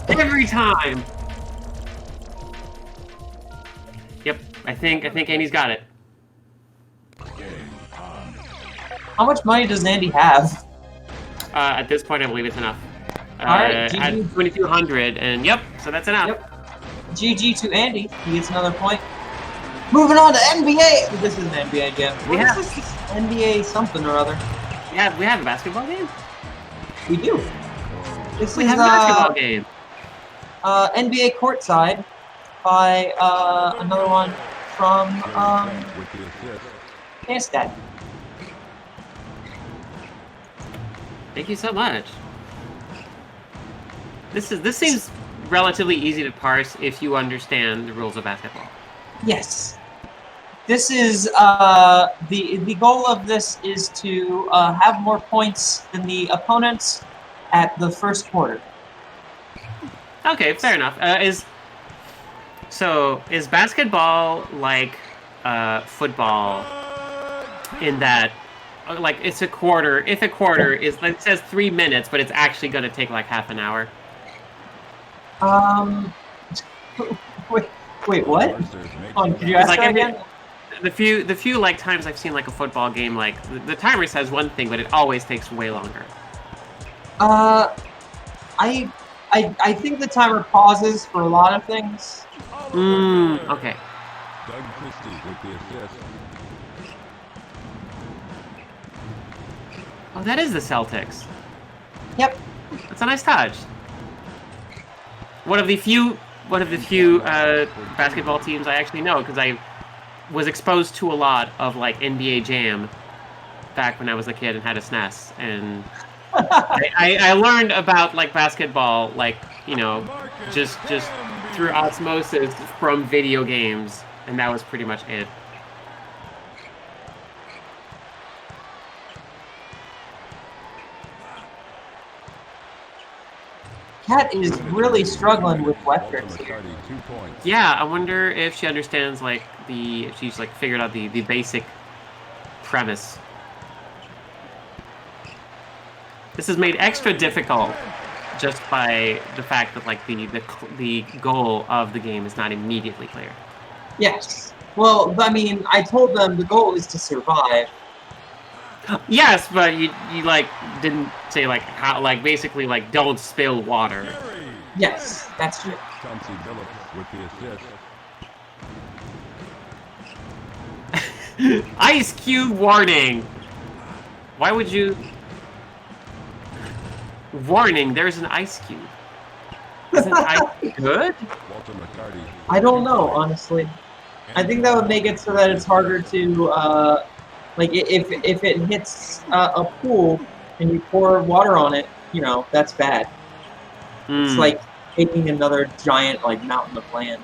Every time. Yep. I think Andy's got it. How much money does Andy have? At this point, I believe it's enough. Alright, at GG. 2,200, and yep, so that's enough. Yep. GG to Andy. He gets another point. Moving on to NBA. This is an NBA game. We have NBA something or other. we have a basketball game. We do. This We is have a basketball game. NBA Courtside by another one from Dad. Thank you so much. This seems relatively easy to parse if you understand the rules of basketball. Yes. This is the goal of this is to have more points than the opponents at the first quarter. Okay, fair enough. Is basketball like football in that like it's a quarter? If a quarter is like it says 3 minutes, but it's actually going to take like half an hour. Wait, what? Could you ask like that again? The few like times I've seen like a football game, like the timer says one thing, but it always takes way longer. I think the timer pauses for a lot of things. Okay. Doug Christie with the assist. Oh, that is the Celtics. Yep. That's a nice touch. One of the few basketball teams I actually know, because I was exposed to a lot of like NBA Jam back when I was a kid and had a SNES, and I learned about like basketball, like just through osmosis from video games, and that was pretty much it. Kat is really struggling with wet tricks here. Yeah, I wonder if she understands if she's like figured out the basic premise. This is made extra difficult just by the fact that like the goal of the game is not immediately clear. Yes. Well, I mean, I told them the goal is to survive. Yes, but you like didn't say like how, like basically like don't spill water. Yes, that's true. Chauncey Billups with the assist. Ice cube warning. Why would you? Warning, there's an ice cube. Isn't ice good? Walter McCarty. I don't know, honestly. I think that would make it so that it's harder to, like, if it hits a pool and you pour water on it, you know, that's bad. It's like taking another giant, like, mountain of land.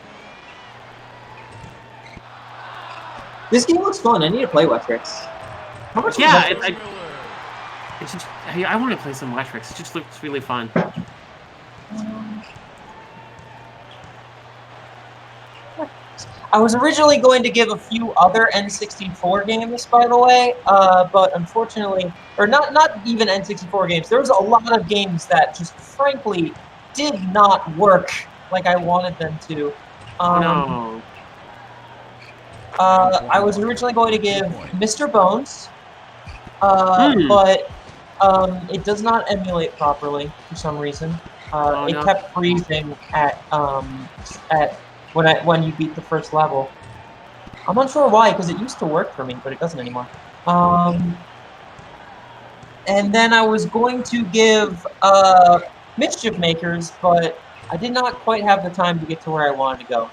This game looks fun. I need to play Wettrix. How much? Yeah, I want to play some Wettrix. It just looks really fun. I was originally going to give a few other N64 games, by the way, but unfortunately, or not even N64 games. There was a lot of games that just frankly did not work like I wanted them to. No. I was originally going to give Mr. Bones, but it does not emulate properly for some reason. It kept freezing at when you beat the first level. I'm unsure why, because it used to work for me, but it doesn't anymore. And then I was going to give Mischief Makers, but I did not quite have the time to get to where I wanted to go.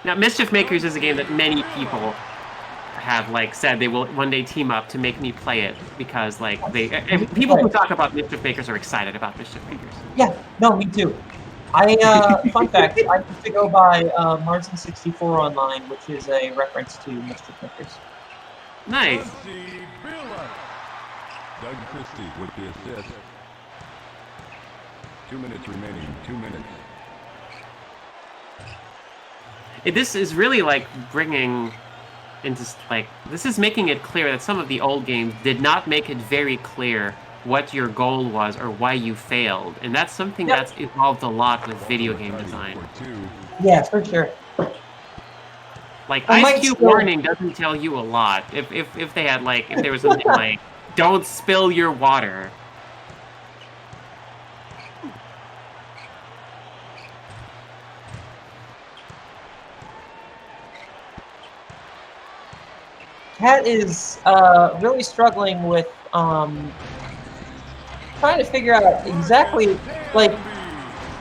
Now, Mischief Makers is a game that many people have like said they will one day team up to make me play it because like people who talk about Mischief Makers are excited about Mischief Makers. Yeah, no, me too. Fun fact, I used to go by Martin64 Online, which is a reference to Mischief Makers. Nice. Doug Christie with the assist. 2 minutes remaining. 2 minutes. This is really like bringing into like this is making it clear that some of the old games did not make it very clear what your goal was or why you failed, and that's something that's evolved a lot with video game design. Yeah, for sure. Like Ice Cube warning doesn't tell you a lot. If they had like if there was something like don't spill your water. Kat is really struggling with trying to figure out exactly, like,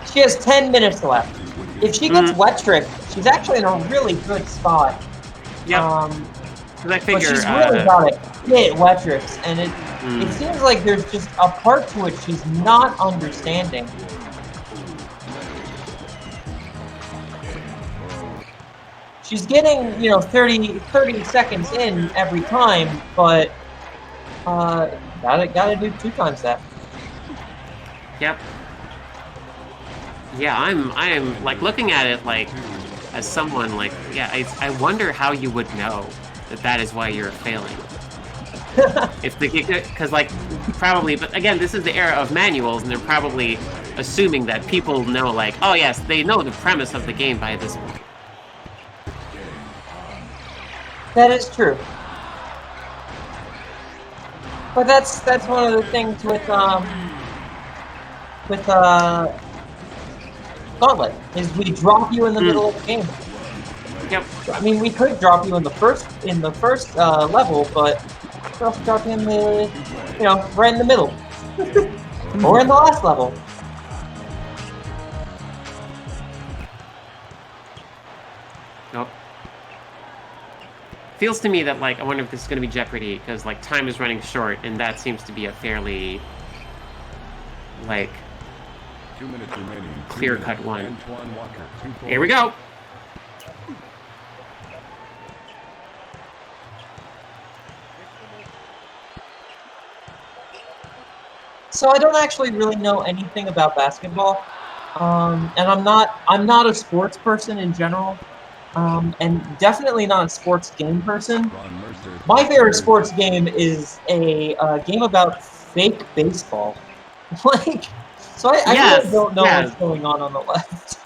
she has 10 minutes left. If she gets Wettrix, she's actually in a really good spot. Yeah. I figure, but she's really got to hit Wettrix, and it seems like there's just a part to it she's not understanding. She's getting, 30 seconds in every time, but gotta do 2 times that. Yep. Yeah, I'm like looking at it like as someone like I wonder how you would know that is why you're failing. Because like probably, but again, this is the era of manuals, and they're probably assuming that people know like, oh yes, they know the premise of the game by this point. That is true. But that's one of the things with Gauntlet, is we drop you in the middle of the game. Yep. I mean, we could drop you in the first level, but we also drop you in the, right in the middle, or in the last level. Nope. Feels to me that like I wonder if this is going to be Jeopardy because like time is running short, and that seems to be a fairly like 2 minutes remaining. Clear-cut one. Here we go. So I don't actually really know anything about basketball, and I'm not a sports person in general, and definitely not a sports game person. My favorite sports game is a game about fake baseball. Like, so I Yes, really don't know yes. what's going on the left.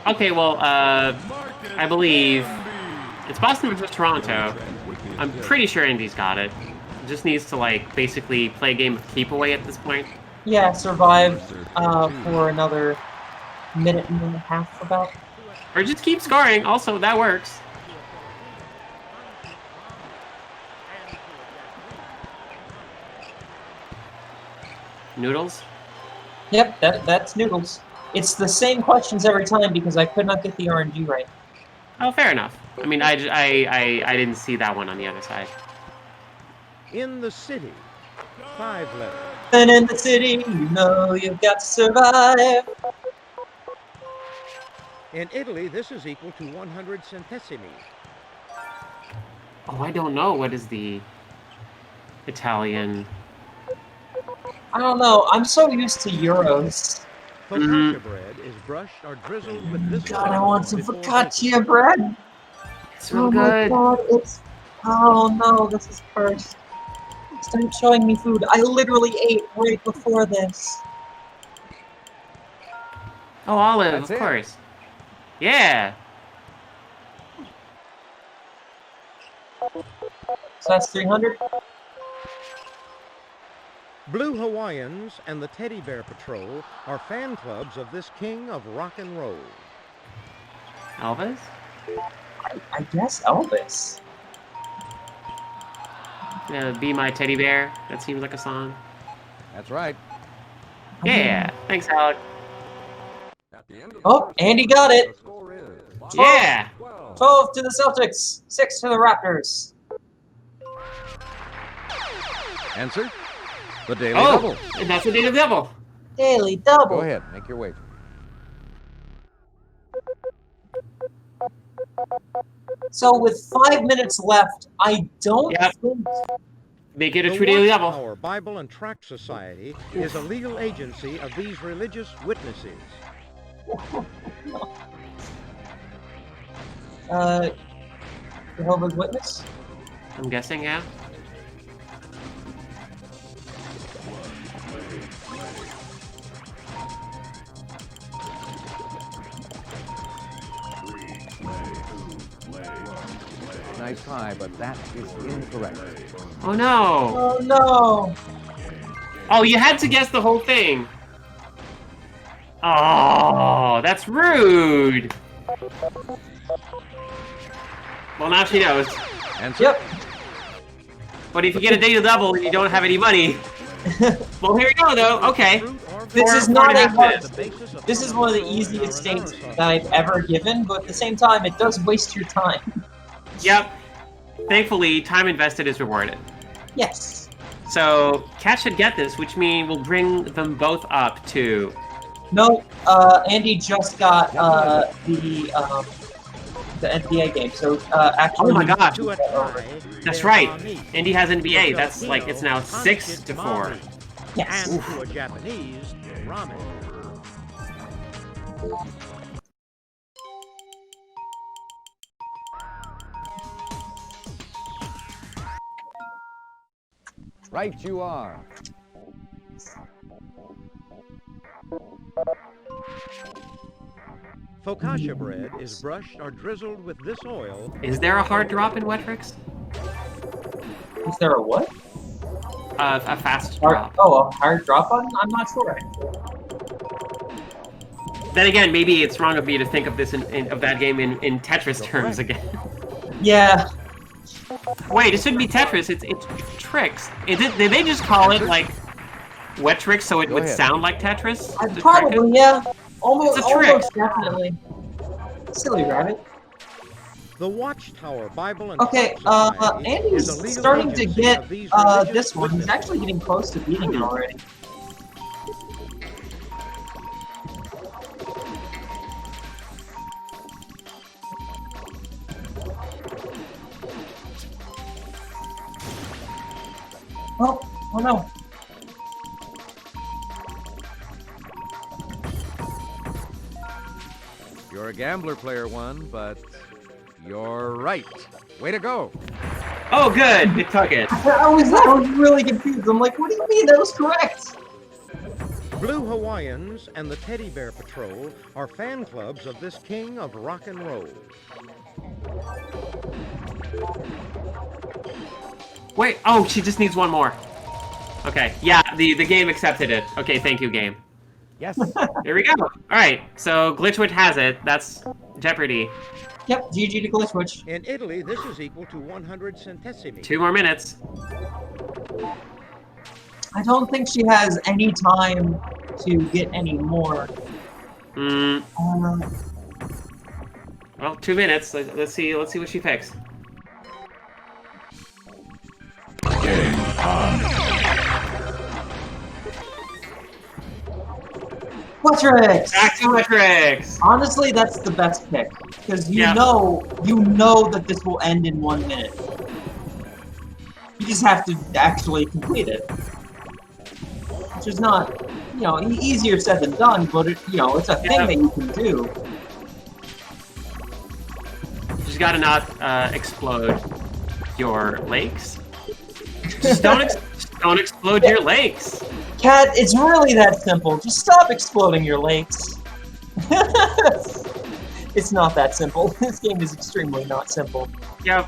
Okay, well, I believe it's Boston versus Toronto. I'm pretty sure Indy's got it. Just needs to, like, basically play a game of keep away at this point. Yeah, survive for another minute and a half about. Or just keep scoring. Also, that works. Noodles? Yep, that's Noodles. It's the same questions every time because I could not get the RNG right. Oh, fair enough. I mean, I didn't see that one on the other side. In the city, 5 letters. And in the city, you know you've got to survive. In Italy, this is equal to 100 centesimi. Oh, I don't know. What is the Italian? I don't know. I'm so used to euros. Focaccia bread is brushed or drizzled with this. God, I want some before focaccia bread. It's real Oh good. my God, it's. Oh no, this is cursed. Stop showing me food. I literally ate right before this. Oh, olive, That's of it. course. Yeah. So that's 300. Blue Hawaiians and the Teddy Bear Patrol are fan clubs of this king of rock and roll. Elvis? I guess Elvis. Be My Teddy Bear. That seems like a song. That's right. Yeah. Thanks, Alec. Oh, Andy got it. Yeah. 12 to the Celtics, 6 to the Raptors. Answer? The Daily Oh, Double. and that's the Daily Double. Daily double. Go ahead, make your wager. So with 5 minutes left, I don't Yep. think. Make it a The true Daily Double. Watchtower Bible and Tract Society is a legal agency of these religious witnesses. Jehovah's Witness. I'm guessing, yeah. Nice try, but that is incorrect. Oh no. Oh no. Oh, you had to guess the whole thing. Oh, that's rude. Well, now she knows. Answer? Yep. But if you get a Daily Double and you don't have any money, well, here you go though. Okay. This is Four not and a half hard. minutes. This is one of the easiest states that I've ever given, but at the same time, it does waste your time. Yep. Thankfully, time invested is rewarded. Yes. So, Cat should get this, which means we'll bring them both up to. No, Andy just got the NBA game, so actually. Oh my god. To a tie, That's they're right. Mami. Indy has NBA. To a That's like, it's now Filipino, 6 to pancit 4. mami. Yes. And to a Japanese, ramen. Right you are. Focaccia bread is brushed or drizzled with this oil. Is there a hard drop in Wetrix? Is there a what? A fast Hard, drop. oh, a hard drop button? I'm not sure. Then again, maybe it's wrong of me to think of this of that game in Tetris terms again. Yeah. Wait, it shouldn't be Tetris. It's Tricks. Did they just call it like Wetrix so it Go would ahead. sound like Tetris? I To trick it? probably, yeah. Almost, It's a trick. almost definitely. Silly rabbit. The Watchtower Bible and Okay, Tract Society Andy's is a legal starting to agency get of these religious this one. He's witnesses. actually getting close to beating it already. Oh no. You're a gambler, player one, but you're right. Way to go. Oh, good. It took it. I was really confused. I'm like, what do you mean? That was correct. Blue Hawaiians and the Teddy Bear Patrol are fan clubs of this king of rock and roll. Wait. Oh, she just needs one more. Okay. Yeah, the game accepted it. Okay, thank you, game. Yes. There we go. All right. So Glitchwitch has it. That's Jeopardy. Yep, GG to Glitchwitch. In Italy, this is equal to 100 centesimi. 2 more minutes. I don't think she has any time to get any more. Well, 2 minutes. Let's see what she picks. Game on. Wetrix! Back to Wetrix! Honestly, that's the best pick. Because you know that this will end in 1 minute. You just have to actually complete it. Which is not, easier said than done, but it's a thing that you can do. You just gotta not explode your lakes. Just don't explode your lakes. Cat, it's really that simple. Just stop exploding your lakes. It's not that simple. This game is extremely not simple. Yep.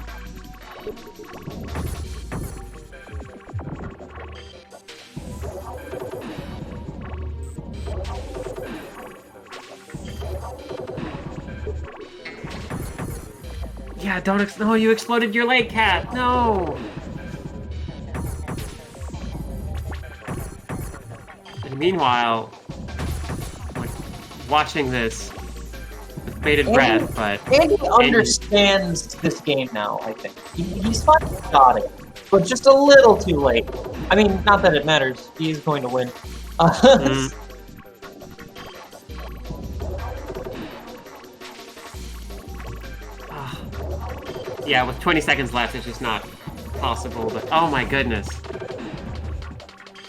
Yeah, no, you exploded your lake, Cat. No. And meanwhile, like, watching this with bated breath, but Andy understands this game now, I think. He's finally got it, but just a little too late. I mean, not that it matters. He is going to win. Yeah, with 20 seconds left, it's just not possible, but oh my goodness.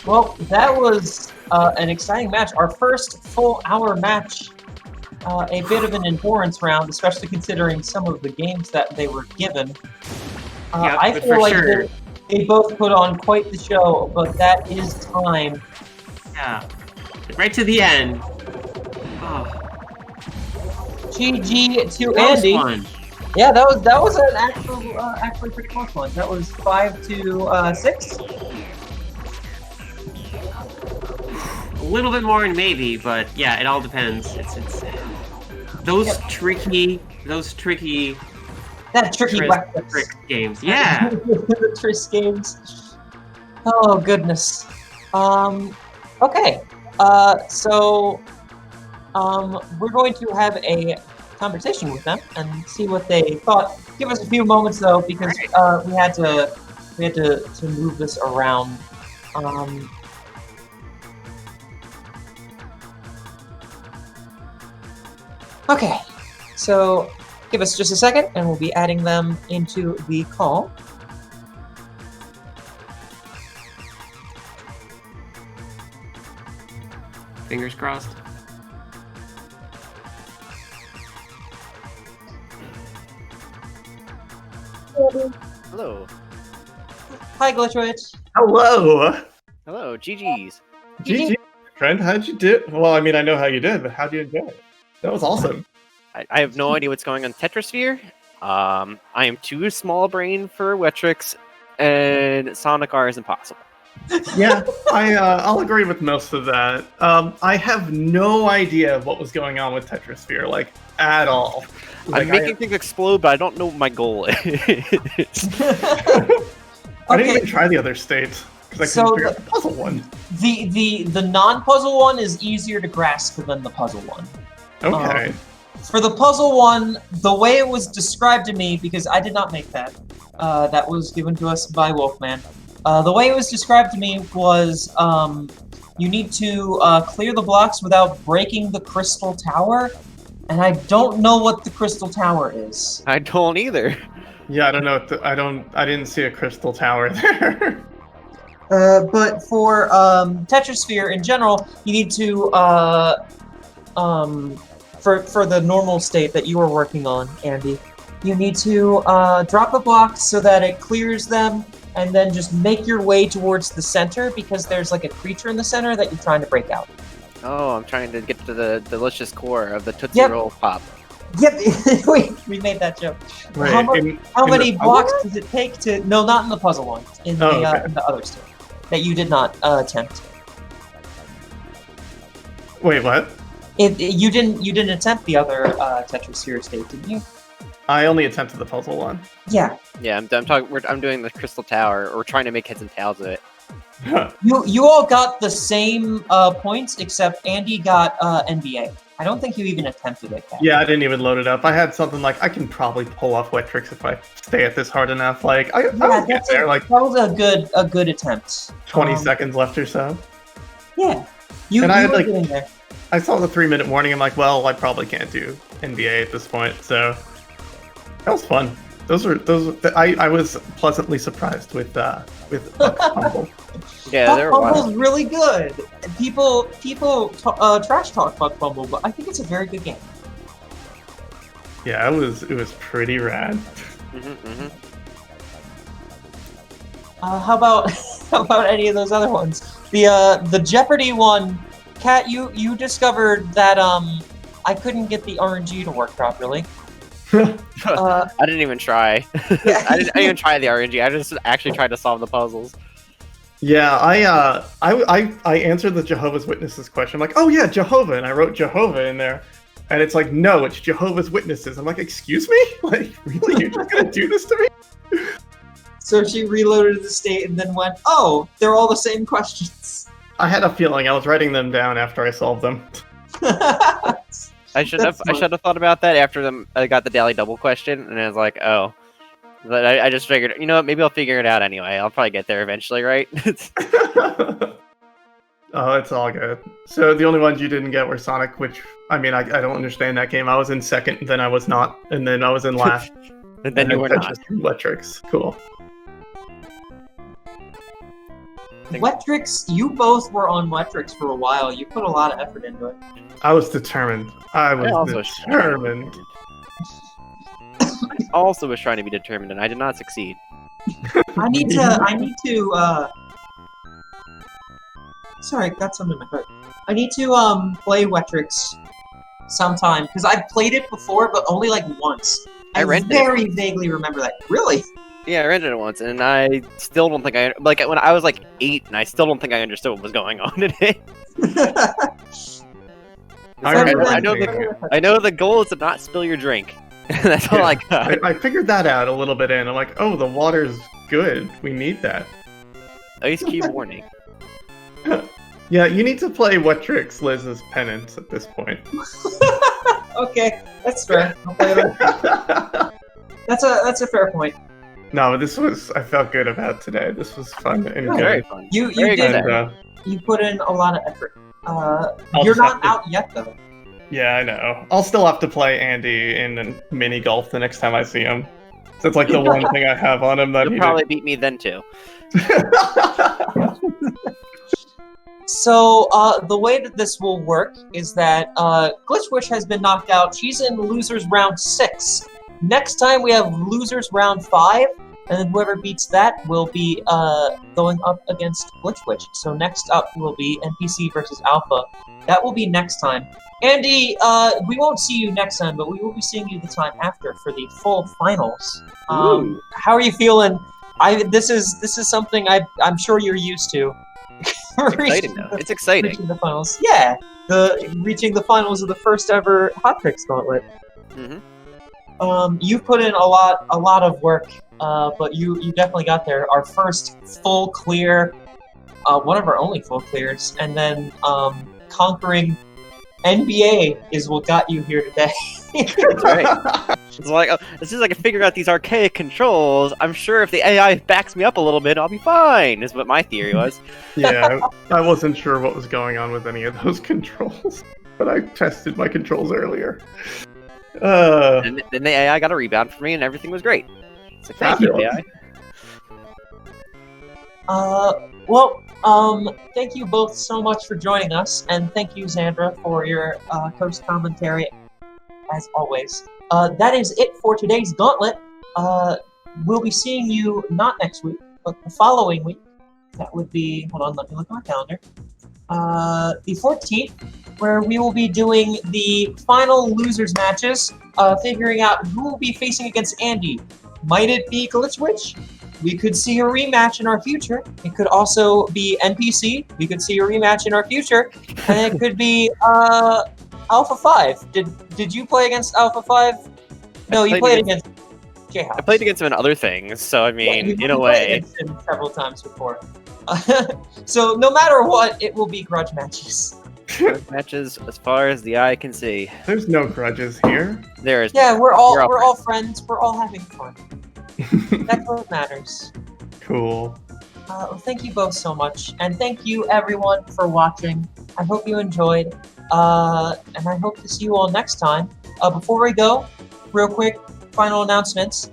Well, that was an exciting match. Our first full hour match. A bit of an endurance round, especially considering some of the games that they were given. Yeah, I feel like they both put on quite the show, but that is time. Yeah. Right to the end. Oh. GG to Andy. Fun. Yeah, that was an actually pretty close one. That was 5-6. A little bit more maybe, but yeah, it all depends. It's those tricky trick games. Yeah. The trick games. Oh goodness. Okay. So we're going to have a conversation with them and see what they thought. Give us a few moments though, because we had to move this around. Okay, so give us just a second, and we'll be adding them into the call. Fingers crossed. Hello. Hi, Glitchwitch. Hello. Hello, GG's. GG, friend. How'd you do? Well, I mean, I know how you did, but how'd you enjoy it? That was awesome. I have no idea what's going on in Tetrasphere. I am too small brain for Wetrix, and Sonic R is impossible. Yeah, I'll agree with most of that. I have no idea what was going on with Tetrasphere, like, at all. I'm making things explode, but I don't know what my goal is. I didn't even try the other states, because I couldn't figure out the puzzle one. The non-puzzle one is easier to grasp than the puzzle one. Okay. For the puzzle one, the way it was described to me, because I did not make that, that was given to us by Wolfman. The way it was described to me was you need to clear the blocks without breaking the crystal tower, and I don't know what the crystal tower is. I don't either. Yeah, I don't know. I didn't see a crystal tower there. But for Tetrasphere in general, you need to for the normal state that you were working on, Andy, You need to drop a block so that it clears them, and then just make your way towards the center because there's like a creature in the center that you're trying to break out. Oh, I'm trying to get to the delicious core of the Tootsie Roll Pop. Yep, we made that joke. Right, How many blocks does it take to? No, not in the puzzle one. In the okay. in the other two that you did not attempt. Wait, what? You didn't attempt the other Tetris Sphere state, didn't you? I only attempted the puzzle one. Yeah. Yeah, I'm doing the Crystal Tower. We're trying to make heads and tails of it. You all got the same points, except Andy got NBA. I don't think you even attempted it. Yeah, I didn't even load it up. I had something like, I can probably pull off Wet Tricks if I stay at this hard enough. Like, I would get there. Like, that was a good attempt. 20 seconds left or so. Yeah. You I had, were like, getting there. I saw the 3-minute warning. I'm like, well, I probably can't do NBA at this point. So that was fun. I was pleasantly surprised with Buck Humble. Yeah, Buck Bumble's really good. People trash talk Buck Bumble, but I think it's a very good game. Yeah, it was pretty rad. How about any of those other ones? The Jeopardy one, Kat, you discovered that I couldn't get the RNG to work properly. I didn't even try. I didn't even try the RNG. I just actually tried to solve the puzzles. Yeah, I answered the Jehovah's Witnesses question. I'm like, oh yeah, Jehovah, and I wrote Jehovah in there, and it's like, no, it's Jehovah's Witnesses. I'm like, excuse me? Like, really? You're just gonna do this to me? So she reloaded the state and then went, oh, they're all the same questions. I had a feeling. I was writing them down after I solved them. I should have thought about that after I got the Daily Double question, and I was like, oh. But I just figured, you know what, maybe I'll figure it out anyway. I'll probably get there eventually, right? Oh, it's all good. So the only ones you didn't get were Sonic, which, I mean, I don't understand that game. I was in second, then I was not, and then I was in last. and then you were not. Wet Tricks. Cool. Wet Tricks, you both were on Wet Tricks for a while. You put a lot of effort into it. I was determined. I was determined. I also was trying to be determined, and I did not succeed. I need to, sorry, I got something in my throat. I need to, play Wet Tricks sometime, because I've played it before, but only, like, once. I very vaguely remember that. Really? Yeah, I rented it once, and I still don't think when I was, like, 8, and I still don't think I understood what was going on in it. I know the goal is to not spill your drink. That's all I got. I figured that out a little bit in. I'm like, oh, the water's good. We need that. Ice cube warning. Yeah, you need to play Wet Tricks Liz's Penance at this point. Okay, that's fair. I'll play that. That's a fair point. No, I felt good about today. This was fun and good. Very fun. You put in a lot of effort. You're not out yet, though. Yeah, I know. I'll still have to play Andy in mini golf the next time I see him. So it's like the one thing I have on him that You'll probably beat me then too. So the way that this will work is that Glitchwish has been knocked out. She's in losers round 6. Next time we have losers round 5, and then whoever beats that will be going up against Glitchwitch. So next up will be NPC versus Alpha. That will be next time. Andy, we won't see you next time, but we will be seeing you the time after for the full finals. How are you feeling? This is something I'm sure you're used to. It's exciting though. It's exciting. Reaching the finals. Yeah, reaching the finals of the first ever Hotfix Gauntlet. You've put in a lot of work, but you definitely got there. Our first full clear, one of our only full clears, and then conquering NBA is what got you here today. That's right. It's like, as soon as I can figure out these archaic controls, I'm sure if the AI backs me up a little bit, I'll be fine, is what my theory was. Yeah, I wasn't sure what was going on with any of those controls, but I tested my controls earlier. And then the AI got a rebound for me, and everything was great. So thank you, AI. Thank you both so much for joining us, and thank you, Xandra, for your coast commentary, as always. that is it for today's Gauntlet. We'll be seeing you not next week, but the following week. That would be, hold on, let me look at my calendar. The 14th, where we will be doing the final losers matches, figuring out who will be facing against Andy. Might it be Glitch Witch? We could see a rematch in our future. It could also be NPC. We could see a rematch in our future. And it could be Alpha 5. Did you play against Alpha 5? No, you played against J-House. I played against him in other things, so I mean, yeah, in a way. Against him several times before. So no matter what, it will be grudge matches. Grudge matches as far as the eye can see. There's no grudges here. There is. Yeah, we're all friends. We're all having fun. That's what matters. Cool. Well, thank you both so much, and thank you everyone for watching. I hope you enjoyed, and I hope to see you all next time. Before we go, real quick, final announcements.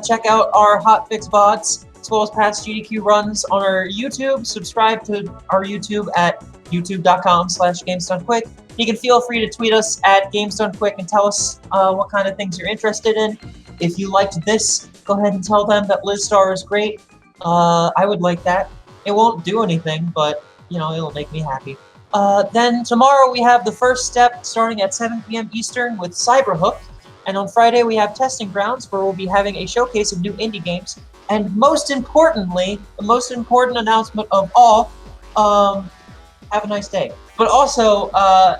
Check out our Hotfix VODs, as well as past GDQ runs on our YouTube. Subscribe to our YouTube at youtube.com/GamesDoneQuick. You can feel free to tweet us at GamesDoneQuick and tell us what kind of things you're interested in. If you liked this, go ahead and tell them that Liz Star is great. I would like that. It won't do anything, but, you know, it'll make me happy. Then tomorrow we have the first step starting at 7 p.m. Eastern with Cyberhook. And on Friday we have Testing Grounds, where we'll be having a showcase of new indie games. And most importantly, the most important announcement of all, have a nice day. But also,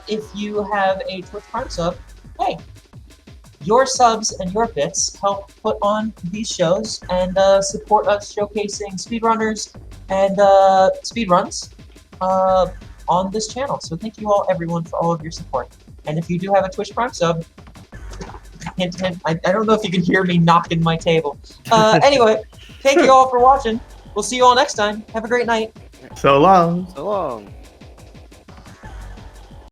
if you have a Twitch Prime sub, hey, your subs and your bits help put on these shows and support us showcasing speedrunners and speedruns on this channel. So thank you all, everyone, for all of your support. And if you do have a Twitch Prime sub, hint, hint, I don't know if you can hear me knocking my table. Anyway, thank you all for watching. We'll see you all next time. Have a great night. So long. So long.